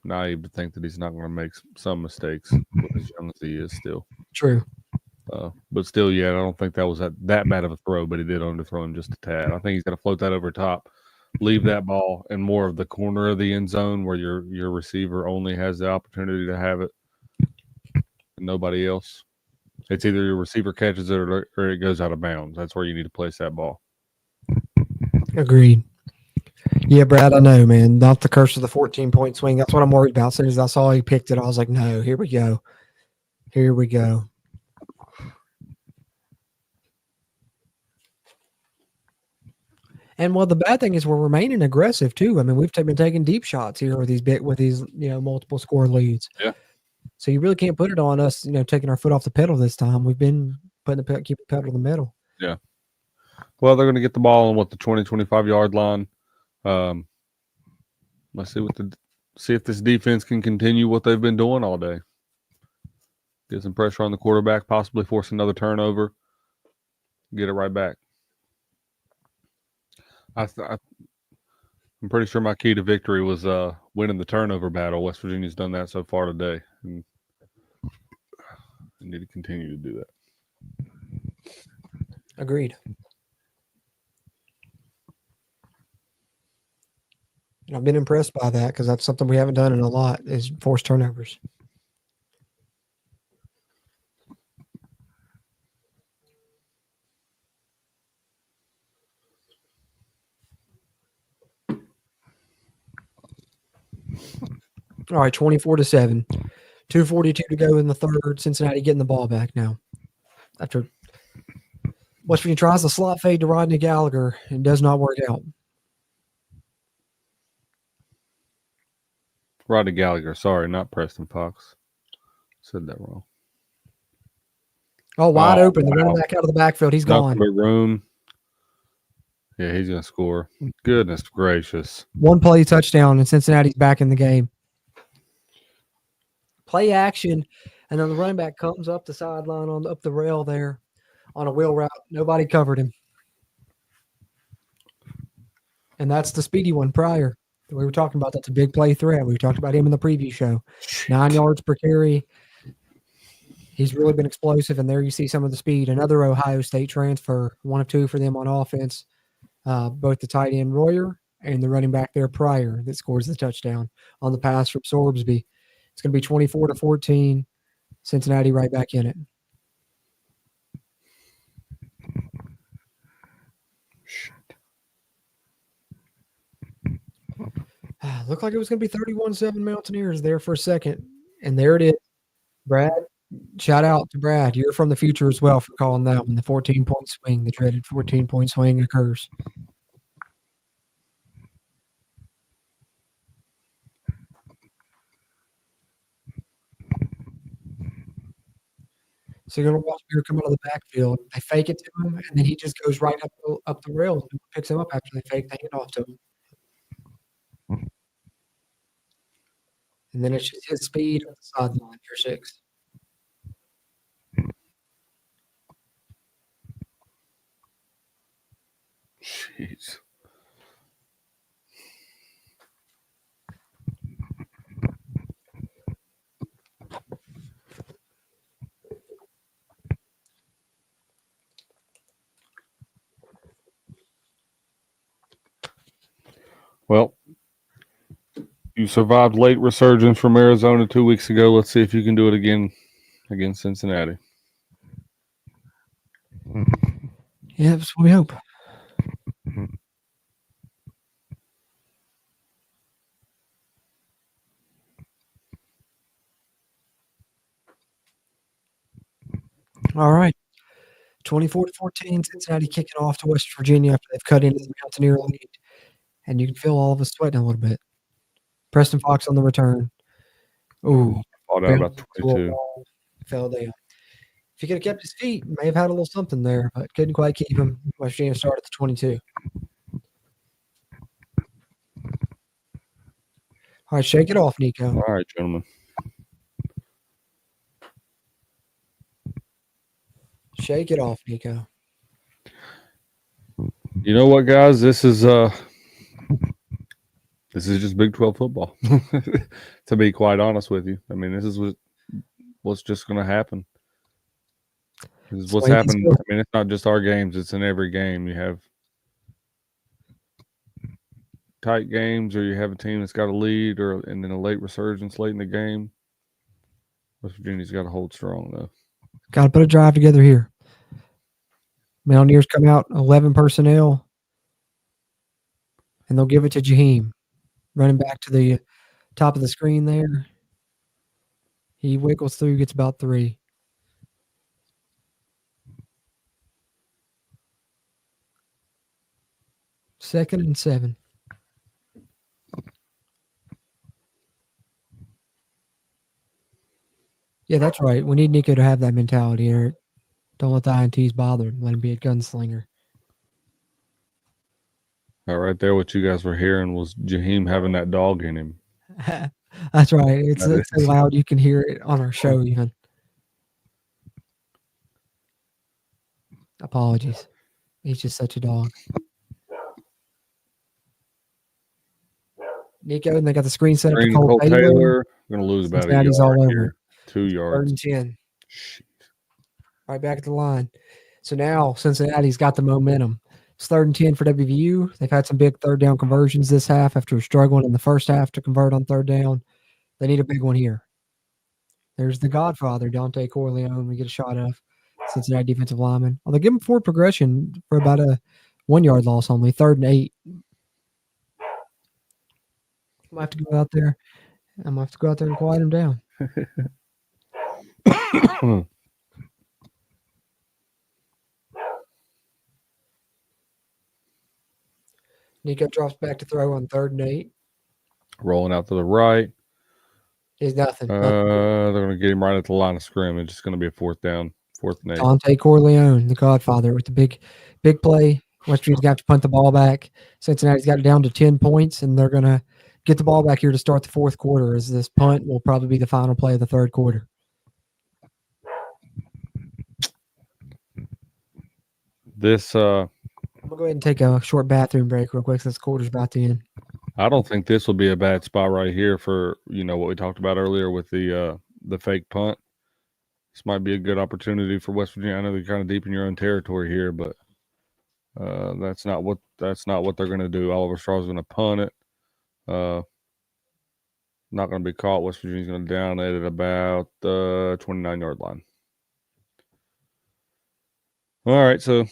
Naive to think that he's not going to make some mistakes with as young as he is still. True. But still, I don't think that was that bad of a throw, but he did underthrow him just a tad. I think he's got to float that over top, leave that ball in more of the corner of the end zone where your receiver only has the opportunity to have it and nobody else. It's either your receiver catches it or it goes out of bounds. That's where you need to place that ball. Agreed. Yeah, Brad, I know, man. Not the curse of the 14-point swing. That's what I'm worried about. As soon as I saw he picked it, I was like, no, here we go. And the bad thing is we're remaining aggressive too. I mean, we've been taking deep shots here with these multiple score leads. Yeah. So you really can't put it on us, taking our foot off the pedal this time. We've been keep the pedal in the middle. Yeah. Well, they're going to get the ball on the 20-25 line. Let's see if this defense can continue what they've been doing all day. Get some pressure on the quarterback, possibly force another turnover. Get it right back. I'm pretty sure my key to victory was winning the turnover battle. West Virginia's done that so far today. And they need to continue to do that. Agreed. I've been impressed by that because that's something we haven't done in a lot is force turnovers. All right, 24-7. 2:42 to go in the third. Cincinnati getting the ball back now. After West Virginia tries the slot fade to Rodney Gallagher and does not work out. Rodney Gallagher, sorry, not Preston Fox. Said that wrong. Oh, wide open. They're running back out of the backfield. He's gone. Room. Yeah, he's going to score. Goodness gracious. One play touchdown, and Cincinnati's back in the game. Play action, and then the running back comes up the sideline up the rail there on a wheel route. Nobody covered him. And that's the speedy one prior. We were talking about that's a big play threat. We talked about him in the preview show. 9 yards per carry. He's really been explosive, and there you see some of the speed. Another Ohio State transfer, 1 of 2 for them on offense. Both the tight end Royer and the running back there Pryor that scores the touchdown on the pass from Sorbsby. It's going to be 24-14. Cincinnati right back in it. Looked like it was going to be 31-7 Mountaineers there for a second. And there it is. Brad, shout out to Brad. You're from the future as well for calling that when the 14-point swing, the dreaded 14-point swing occurs. So you're going to watch Beer come out of the backfield. They fake it to him, and then he just goes right up the rail and picks him up after they fake the handoff to him. And then it's just his speed on the sideline for 6. Jeez. Well, you survived late resurgence from Arizona 2 weeks ago. Let's see if you can do it again against Cincinnati. Yeah, that's what we hope. All right. 24-14, Cincinnati kicking off to West Virginia after they've cut into the Mountaineer lead. And you can feel all of us sweating a little bit. Preston Fox on the return. Ooh. Fought out about 22. Fell down. If he could have kept his feet, may have had a little something there, but couldn't quite keep him. West Virginia started at the 22. All right, shake it off, Nico. All right, gentlemen. Shake it off, Nico. You know what, guys? This is just Big 12 football. To be quite honest with you, I mean, this is what's just going to happen. This is what's happened. I mean, it's not just our games; it's in every game. You have tight games, or you have a team that's got a lead, and then a late resurgence late in the game. West Virginia's got to hold strong, though. Got to put a drive together here. Mountaineers come out 11 personnel, and they'll give it to Jaheim. Running back to the top of the screen there. He wiggles through, gets about 3. Second and 7. Yeah, that's right. We need Nico to have that mentality, Eric. Don't let the INTs bother him. Let him be a gunslinger. All right there, what you guys were hearing was Jaheim having that dog in him. That's right. It's so loud you can hear it on our show even. Apologies. He's just such a dog. Nico, and they got the screen set up to Cole Taylor. We're going to lose about Cincinnati's a yard all here. over. 2 yards. 3rd and 10. Right back at the line. So now Cincinnati's got the momentum. It's 3rd and 10 for WVU. They've had some big 3rd down conversions this half after struggling in the first half to convert on 3rd down. They need a big one here. There's the Godfather, Dante Corleone. We get a shot of Cincinnati defensive lineman. Well, they give him forward progression for about a 1 yard loss only. 3rd and 8. I'm gonna have to go out there. I'm gonna have to go out there and quiet him down. Nico drops back to throw on 3rd and 8. Rolling out to the right. Is nothing. They're going to get him right at the line of scrimmage. It's going to be a 4th down, 4th and 8. Dante Corleone, the Godfather, with the big play West Virginia's got to punt the ball back. Cincinnati's got it down to 10 points, and they're going to get the ball back here to start the fourth quarter, as this punt will probably be the final play of the third quarter. We'll go ahead and take a short bathroom break real quick since the quarter's about to end. I don't think this will be a bad spot right here for, what we talked about earlier with the fake punt. This might be a good opportunity for West Virginia. I know they're kind of deep in your own territory here, but that's not what they're going to do. Oliver Straw's going to punt it. Not going to be caught. West Virginia's going to down it at about the 29-yard line. All right, so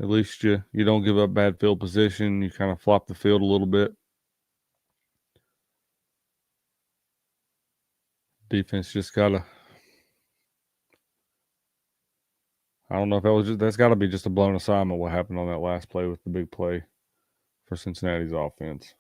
at least you don't give up bad field position. You kind of flop the field a little bit. Defense just got to – I don't know if that's got to be just a blown assignment what happened on that last play with the big play for Cincinnati's offense.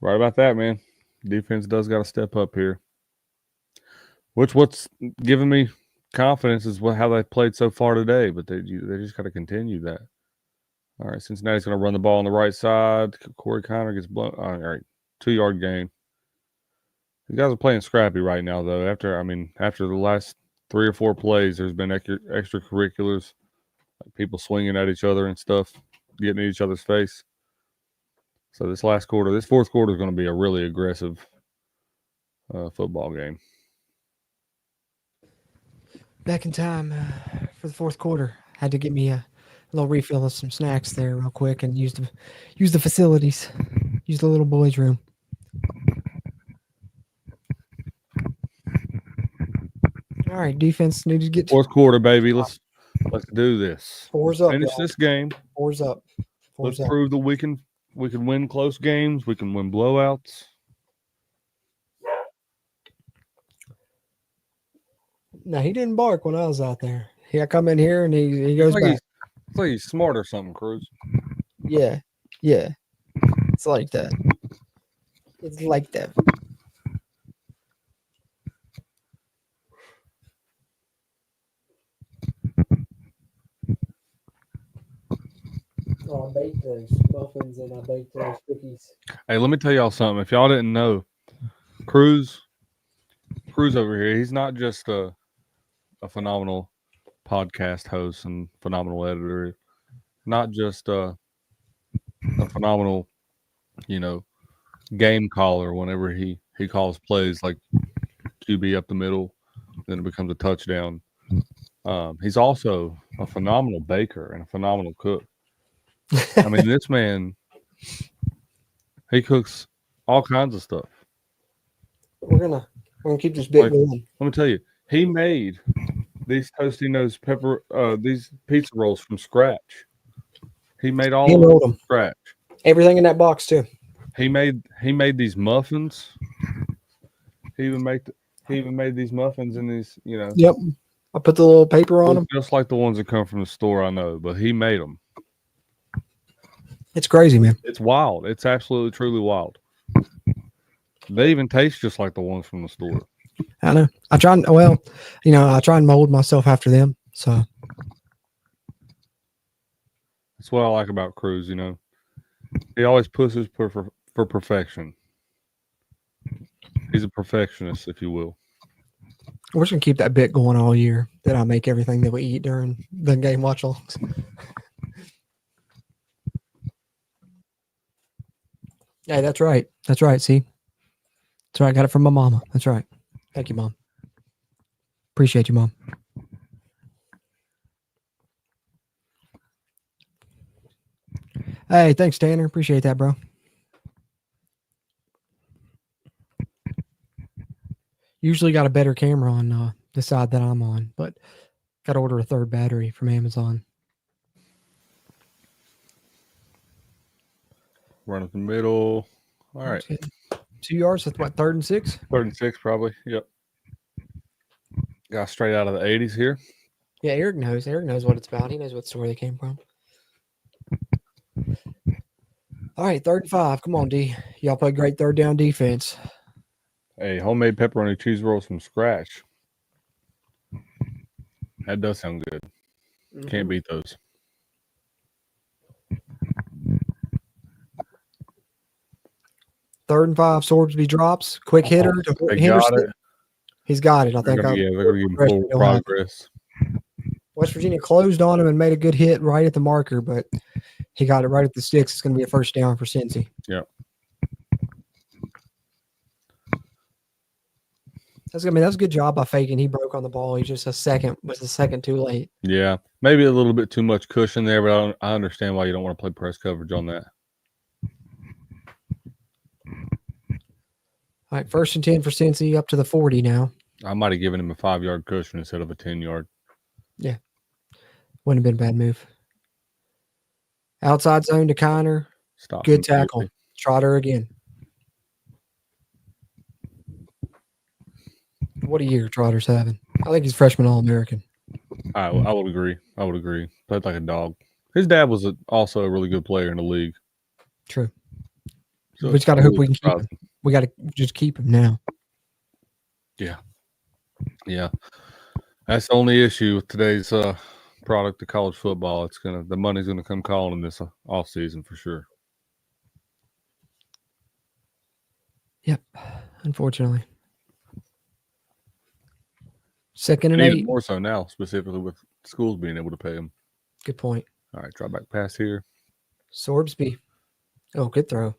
Right about that, man. Defense does got to step up here. What's giving me confidence is how they played so far today, but they just got to continue that. All right, Cincinnati's going to run the ball on the right side. Corey Connor gets blown. All right, 2-yard gain. These guys are playing scrappy right now, though. After the last 3 or 4 plays, there's been extracurriculars, like people swinging at each other and stuff, getting in each other's face. So this fourth quarter is going to be a really aggressive football game. Back in time for the fourth quarter. Had to get me a little refill of some snacks there real quick and use the facilities. Use the little boys' room. All right, defense needed to get fourth quarter, baby. Let's do this. 4's up. Finish this game. 4's up. Let's prove that we can win close games. We can win blowouts. No, he didn't bark when I was out there. I come in here and he goes back. It's like he's smart or something, Cruz. Yeah. It's like that. It's like that. Oh, I baked those muffins and I baked those cookies. Hey, let me tell y'all something. If y'all didn't know, Cruz over here, he's not just a phenomenal podcast host and phenomenal editor, not just a phenomenal, game caller whenever he calls plays like QB up the middle, then it becomes a touchdown. He's also a phenomenal baker and a phenomenal cook. I mean, this man, he cooks all kinds of stuff. We're gonna keep this bit going. Let me tell you, he made these Tostino's these pizza rolls from scratch. He made all of them from scratch. Everything in that box too. He made these muffins. He even made these muffins in these, Yep. I put the little paper on them. Just like the ones that come from the store, I know, but he made them. It's crazy, man. It's wild. It's absolutely, truly wild. They even taste just like the ones from the store. I know. I try and mold myself after them. So that's what I like about Cruz. He always pushes for perfection. He's a perfectionist, if you will. We're just gonna keep that bit going all year. That I make everything that we eat during the game watch-alongs. Hey, that's right. That's right. See, that's right. I got it from my mama. That's right. Thank you, Mom. Appreciate you, Mom. Hey, thanks, Tanner. Appreciate that, bro. Usually got a better camera on the side that I'm on, but got to order a third battery from Amazon. Run up the middle. All right. 2 yards. That's what, 3rd and 6? 3rd and 6, probably. Yep. Got straight out of the 80s here. Yeah, Eric knows. Eric knows what it's about. He knows what store they came from. All right, 3rd and 5. Come on, D. Y'all play great third down defense. Hey, homemade pepperoni cheese rolls from scratch. That does sound good. Can't beat those. Third and 5, Sorbsby drops. Quick hitter to They Henderson. got it. He's got it. I They're think. going to give him full progress. West Virginia closed on him and made a good hit right at the marker, but he got it right at the sticks. It's going to be a first down for Cincy. Yep. That's a good job by Fagan. He broke on the ball. He just was a second too late. Yeah, maybe a little bit too much cushion there, but I understand why you don't want to play press coverage on that. All right, 1st and 10 for Cincy, up to the 40 now. I might have given him a 5-yard cushion instead of a 10-yard. Yeah, wouldn't have been a bad move. Outside zone to Kiner. Stop. Good tackle. Trotter again. What a year Trotter's having. I think he's freshman All-American. I would agree. Played like a dog. His dad was also a really good player in the league. True. So we just got to hope we can keep him. We got to just keep him now. Yeah. Yeah. That's the only issue with today's product of college football. The money's gonna come calling this off season for sure. Yep. Unfortunately. 2nd and Even 8. more so now, specifically with schools being able to pay them. Good point. All right, drop back pass here. Sorbsby. Oh, good throw.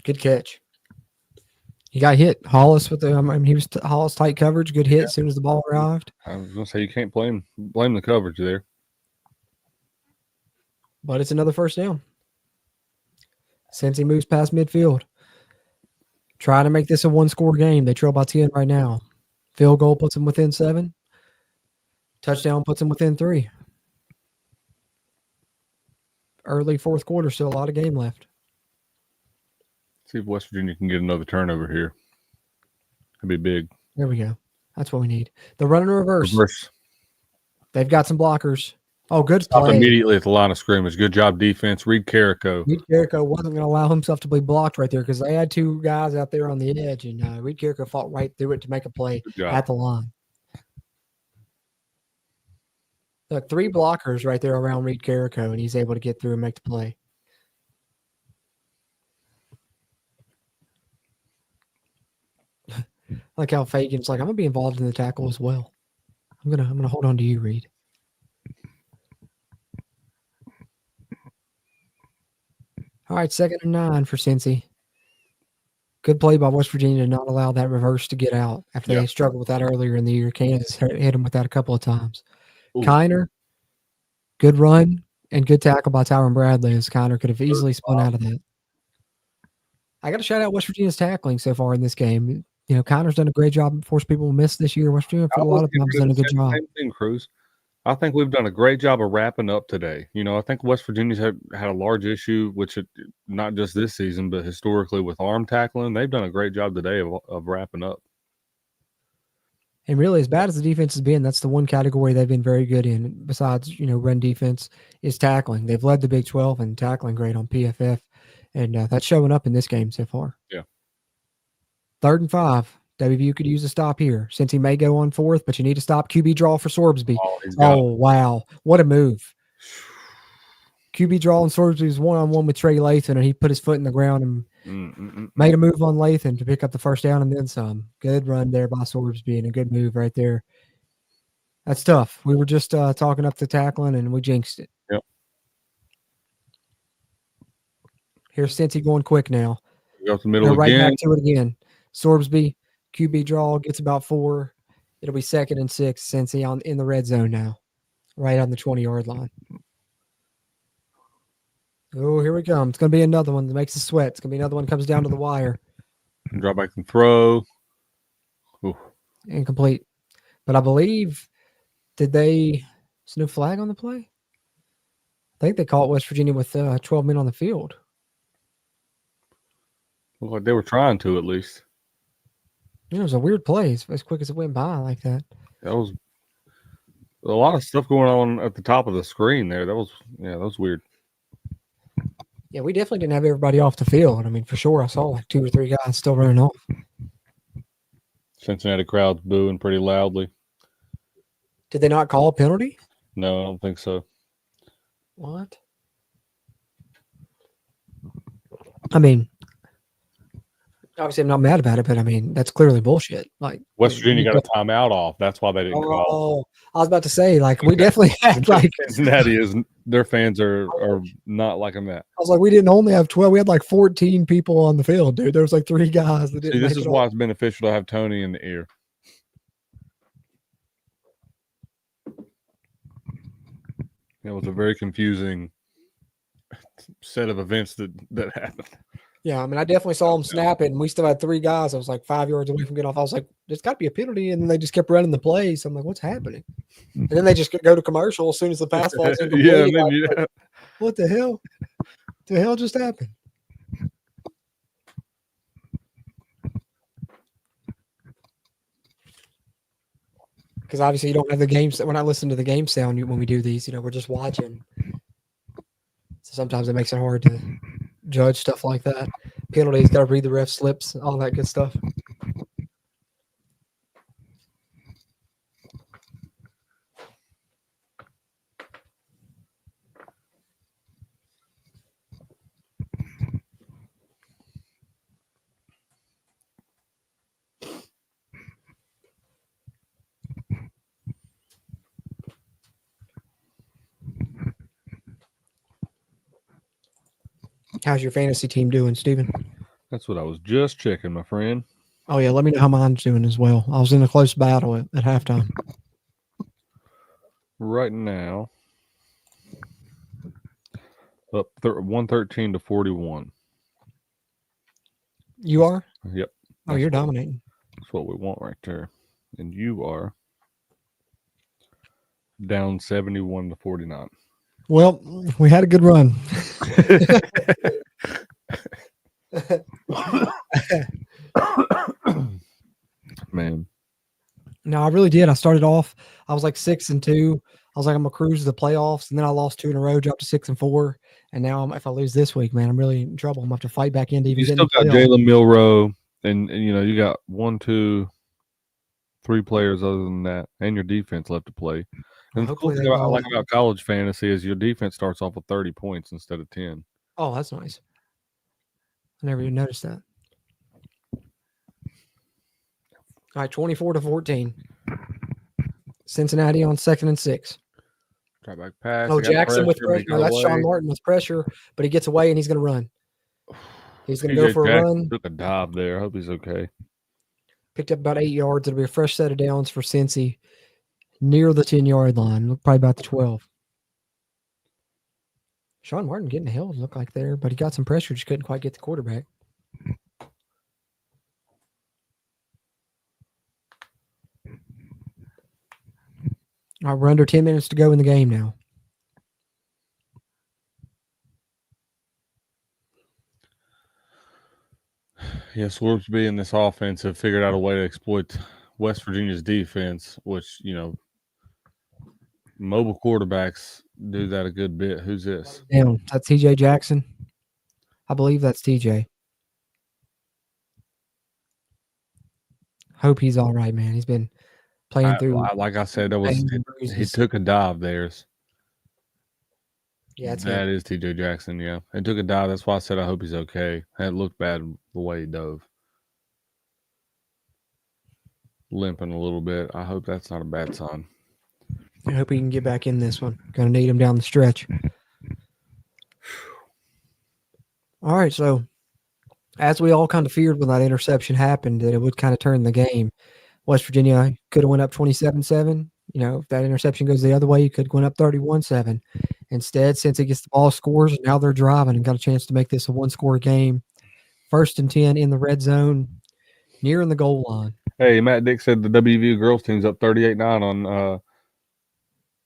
Good catch. He got hit. Hollis with he was Hollis tight coverage. Good hit as soon as the ball arrived. I was gonna say you can't blame the coverage there. But it's another first down. Since he moves past midfield. Trying to make this a 1-score game. They trail by 10 right now. Field goal puts them within 7. Touchdown puts them within 3. Early 4th quarter, still a lot of game left. See if West Virginia can get another turnover here. That'd be big. There we go. That's what we need. The run and reverse. They've got some blockers. Oh, good Stopped play. immediately at the line of scrimmage. Good job defense. Reed Carrico. Reed Carrico wasn't going to allow himself to be blocked right there because they had 2 guys out there on the edge, and Reed Carrico fought right through it to make a play at the line. Look, 3 blockers right there around Reed Carrico, and he's able to get through and make the play. Like how Fagan's like, I'm gonna be involved in the tackle as well. I'm gonna hold on to you, Reed. All right, 2nd and 9 for Cincy. Good play by West Virginia to not allow that reverse to get out after they struggled with that earlier in the year. Kansas hit them with that a couple of times. Ooh. Kiner, good run and good tackle by Tyron Bradley as Kiner could have easily spun out of that. I got to shout out West Virginia's tackling so far in this game. You know, Kiner's done a great job. Forced people to miss this year. West Virginia, for a lot of times, done a good job. Same thing, Cruz. I think we've done a great job of wrapping up today. You know, I think West Virginia's had a large issue, not just this season, but historically with arm tackling. They've done a great job today of wrapping up. And really, as bad as the defense has been, that's the one category they've been very good in, besides, run defense, is tackling. They've led the Big 12 in tackling grade on PFF, and that's showing up in this game so far. Yeah. 3rd and 5. WVU could use a stop here since he may go on 4th, but you need to stop. QB draw for Sorbsby. Oh, wow. What a move. QB draw and Sorbsby's one-on-one with Trey Lathan, and he put his foot in the ground and made a move on Lathan to pick up the first down and then some. Good run there by Sorbsby and a good move right there. That's tough. We were just talking up the tackling, and we jinxed it. Yep. Here's Cincy going quick now. Go up the middle right again. Back to it again. Sorbsby, QB draw, gets about 4. It'll be 2nd and 6, Cincy in the red zone now, right on the 20-yard line. Oh, here we come. It's going to be another one that makes us sweat. It's going to be another one that comes down to the wire. Drop back and throw. Ooh. Incomplete. But I believe, there's no flag on the play? I think they caught West Virginia with 12 men on the field. Looked like they were trying to, at least. It was a weird play as quick as it went by like that. That was a lot of stuff going on at the top of the screen there. That was weird. Yeah, we definitely didn't have everybody off the field. I mean, for sure, I saw like 2 or 3 guys still running off. Cincinnati crowd's booing pretty loudly. Did they not call a penalty? No, I don't think so. What? I mean, obviously, I'm not mad about it, but I mean, that's clearly bullshit. Like West Virginia got a timeout off. That's why they didn't call. Oh, I was about to say, like, we definitely had like Cincinnati is their fans are not liking that. I was like, we didn't only have 12, we had like 14 people on the field, dude. There was like 3 guys that didn't. See, this make is it why on. it's beneficial to have Tony in the ear. It was a very confusing set of events that happened. Yeah, I mean, I definitely saw them snap it, and we still had 3 guys. I was like 5 yards away from getting off. I was like, there's got to be a penalty, and then they just kept running the plays. I'm like, what's happening? And then they just go to commercial as soon as the pass falls incomplete. Yeah, and then, like, what the hell? The hell just happened? Because obviously you don't have the games. We're not listening to the game sound when we do these. You know, we're just watching. So sometimes it makes it hard to judge stuff like that. Penalties, got to read the ref slips, all that good stuff. How's your fantasy team doing, Steven? That's what I was just checking, my friend. Oh, yeah. Let me know how mine's doing as well. I was in a close battle at halftime. Right now, up 113 to 41. You are? Yep. Oh, you're dominating. That's what we want right there. And you are down 71 to 49. Well, we had a good run. Man. No, I really did. I started off, I was like 6-2. I was like, I'm gonna cruise to the playoffs, and then I lost 2 in a row, dropped to 6-4, and now if I lose this week, man, I'm really in trouble. I'm gonna have to fight back into even. You still got Jalen Milroe, and you know you got 1, 2, 3 players other than that, and your defense left to play. And the cool thing I like about college fantasy is your defense starts off with 30 points instead of 10. Oh, that's nice. I never even noticed that. All right, 24 to 14. Cincinnati on 2nd and 6. Try back pass. Oh, Jackson with pressure. No, that's Sean Martin with pressure, but he gets away and he's going to run. He's going to go for a run. Took a dive there. I hope he's okay. Picked up about 8 yards. It'll be a fresh set of downs for Cincy near the 10-yard line. Probably about the 12. Sean Martin getting the hell looked like there, but he got some pressure. Just couldn't quite get the quarterback. All right, we're under 10 minutes to go in the game now. Yeah, Swervesby and this offense have figured out a way to exploit West Virginia's defense, which, you know, mobile quarterbacks do that a good bit. Who's this? Down. That's TJ Jackson. I believe that's TJ. Hope he's all right, man. He's been playing through. Like I said, he took a dive there. Yeah, that is TJ Jackson. Yeah, he took a dive. That's why I said I hope he's okay. It looked bad the way he dove, limping a little bit. I hope that's not a bad sign. I hope he can get back in this one. Gonna need him down the stretch. All right, so as we all kind of feared when that interception happened, that it would kind of turn the game. West Virginia could have went up 27-7. You know, if that interception goes the other way, you could go up 31-7. Instead, since it gets the ball scores, now they're driving and got a chance to make this a one-score game. 1st and 10 in the red zone, nearing the goal line. Hey, Matt Dick said the WVU girls team's up 38-9 on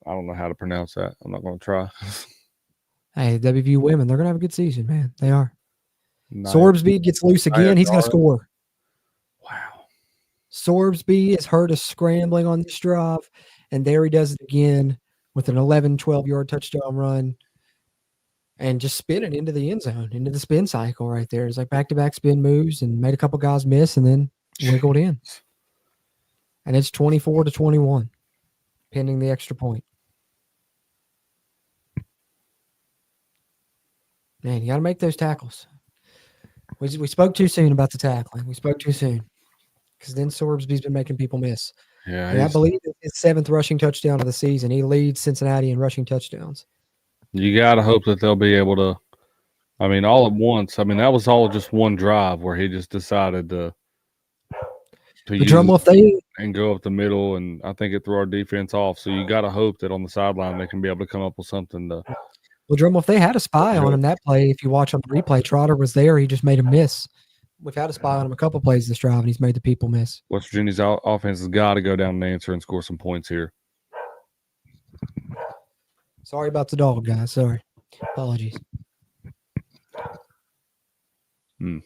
I don't know how to pronounce that. I'm not going to try. Hey, WVU women, they're going to have a good season, man. They are. Sorbsby gets loose again. He's going to score. Wow. Sorbsby has heard us scrambling on this drive, and there he does it again with an 11, 12-yard touchdown run. and just spin it into the end zone, into the spin cycle right there. It's like back-to-back spin moves and made a couple guys miss and then wiggled in. And it's 24-21, pending the extra point. Man, you got to make those tackles. We spoke too soon about the tackling. We spoke too soon because then Sorbsby's been making people miss. Yeah, And I believe it's his 7th rushing touchdown of the season. He leads Cincinnati in rushing touchdowns. you got to hope that they'll be able to. I mean, all at once. I mean, that was all just one drive where he just decided to use and go up the middle, and I think it threw our defense off. So you got to hope that on the sideline they can be able to come up with something to. Well, Drummond, if they had a spy on him that play, if you watch on the replay, Trotter was there. He just made a miss. We've had a spy on him a couple plays this drive, and he's made the people miss. West Virginia's offense has got to go down and answer and score some points here. Sorry about the dog, guys. Sorry. Apologies. And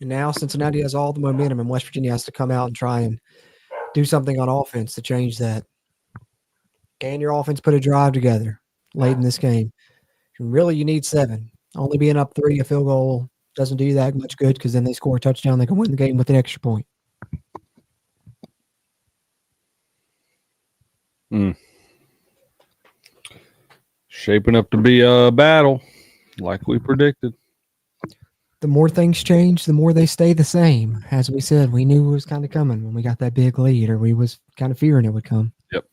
now Cincinnati has all the momentum, and West Virginia has to come out and try and do something on offense to change that. Can your offense put a drive together late in this game? Really, you need 7. Only being up 3, a field goal doesn't do you that much good because then they score a touchdown. They can win the game with an extra point. Shaping up to be a battle like we predicted. The more things change, the more they stay the same. As we said, we knew it was kind of coming when we got that big lead, or we was kind of fearing it would come. Yep.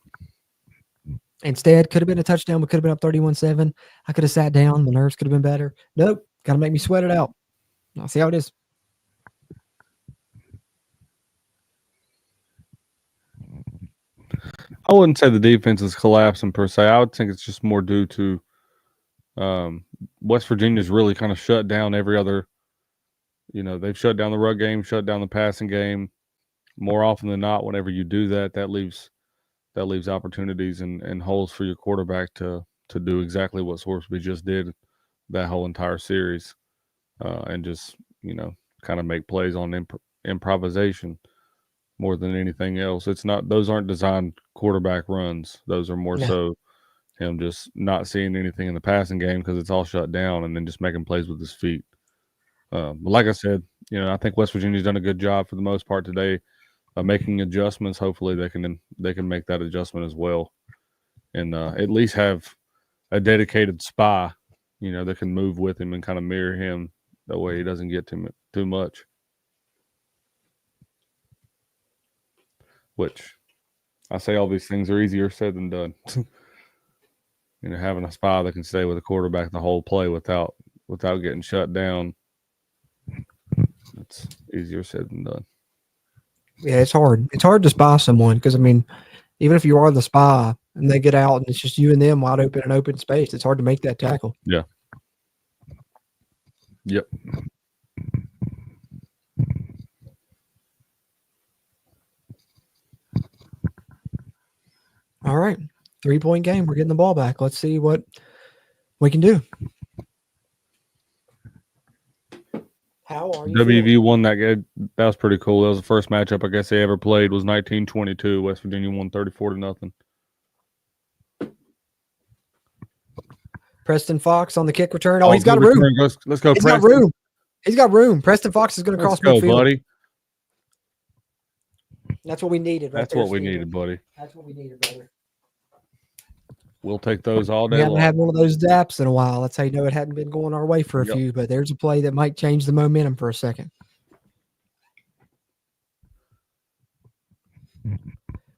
Instead, could have been a touchdown. We could have been up 31-7. I could have sat down. The nerves could have been better. Nope. Got to make me sweat it out. I'll see how it is. I wouldn't say the defense is collapsing per se. I would think it's just more due to West Virginia's really kind of shut down every other. They've shut down the run game, shut down the passing game. More often than not, whenever you do that, that leaves opportunities and holes for your quarterback to do exactly what Sorsby just did that whole entire series, and just kind of make plays on improvisation more than anything else. Those aren't designed quarterback runs. Those are more so him just not seeing anything in the passing game because it's all shut down, and then just making plays with his feet. But like I said, I think West Virginia's done a good job for the most part today, making adjustments. Hopefully they can make that adjustment as well, and at least have a dedicated spy, that can move with him and kind of mirror him. That way he doesn't get too much. Which I say all these things are easier said than done. Having a spy that can stay with the quarterback the whole play without getting shut down. It's easier said than done. Yeah, it's hard. It's hard to spy someone because, even if you are the spy and they get out and it's just you and them wide open in open space, it's hard to make that tackle. Yeah. Yep. All right. 3-point game. We're getting the ball back. Let's see what we can do. How are you? WVU won that game. That was pretty cool. That was the first matchup I guess they ever played. Was 1922. West Virginia won 34-0. Preston Fox on the kick return. Oh, he's got room. Let's go, He's Preston. got room. He's got room. Preston Fox is going to cross midfield. Buddy. That's what we needed. That's what we needed, buddy. That's what we needed, brother. We'll take those all day We haven't long. had one of those daps in a while. That's how you know it hadn't been going our way for a few, but there's a play that might change the momentum for a second.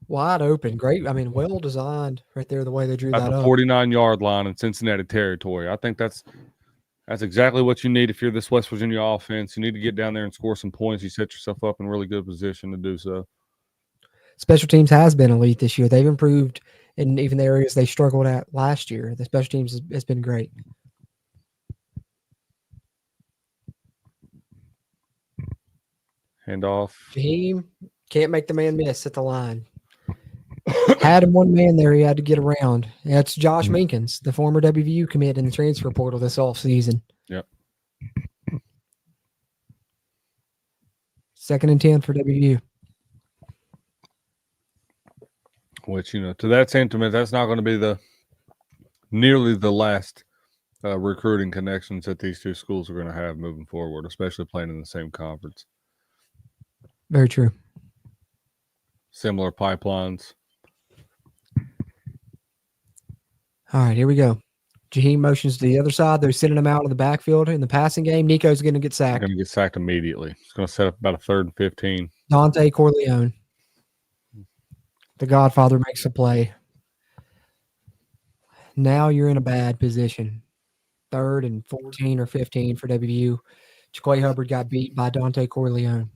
Wide open. Great. Well designed right there, the way they drew At that the up. 49-yard line in Cincinnati territory. I think that's exactly what you need if you're this West Virginia offense. You need to get down there and score some points. You set yourself up in really good position to do so. Special teams has been elite this year. They've improved in even the areas they struggled at last year. The special teams has been great. Handoff. Jaheim can't make the man miss at the line. Had him one man there he had to get around. That's Josh Minkins, the former WVU commit in the transfer portal this offseason. Yep. 2nd and 10 for WVU. Which, to that sentiment, that's not going to be nearly the last recruiting connections that these two schools are going to have moving forward, especially playing in the same conference. Very true. Similar pipelines. All right, here we go. Jaheim motions to the other side. They're sending him out of the backfield in the passing game. Nico's going to get sacked. Going to get sacked immediately. It's going to set up about a 3rd and 15. Dante Corleone. The Godfather makes a play. Now you're in a bad position. 3rd and 14 or 15 for WVU. Jaquay Hubbard got beat by Dante Corleone.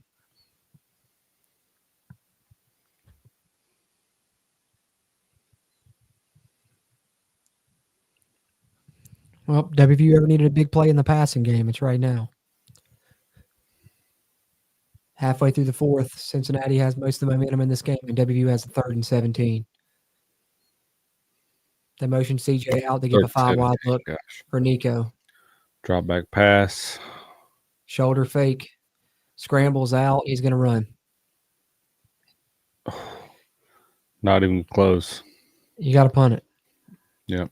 Well, WVU ever needed a big play in the passing game, it's right now. Halfway through the 4th, Cincinnati has most of the momentum in this game, and WVU has the 3rd and 17. They motion CJ out. They give a 5-wide look for Nico. Drop back pass. Shoulder fake. Scrambles out. He's going to run. Not even close. You got to punt it. Yep.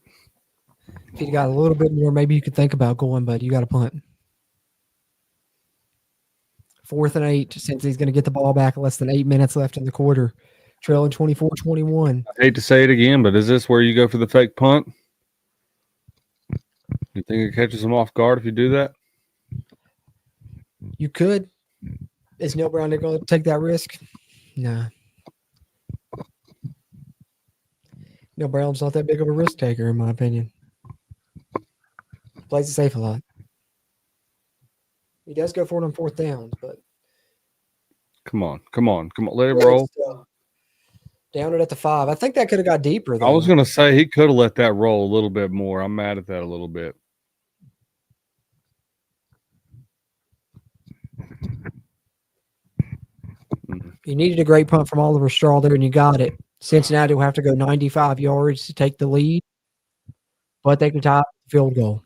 If you got a little bit more, maybe you could think about going, but you got to punt. 4th and 8, since he's going to get the ball back, less than 8 minutes left in the quarter. Trailing 24-21. I hate to say it again, but is this where you go for the fake punt? You think it catches them off guard if you do that? You could. Is Neil Brown going to take that risk? Nah. Neil Brown's not that big of a risk taker, in my opinion. Plays it safe a lot. He does go for it on 4th downs, but come on. Let it roll. Down it at the 5. I think that could have got deeper, though. I was going to say he could have let that roll a little bit more. I'm mad at that a little bit. You needed a great punt from Oliver Straw there, and you got it. Cincinnati will have to go 95 yards to take the lead, but they can tie the field goal.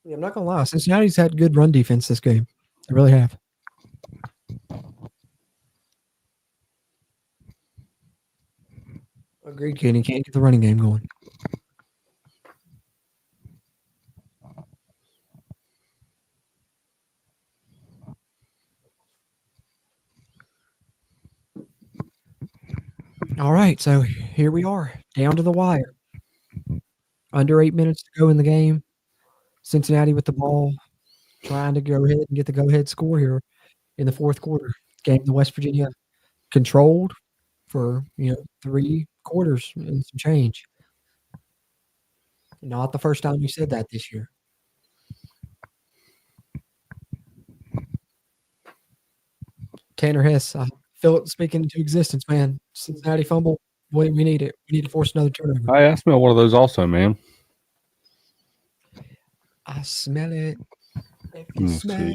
Yeah, I'm not going to lie. Cincinnati's had good run defense this game. They really have. Agreed, Kenny. Can't get the running game going. All right, so here we are, down to the wire. Under 8 minutes to go in the game. Cincinnati with the ball, trying to go ahead and get the go-ahead score here in the 4th quarter. Game the West Virginia controlled for 3 quarters and some change. Not the first time we said that this year. Tanner Hess, I feel it speaking into existence, man. Cincinnati fumble. We need it. We need to force another turnover. I asked me one of those also, man. I smell it. If you smell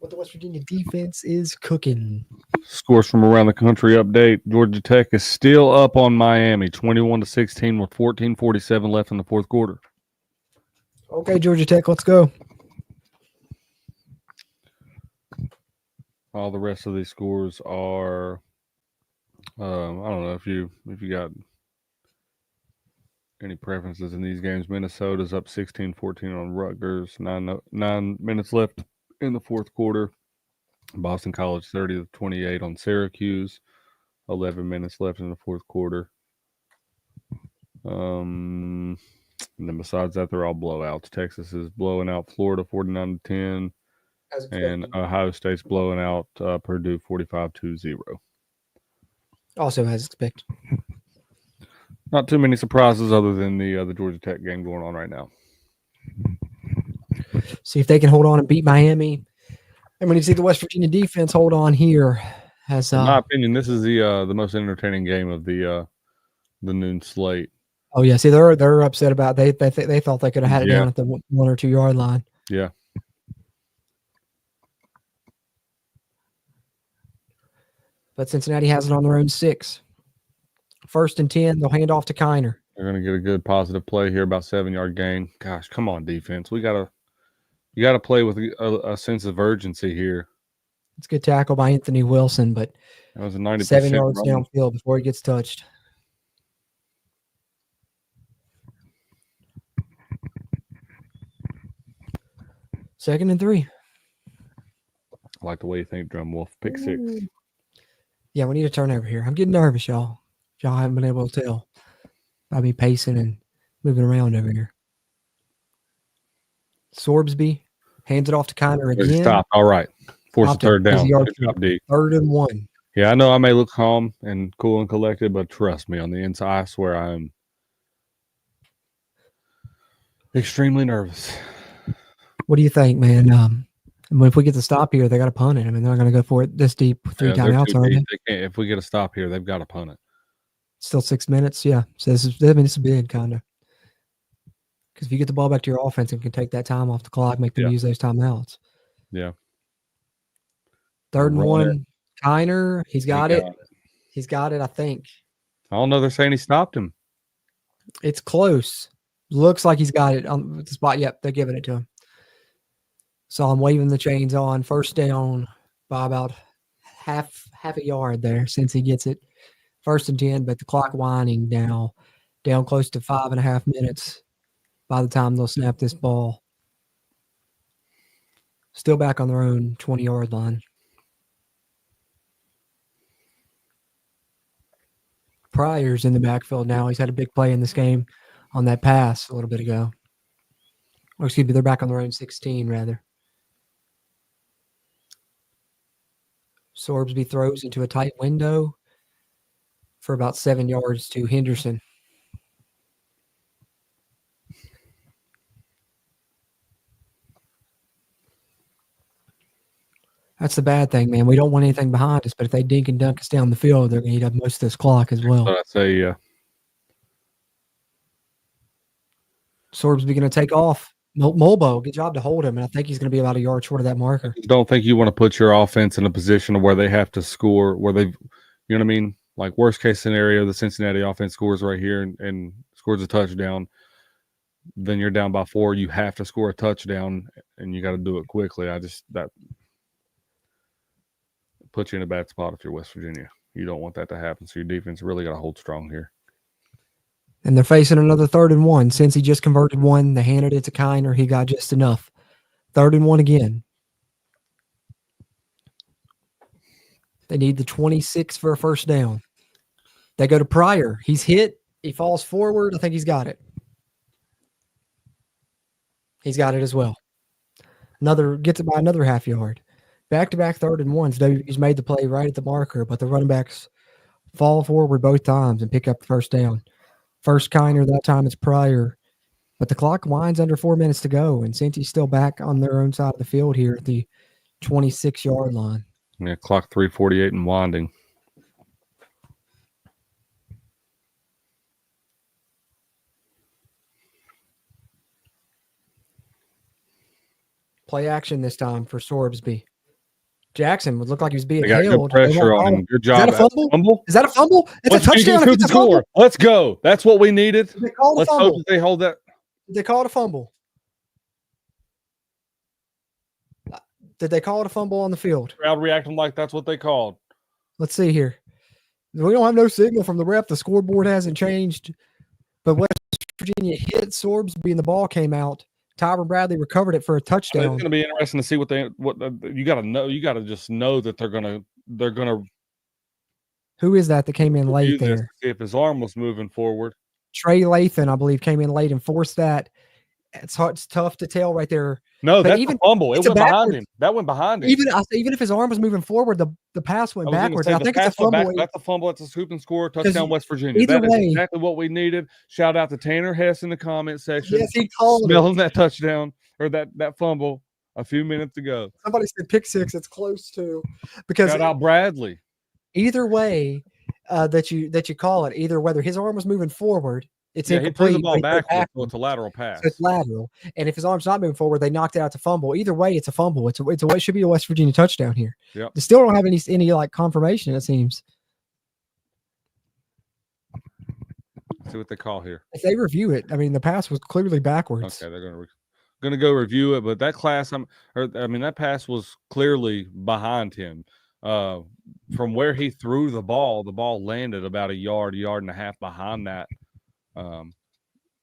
what the West Virginia defense is cooking. Scores from around the country update. Georgia Tech is still up on Miami, 21-16 with 14:47 left in the 4th quarter. Okay, Georgia Tech, let's go. All the rest of these scores are I don't know if you got any preferences in these games. Minnesota's up 16-14 on Rutgers. 9 minutes left in the 4th quarter. Boston College 30-28 on Syracuse. 11 minutes left in the 4th quarter. And then besides that, they're all blowouts. Texas is blowing out Florida 49-10. And Ohio State's blowing out Purdue 45-0. Also as expected. Not too many surprises other than the Georgia Tech game going on right now. See if they can hold on and beat Miami. And when you see the West Virginia defense hold on here, in my opinion, this is the most entertaining game of the the noon slate. Oh yeah, see they're upset about they thought they could have had it Yeah. down at the 1 or 2 yard line. Yeah. But Cincinnati has it on their own 6. 1st and 10, they'll hand off to Kiner. They're going to get a good positive play here, about 7-yard gain. Gosh, come on, defense. You got to play with a sense of urgency here. It's a good tackle by Anthony Wilson, but That was a 90% 7 yards run. downfield before he gets touched. Second and 3. I like the way you think, Drum Wolf. Pick 6. Yeah, we need a turnover here. I'm getting nervous, y'all. Y'all haven't been able to tell by me pacing and moving around over here. Sorbsby hands it off to Kiner again. Stop. All right. Force a third down. Good Job, D. 3rd and 1. Yeah, I know I may look calm and cool and collected, but trust me, on the inside, I swear I am extremely nervous. What do you think, man? If we get the stop here, they got to punt it. I mean, they're not going to go for it this deep with 3 timeouts, are they? If we get a stop here, they've got to punt it. Still 6 minutes, yeah. So it's big, kind of. Because if you get the ball back to your offense and can take that time off the clock, make them use those timeouts. Yeah. 3rd and 1, Kiner, he's got it. He's got it, I think. I don't know. They're saying he stopped him. It's close. Looks like he's got it on the spot. Yep, they're giving it to him. So I'm waving the chains on. 1st down by about half a yard there since he gets it. 1st and 10, but the clock winding now, down close to 5.5 minutes by the time they'll snap this ball. Still back on their own 20-yard line. Pryor's in the backfield now. He's had a big play in this game on that pass a little bit ago. Or excuse me, they're back on their own 16, rather. Sorbsby throws into a tight window for about 7 yards to Henderson. That's the bad thing, man. We don't want anything behind us, but if they dink and dunk us down the field, they're going to eat up most of this clock as well. But I'd say, yeah. Sorbsby going to take off. Molbo, good job to hold him, and I think he's going to be about a yard short of that marker. I don't think you want to put your offense in a position of where they have to score, where they've, you know what I mean? Like worst case scenario, the Cincinnati offense scores right here and scores a touchdown. Then you're down by 4. You have to score a touchdown, and you got to do it quickly. That puts you in a bad spot if you're West Virginia. You don't want that to happen, so your defense really got to hold strong here. And they're facing another 3rd and 1. Since he just converted one, they handed it to Kiner. He got just enough. 3rd and 1 again. They need the 26 for a 1st down. They go to Pryor. He's hit. He falls forward. I think he's got it. He's got it as well. Gets it by another half yard. Back-to-back 3rd and 1s. WVU's made the play right at the marker, but the running backs fall forward both times and pick up the 1st down. First Kiner, that time it's Pryor. But the clock winds under 4 minutes to go, and Cincy's still back on their own side of the field here at the 26-yard line. Yeah, clock 3:48 and winding. Play action this time for Sorbsby. Jackson would look like he was being They got hailed. good pressure on him. Good job. Is that a fumble? Is that a fumble? It's Let's a touchdown. If it's a score. Let's go. That's what we needed. They called a Let's fumble. hope that they hold that. They called a fumble. Did they call it a fumble on the field? Crowd reacting like that's what they called. Let's see here. We don't have no signal from the ref. The scoreboard hasn't changed. But West Virginia hit Sorbsby and the ball came out. Tyron Bradley recovered it for a touchdown. It's going to be interesting to see what you got to know. You got to just know that they're going to. Who is that came in late there? See if his arm was moving forward. Trey Lathan, I believe, came in late and forced that. It's tough to tell right there. No, that's a fumble. It went behind him. That went behind him. Even if his arm was moving forward, the pass went backwards. I think it's a fumble. That's a fumble. That's a scoop and score. Touchdown, West Virginia. That is exactly what we needed. Shout out to Tanner Hess in the comment section. Yes, he called smelling that touchdown or that fumble a few minutes ago. Somebody said pick six. It's close to because shout out Bradley. Either way, that you call it. Either whether his arm was moving forward, it's he threw incomplete. the ball but he threw backwards, so it's a lateral pass. So it's lateral, and if his arm's not moving forward, they knocked it out to fumble. Either way, it's a fumble. It should be a West Virginia touchdown here. Yep. They still don't have any like confirmation. It seems. See what they call here. If they review it, I mean, the pass was clearly backwards. Okay, they're gonna go review it, but that that pass was clearly behind him. From where he threw the ball landed about a yard and a half behind that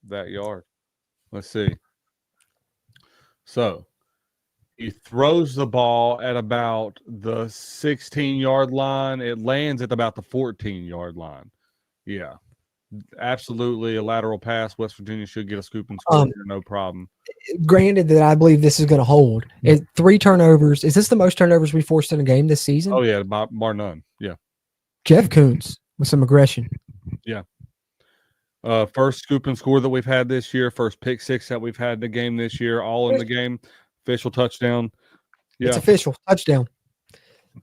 yard. Let's see. So he throws the ball at about the 16-yard line. It lands at about the 14-yard line. Yeah. Absolutely a lateral pass. West Virginia should get a scoop and score here, no problem. Granted that I believe this is going to hold. 3 turnovers. Is this the most turnovers we forced in a game this season? Oh, yeah, bar none. Yeah. Jeff Kuntz with some aggression. Yeah. First scoop and score that we've had this year. First pick six that we've had in the game this year. All in the game. Official touchdown. Yeah. It's official. Touchdown.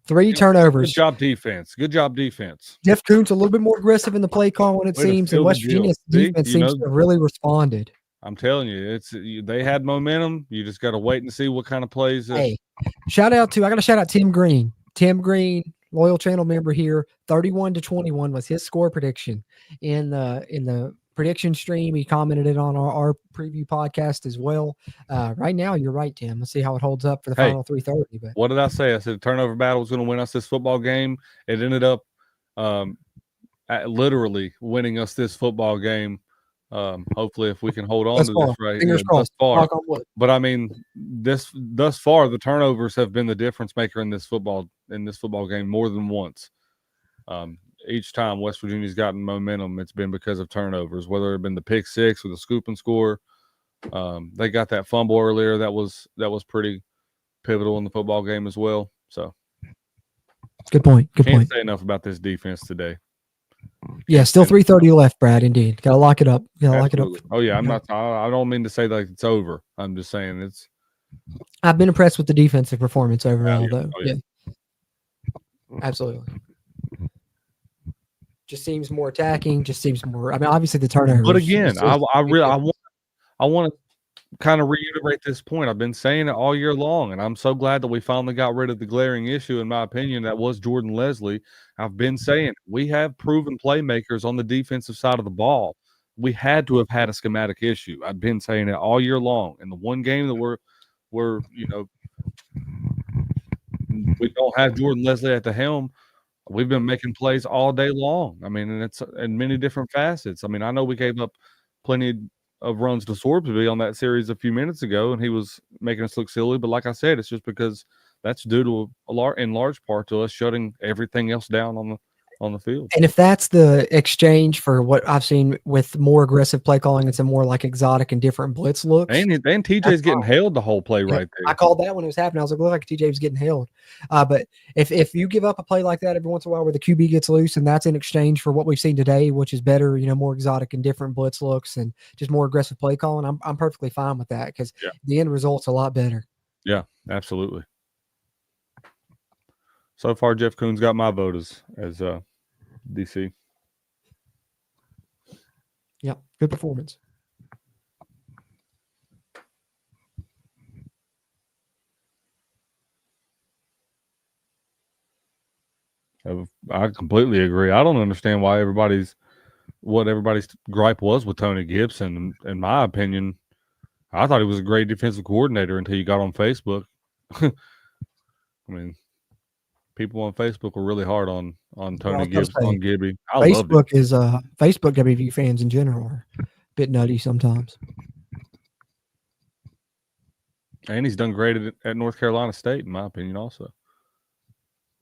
3 turnovers. Good job defense. Good job defense. Jeff Kuntz a little bit more aggressive in the play calling, it seems, and West Virginia's defense seems to have really responded. I'm telling you, they had momentum. You just got to wait and see what kind of plays. Hey, I got to shout out Tim Green. Tim Green, loyal channel member here, 31-21 was his score prediction in the prediction stream. He commented it on our preview podcast as well. Right now, you're right, Tim. Let's see how it holds up for the final 3:30. But what did I say? I said the turnover battle was going to win us this football game. It ended up literally winning us this football game. Hopefully, if we can hold on to this right fingers crossed. But I mean, thus far, the turnovers have been the difference maker in this football game more than once. Each time West Virginia's gotten momentum, it's been because of turnovers, whether it been the pick six or the scoop and score. They got that fumble earlier. That was pretty pivotal in the football game as well. So good point. Can't say enough about this defense today. Yeah, still 3:30 left, Brad. Indeed. Gotta lock it up. Lock it up. Oh yeah, I don't mean to say that it's over. I'm just saying I've been impressed with the defensive performance overall, though. Oh, yeah. Absolutely. Just seems more attacking. Just seems more. I mean, obviously the turnovers. But again, I want to kind of reiterate this point. I've been saying it all year long, and I'm so glad that we finally got rid of the glaring issue, in my opinion, that was Jordan Leslie. I've been saying we have proven playmakers on the defensive side of the ball. We had to have had a schematic issue. I've been saying it all year long. And the one game that we're we don't have Jordan Leslie at the helm, we've been making plays all day long. I mean, and it's in many different facets. I mean, I know we gave up plenty of runs to Sorbsby on that series a few minutes ago, and he was making us look silly. But like I said, it's just because that's due to in large part to us shutting everything else down on the field. And if that's the exchange for what I've seen with more aggressive play calling and some more like exotic and different blitz looks. And TJ's getting held the whole play right there. I called that when it was happening. I was like, look like TJ was getting held. But if you give up a play like that every once in a while where the QB gets loose, and that's in exchange for what we've seen today, which is better, more exotic and different blitz looks and just more aggressive play calling, I'm perfectly fine with that because the end result's a lot better. Yeah, absolutely. So far, Jeff Kuhn's got my vote as DC. Yeah, good performance. I completely agree. I don't understand why everybody's gripe was with Tony Gibson. In my opinion, I thought he was a great defensive coordinator until you got on Facebook. I mean, people on Facebook were really hard on Tony Gibson, on Gibby. Facebook WVU fans in general are a bit nutty sometimes. And he's done great at North Carolina State, in my opinion, also.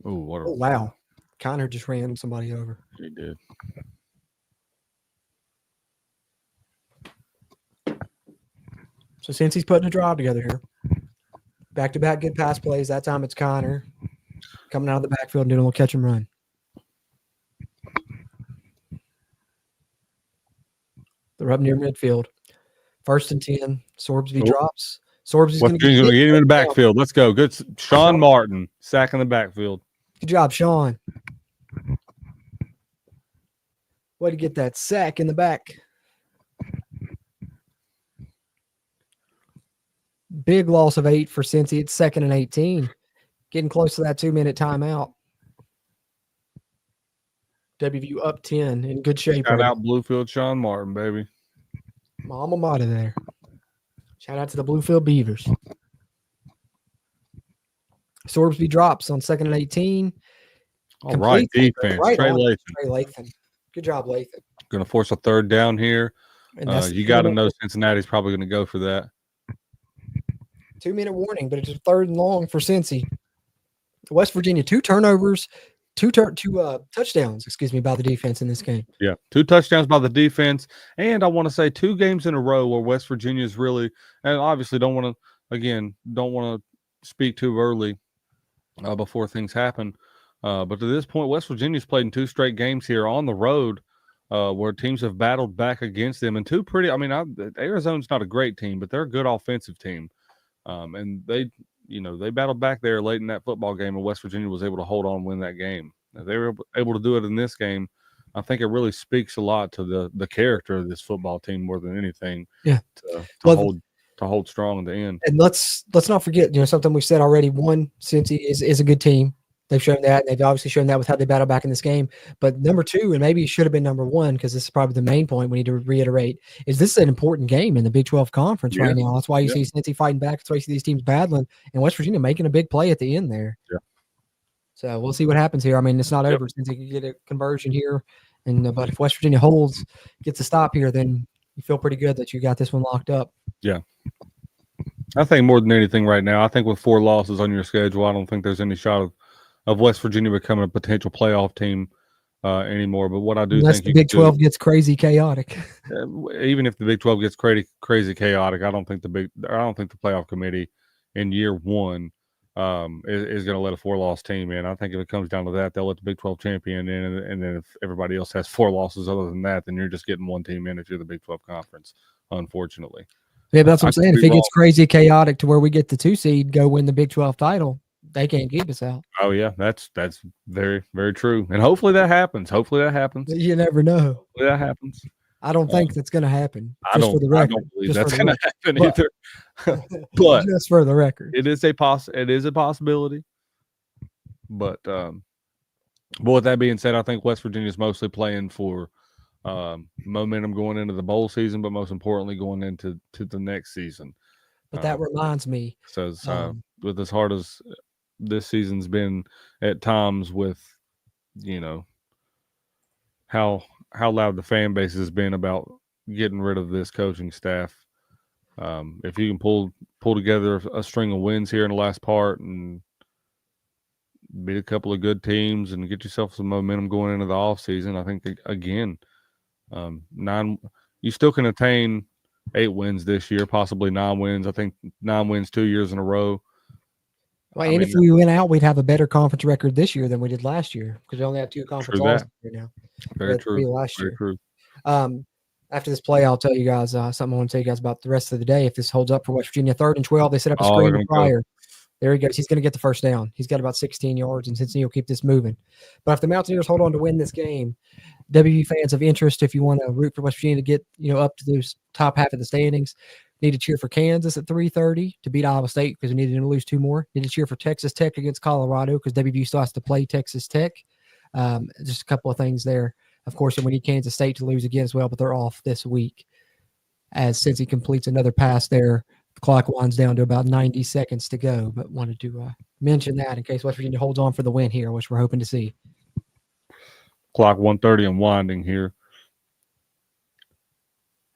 Oh, wow. Connor just ran somebody over. He did. So since he's putting a drive together here, back-to-back good pass plays. That time it's Connor coming out of the backfield and doing a little catch and run. They're up near midfield. 1st and 10. Sorbsby drops. Sorbsby's going to get him in the backfield. Let's go. Good. Sean Martin, sack in the backfield. Good job, Sean. Way to get that sack in the back. Big loss of 8 for Cincy. It's 2nd and 18. Getting close to that 2-minute timeout. WVU up 10 in good shape. Shout right out Bluefield Sean Martin, baby. now. Alma mater there. Shout out to the Bluefield Beavers. Sorbsby drops on 2nd and 18. All right, Complete defense. right Trey on Lathan. Trey Lathan. Good job, Lathan. Going to force a 3rd down here. And that's You got to know Cincinnati's probably going to go for that. 2-minute warning, but it's 3rd and long for Cincy. West Virginia, 2 turnovers, two touchdowns, by the defense in this game. Yeah, 2 touchdowns by the defense. And I want to say 2 games in a row where West Virginia is really, and obviously don't want to speak too early before things happen. But to this point, West Virginia's played in 2 straight games here on the road where teams have battled back against them. And 2 pretty, Arizona's not a great team, but they're a good offensive team. And they battled back there late in that football game, and West Virginia was able to hold on and win that game. If they were able to do it in this game, I think it really speaks a lot to the character of this football team more than anything. Yeah, to hold strong in the end. And let's not forget, something we've said already. One, Cincy is a good team. They've shown that. They've obviously shown that with how they battle back in this game. But number 2, and maybe it should have been number 1, because this is probably the main point we need to reiterate, is this is an important game in the Big 12 Conference right now. That's why you see Cincy fighting back. That's why you see these teams battling, and West Virginia making a big play at the end there. Yeah. So we'll see what happens here. It's not over. Cincy can get a conversion here, but if West Virginia gets a stop here, then you feel pretty good that you got this one locked up. Yeah. I think more than anything right now, I think with 4 losses on your schedule, I don't think there's any shot of West Virginia becoming a potential playoff team anymore. But what I do Unless think the Big 12 gets crazy chaotic. Even if the Big 12 gets crazy chaotic, I don't think the playoff committee in year 1 is going to let a 4-loss team in. I think if it comes down to that, they'll let the Big 12 champion in, and then if everybody else has 4 losses other than that, then you're just getting 1 team in if you're the Big 12 conference, unfortunately. Yeah, but that's what I'm saying. If it gets crazy chaotic to where we get the 2 seed, go win the Big 12 title, they can't keep us out. Oh yeah, that's very, very true. And hopefully that happens. You never know. Hopefully that happens. I don't think that's going to happen. I don't believe that's going to happen either. But just for the record, it is a possibility. But with that being said, I think West Virginia is mostly playing for momentum going into the bowl season, but most importantly going into the next season. But that reminds me. So with as hard as this season's been at times, with how loud the fan base has been about getting rid of this coaching staff, if you can pull together a string of wins here in the last part and beat a couple of good teams and get yourself some momentum going into the offseason, I think again, 9 you still can attain 8 wins this year, possibly 9 wins. I think 9 wins 2 years in a row. Well, and if we went out, we'd have a better conference record this year than we did last year, because we only have 2 conference losses right now. Very true. Last year. Very true. After this play, I'll tell you guys something I want to tell you guys about the rest of the day. If this holds up for West Virginia, 3rd and 12, they set up a screen prior. There he goes. He's going to get the first down. He's got about 16 yards, and Cincinnati will keep this moving. But if the Mountaineers hold on to win this game, WVU fans of interest, if you want to root for West Virginia to get up to those top half of the standings, need to cheer for Kansas at 3:30 to beat Iowa State because we needed them to lose 2 more. Need to cheer for Texas Tech against Colorado because WVU still has to play Texas Tech. Just a couple of things there. Of course, and we need Kansas State to lose again as well, but they're off this week. As Cincy completes another pass there, the clock winds down to about 90 seconds to go, but wanted to mention that in case West Virginia holds on for the win here, which we're hoping to see. Clock 1:30 and winding here.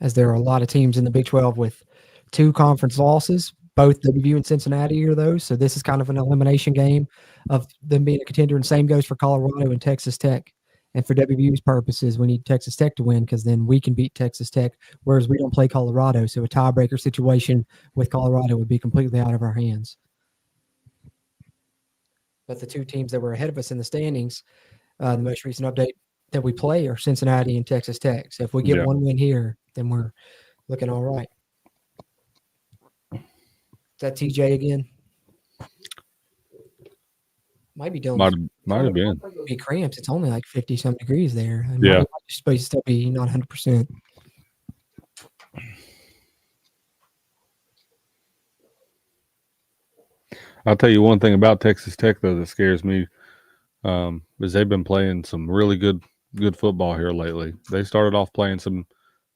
As there are a lot of teams in the Big 12 with 2 conference losses, both WVU and Cincinnati are those. So this is kind of an elimination game of them being a contender, and same goes for Colorado and Texas Tech. And for WVU's purposes, we need Texas Tech to win because then we can beat Texas Tech, whereas we don't play Colorado. So a tiebreaker situation with Colorado would be completely out of our hands. But the 2 teams that were ahead of us in the standings, the most recent update that we play are Cincinnati and Texas Tech. So if we get 1 win here, then we're looking all right. Is that TJ again? Might be Dylan. Might have been. Be cramps. It's only like 50-some degrees there. And Yeah. might still be not 100%. I'll tell you one thing about Texas Tech though that scares me, is they've been playing some really good football here lately. They started off playing some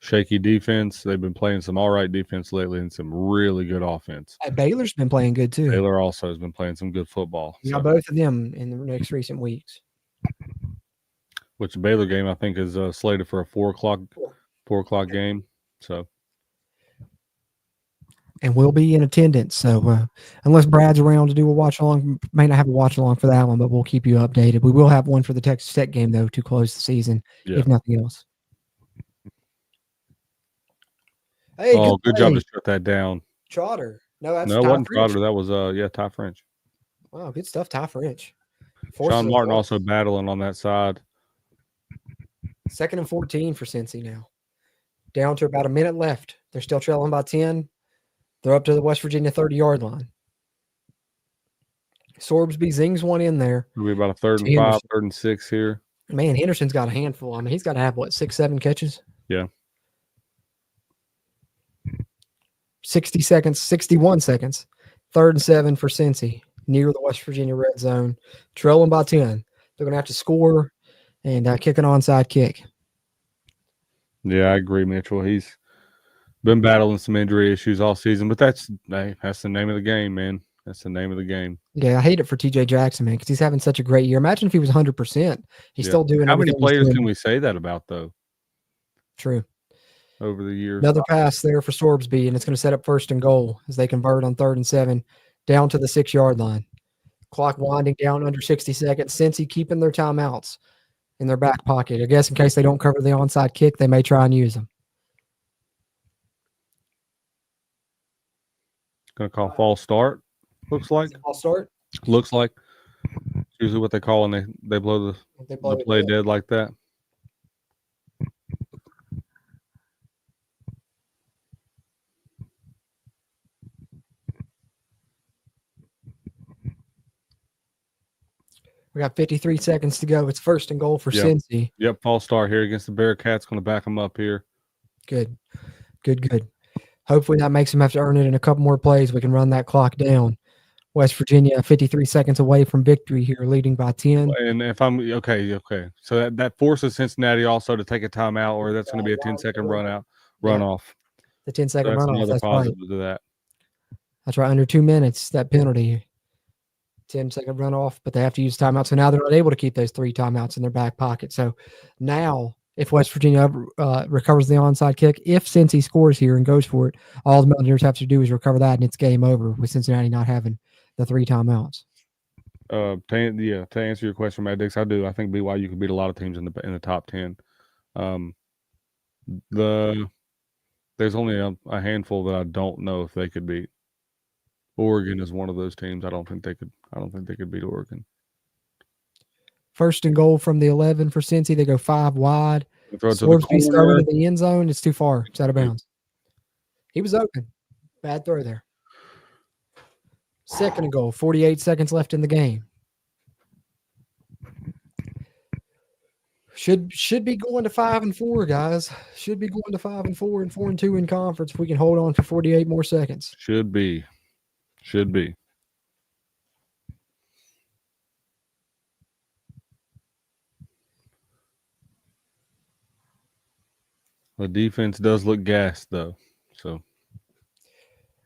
shaky defense. They've been playing some all right defense lately and some really good offense. Baylor's been playing good too. Baylor also has been playing some good football. Yeah, both of them in the next recent weeks. Which the Baylor game I think is slated for a 4 o'clock game. So. And we'll be in attendance. So unless Brad's around to do a watch along, may not have a watch along for that one, but we'll keep you updated. We will have one for the Texas Tech game though to close the season, if nothing else. Hey, good job to shut that down. Trotter. No, it wasn't Trotter. That was Ty French. Wow, good stuff, Ty French. Sean Martin also battling on that side. 2nd and 14 for Cincy now. Down to about a minute left. They're still trailing by 10. They're up to the West Virginia 30-yard line. Sorbsby zings one in there. It'll be about a 3rd and 5, 3rd and 6 here. Man, Henderson's got a handful. I mean, he's got to have, 6-7 catches? Yeah. 61 seconds. 3rd and 7 for Cincy, near the West Virginia red zone. Trailing by 10. They're going to have to score and kick an onside kick. Yeah, I agree, Mitchell. He's been battling some injury issues all season, but that's the name of the game, man. That's the name of the game. Yeah, I hate it for TJ Jackson, man, because he's having such a great year. Imagine if he was 100%. He's still doing. How many players can we say that about, though? True. Over the years. Another pass there for Sorbsby, and it's going to set up 1st and goal as they convert on 3rd and 7 down to the 6-yard line. Clock winding down under 60 seconds. Cincy keeping their timeouts in their back pocket. I guess in case they don't cover the onside kick, they may try and use them. Going to call false start. Looks like. False start? Looks like. It's usually what they call when they blow the play dead like that. We got 53 seconds to go. It's 1st and goal for Cincy. Yep, false start here against the Bearcats. Going to back them up here. Good. Hopefully that makes them have to earn it in a couple more plays. We can run that clock down. West Virginia 53 seconds away from victory here, leading by 10. And if I'm okay. So that forces Cincinnati also to take a timeout, or that's going to be a 10-second runoff. The 10-second runoff. Another that's positive right. to that. That's right. Under 2 minutes, that penalty. 10-second runoff, but they have to use timeout. So now they're not able to keep those 3 timeouts in their back pocket. So now, if West Virginia recovers the onside kick, if Cincy scores here and goes for it, all the Mountaineers have to do is recover that, and it's game over with Cincinnati not having the 3 timeouts. To answer your question, Matt Dix, I do. I think BYU could beat a lot of teams in the top 10. There's only a handful that I don't know if they could beat. Oregon is one of those teams. I don't think they could beat Oregon. 1st and goal from the 11 for Cincy. They go 5 wide. Sorbsby's throwing to the end zone. It's too far. It's out of bounds. He was open. Bad throw there. 2nd and goal. 48 seconds left in the game. Should be going to 5-4, guys. Should be going to 5-4 and 4-2 in conference if we can hold on for 48 more seconds. Should be. The defense does look gassed, though. So,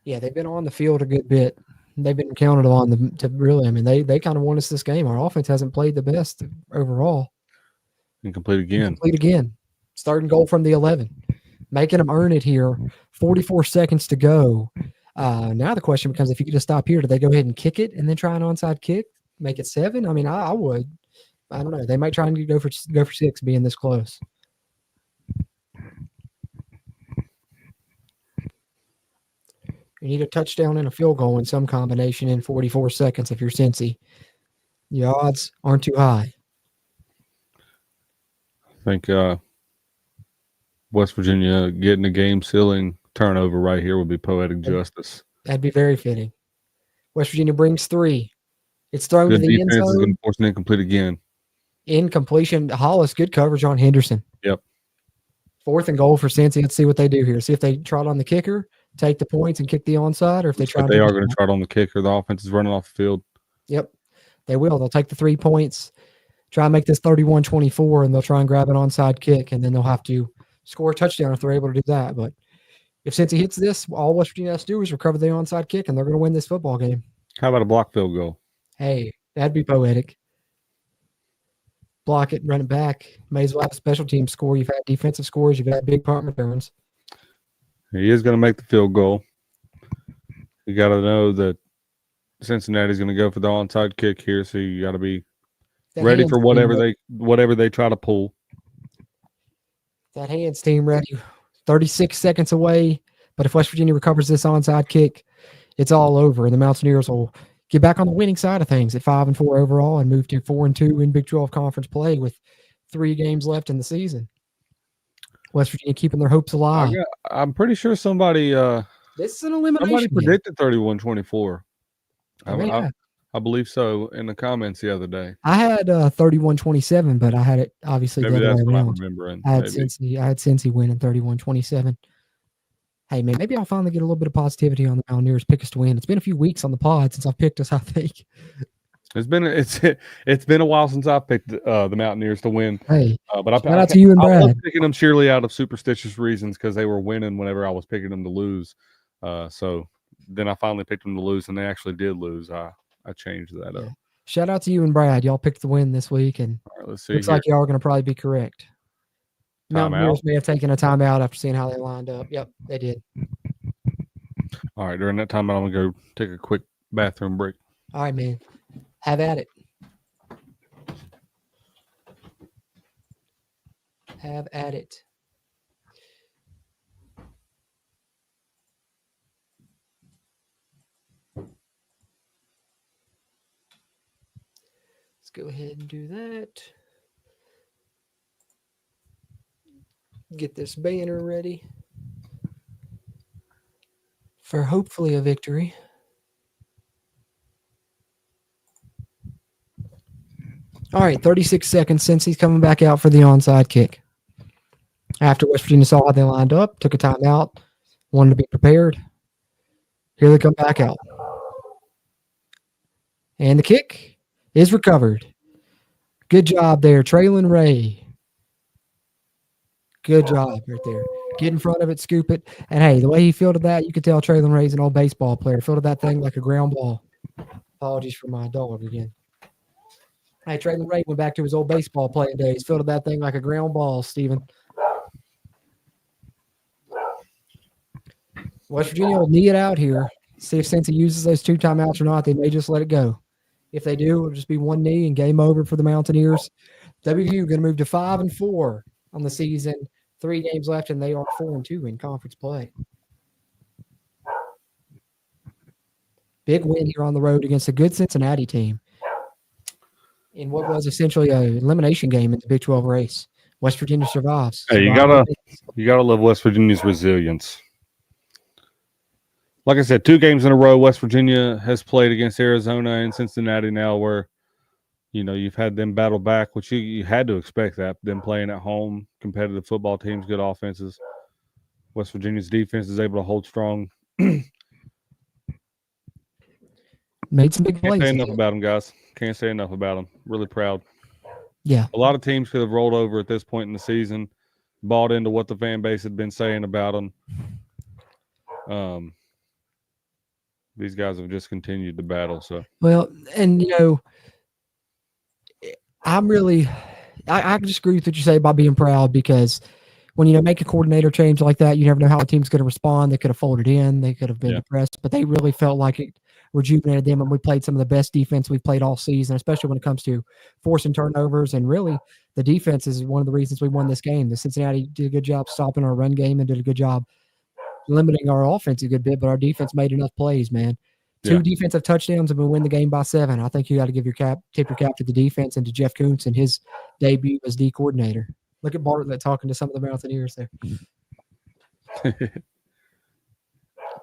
yeah, they've been on the field a good bit. They've been counted on to really. I mean, they kind of won us this game. Our offense hasn't played the best overall. Incomplete again. Starting goal from the 11, making them earn it here. 44 seconds to go. Now the question becomes: if you could just stop here, do they go ahead and kick it and then try an onside kick, make it 7? I mean, I would. I don't know. They might try and go for 6, being this close. You need a touchdown and a field goal in some combination in 44 seconds if you're Cincy. The odds aren't too high. I think West Virginia getting a game-sealing turnover right here would be poetic justice. That'd be very fitting. West Virginia brings 3. It's thrown Good to the end defense is going zone. to force an incomplete again. Incompletion. Hollis, good coverage on Henderson. Yep. 4th and goal for Cincy. Let's see what they do here. See if they trot on the kicker, take the points, and kick the onside, or if they try. They are going to trot on the kicker. The offense is running off the field. Yep, they will. They'll take the 3 points, try and make this 31-24, and they'll try and grab an onside kick, and then they'll have to score a touchdown if they're able to do that. But if Cincy hits this, all West Virginia has to do is recover the onside kick, and they're going to win this football game. How about a block field goal? Hey, that'd be poetic. Block it, run it back. May as well have a special team score. You've had defensive scores. You've had big punt returns. He is going to make the field goal. You got to know that Cincinnati's going to go for the onside kick here, so you got to be ready for whatever they try to pull. That hands team ready. 36 seconds away, but if West Virginia recovers this onside kick, it's all over, and the Mountaineers will get back on the winning side of things at 5-4 overall and move to 4-2 in Big 12 conference play with 3 games left in the season. West Virginia keeping their hopes alive. I'm pretty sure somebody this is an elimination. Somebody predicted 31-24. I believe so in the comments the other day. I had 31-27, but I had it obviously Maybe the other that's way what I'm around. remembering. I had Cincy winning 31-27. Hey, man, maybe I'll finally get a little bit of positivity on the Mountaineers. Pick us to win. It's been a few weeks on the pod since I've picked us, I think. It's been a while since I picked the Mountaineers to win. Hey, but shout out to you and Brad. I was picking them surely out of superstitious reasons because they were winning whenever I was picking them to lose. So then I finally picked them to lose, and they actually did lose. I changed that up. Shout out to you and Brad. Y'all picked the win this week, and all right, let's see. Looks like y'all are going to probably be correct. Mountaineers may have taken a timeout after seeing how they lined up. Yep, they did. All right, during that time, I'm going to go take a quick bathroom break. All right, man. Have at it. Have at it. Let's go ahead and do that. Get this banner ready for hopefully a victory. All right, 36 seconds since he's coming back out for the onside kick. After West Virginia saw how they lined up, took a timeout, wanted to be prepared. Here they come back out. And the kick is recovered. Good job there, Traylon Ray. Good job right there. Get in front of it, scoop it. And, hey, the way he fielded that, you could tell Traylon Ray's an old baseball player. Fielded that thing like a ground ball. Apologies for my dog again. Hey, Traylon Ray went back to his old baseball playing days. Fielded that thing like a ground ball, Steven. West Virginia will knee it out here. See if Cincy uses those 2 timeouts or not. They may just let it go. If they do, it'll just be 1 knee and game over for the Mountaineers. WVU going to move to 5-4 on the season. 3 games left, and they are 4-2 in conference play. Big win here on the road against a good Cincinnati team in what was essentially an elimination game in the Big 12 race. West Virginia survives. Hey, you gotta love West Virginia's resilience. Like I said, 2 games in a row, West Virginia has played against Arizona and Cincinnati now where, you know, you've had them battle back, which you had to expect that, them playing at home, competitive football teams, good offenses. West Virginia's defense is able to hold strong. Made some big plays. Can't say enough about them, guys. Can't say enough about them. Really proud. Yeah. A lot of teams could have rolled over at this point in the season, bought into what the fan base had been saying about them. These guys have just continued to battle. So well, and you know, I just agree with what you say about being proud because when you make a coordinator change like that, you never know how a team's going to respond. They could have folded in, they could have been depressed, but they really felt like it rejuvenated them, and we played some of the best defense we've played all season, especially when it comes to forcing turnovers. And really, the defense is one of the reasons we won this game. The Cincinnati did a good job stopping our run game and did a good job limiting our offense a good bit, but our defense made enough plays, man. 2 defensive touchdowns and we win the game by 7. I think you got to tip your cap to the defense and to Jeff Kuntz and his debut as D coordinator. Look at Bartlett talking to some of the Mountaineers there.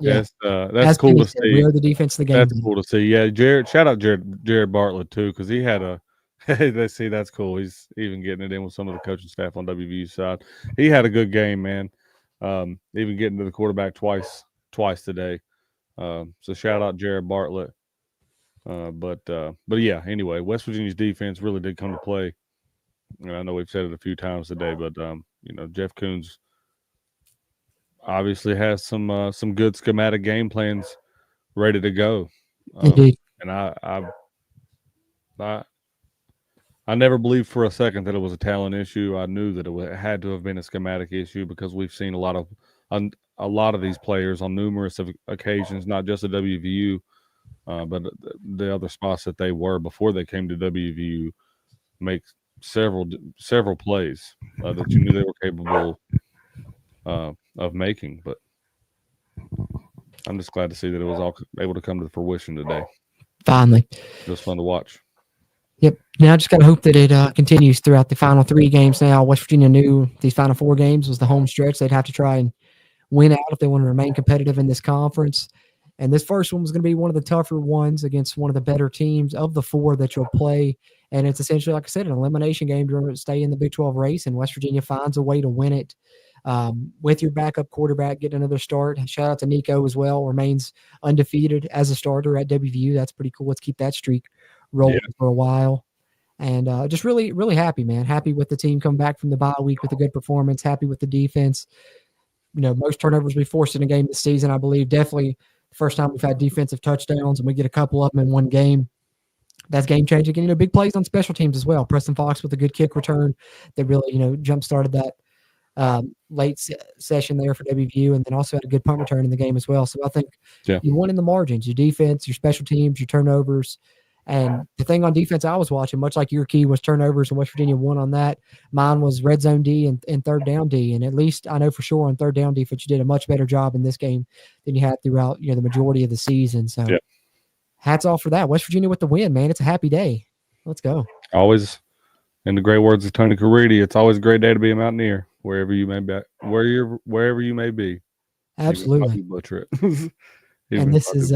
Yeah. That's As cool Penny to said, we see. are the defense of the game. That's cool to see. Yeah, shout out Jared Bartlett too, because he had a. Let's see, that's cool. He's even getting it in with some of the coaching staff on WVU side. He had a good game, man. Even getting to the quarterback twice today. So shout out Jared Bartlett. But yeah. Anyway, West Virginia's defense really did come to play, and I know we've said it a few times today, but Jeff Coons obviously has some good schematic game plans ready to go. Indeed. And I never believed for a second that it was a talent issue. I knew that it had to have been a schematic issue because we've seen a lot of these players on numerous occasions, not just at WVU, but the other spots that they were before they came to WVU, make several plays that you knew they were capable of making. But I'm just glad to see that it was all able to come to fruition today. Finally. It was fun to watch. Yep. Now I just got to hope that it continues throughout the final 3 games now. West Virginia knew these final 4 games was the home stretch. They'd have to try and win out if they want to remain competitive in this conference. And this first one was going to be one of the tougher ones against one of the better teams of the 4 that you'll play. And it's essentially, like I said, an elimination game to stay in the Big 12 race, and West Virginia finds a way to win it with your backup quarterback getting another start. Shout out to Nico as well, remains undefeated as a starter at WVU. That's pretty cool. Let's keep that streak rolling for a while. And just really, really happy, man. Happy with the team coming back from the bye week with a good performance. Happy with the defense. Most turnovers we forced in a game this season, I believe. Definitely the first time we've had defensive touchdowns, and we get a couple of them in one game. That's game changing. And, big plays on special teams as well. Preston Fox with a good kick return that really, jump-started that late session there for WVU, and then also had a good punt return in the game as well. So I think you won in the margins, your defense, your special teams, your turnovers. And the thing on defense I was watching, much like your key was turnovers, and West Virginia won on that. Mine was red zone D and third down D. And at least I know for sure on third down defense, you did a much better job in this game than you had throughout, the majority of the season. So hats off for that. West Virginia with the win, man. It's a happy day. Let's go. Always, in the great words of Tony Caridi, it's always a great day to be a Mountaineer, wherever you may be. Wherever you may be. Absolutely. Butcher it. And this is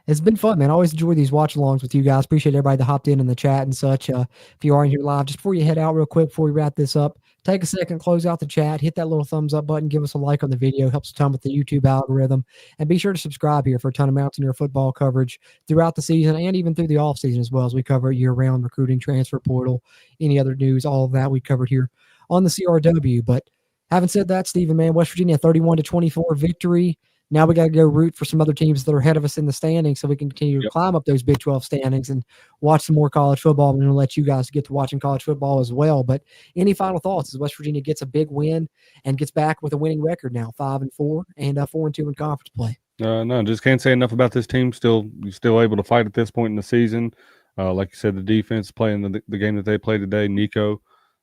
it's been fun, man. I always enjoy these watch-alongs with you guys. Appreciate everybody that hopped in the chat and such. If you are in here live, just before you head out real quick, before we wrap this up, take a second, close out the chat, hit that little thumbs up button, give us a like on the video. Helps a ton with the YouTube algorithm. And be sure to subscribe here for a ton of Mountaineer football coverage throughout the season and even through the offseason as well, as we cover year-round recruiting, transfer portal, any other news, all of that we covered here on the CRW. But having said that, Stephen, man, West Virginia 31-24 victory. Now we got to go root for some other teams that are ahead of us in the standings so we can continue to climb up those Big 12 standings and watch some more college football. I'm going to let you guys get to watching college football as well. But any final thoughts as West Virginia gets a big win and gets back with a winning record now, 5-4 and 4-2 in conference play? No, just can't say enough about this team. Still able to fight at this point in the season. Like you said, the defense playing the game that they played today, Nico,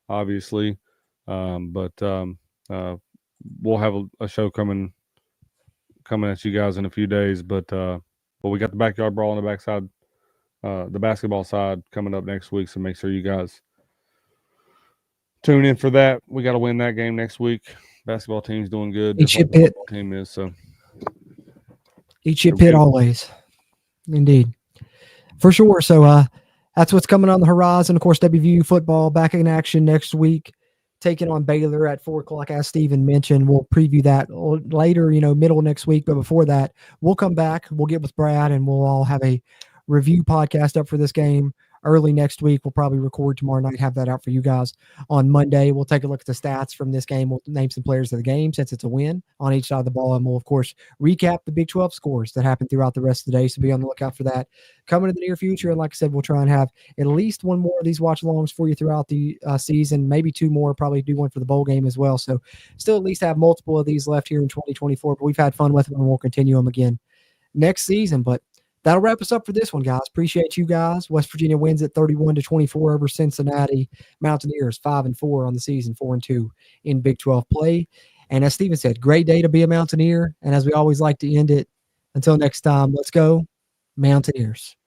obviously. But we'll have a show coming at you guys in a few days, but we got the backyard brawl on the backside, the basketball side coming up next week. So make sure you guys tune in for that. We got to win that game next week. Basketball team's doing good. Eat shit pit. Team is so. Eat shit pit always. Indeed, for sure. So that's what's coming on the horizon. Of course, WVU football back in action next week, taking on Baylor at 4:00, as Steven mentioned. We'll preview that later, middle next week. But before that, we'll come back. We'll get with Brad, and we'll all have a review podcast up for this game early next week. We'll probably record tomorrow night, have that out for you guys on Monday. We'll take a look at the stats from this game. We'll name some players of the game since it's a win on each side of the ball. And we'll, of course, recap the Big 12 scores that happened throughout the rest of the day. So be on the lookout for that coming in the near future. And like I said, we'll try and have at least one more of these watch-alongs for you throughout the season, maybe 2 more, probably do one for the bowl game as well. So still at least have multiple of these left here in 2024. But we've had fun with them, and we'll continue them again next season. But that'll wrap us up for this one, guys. Appreciate you guys. West Virginia wins at 31-24 over Cincinnati. Mountaineers 5-4 on the season, 4-2 in Big 12 play. And as Steven said, great day to be a Mountaineer. And as we always like to end it, until next time, let's go Mountaineers.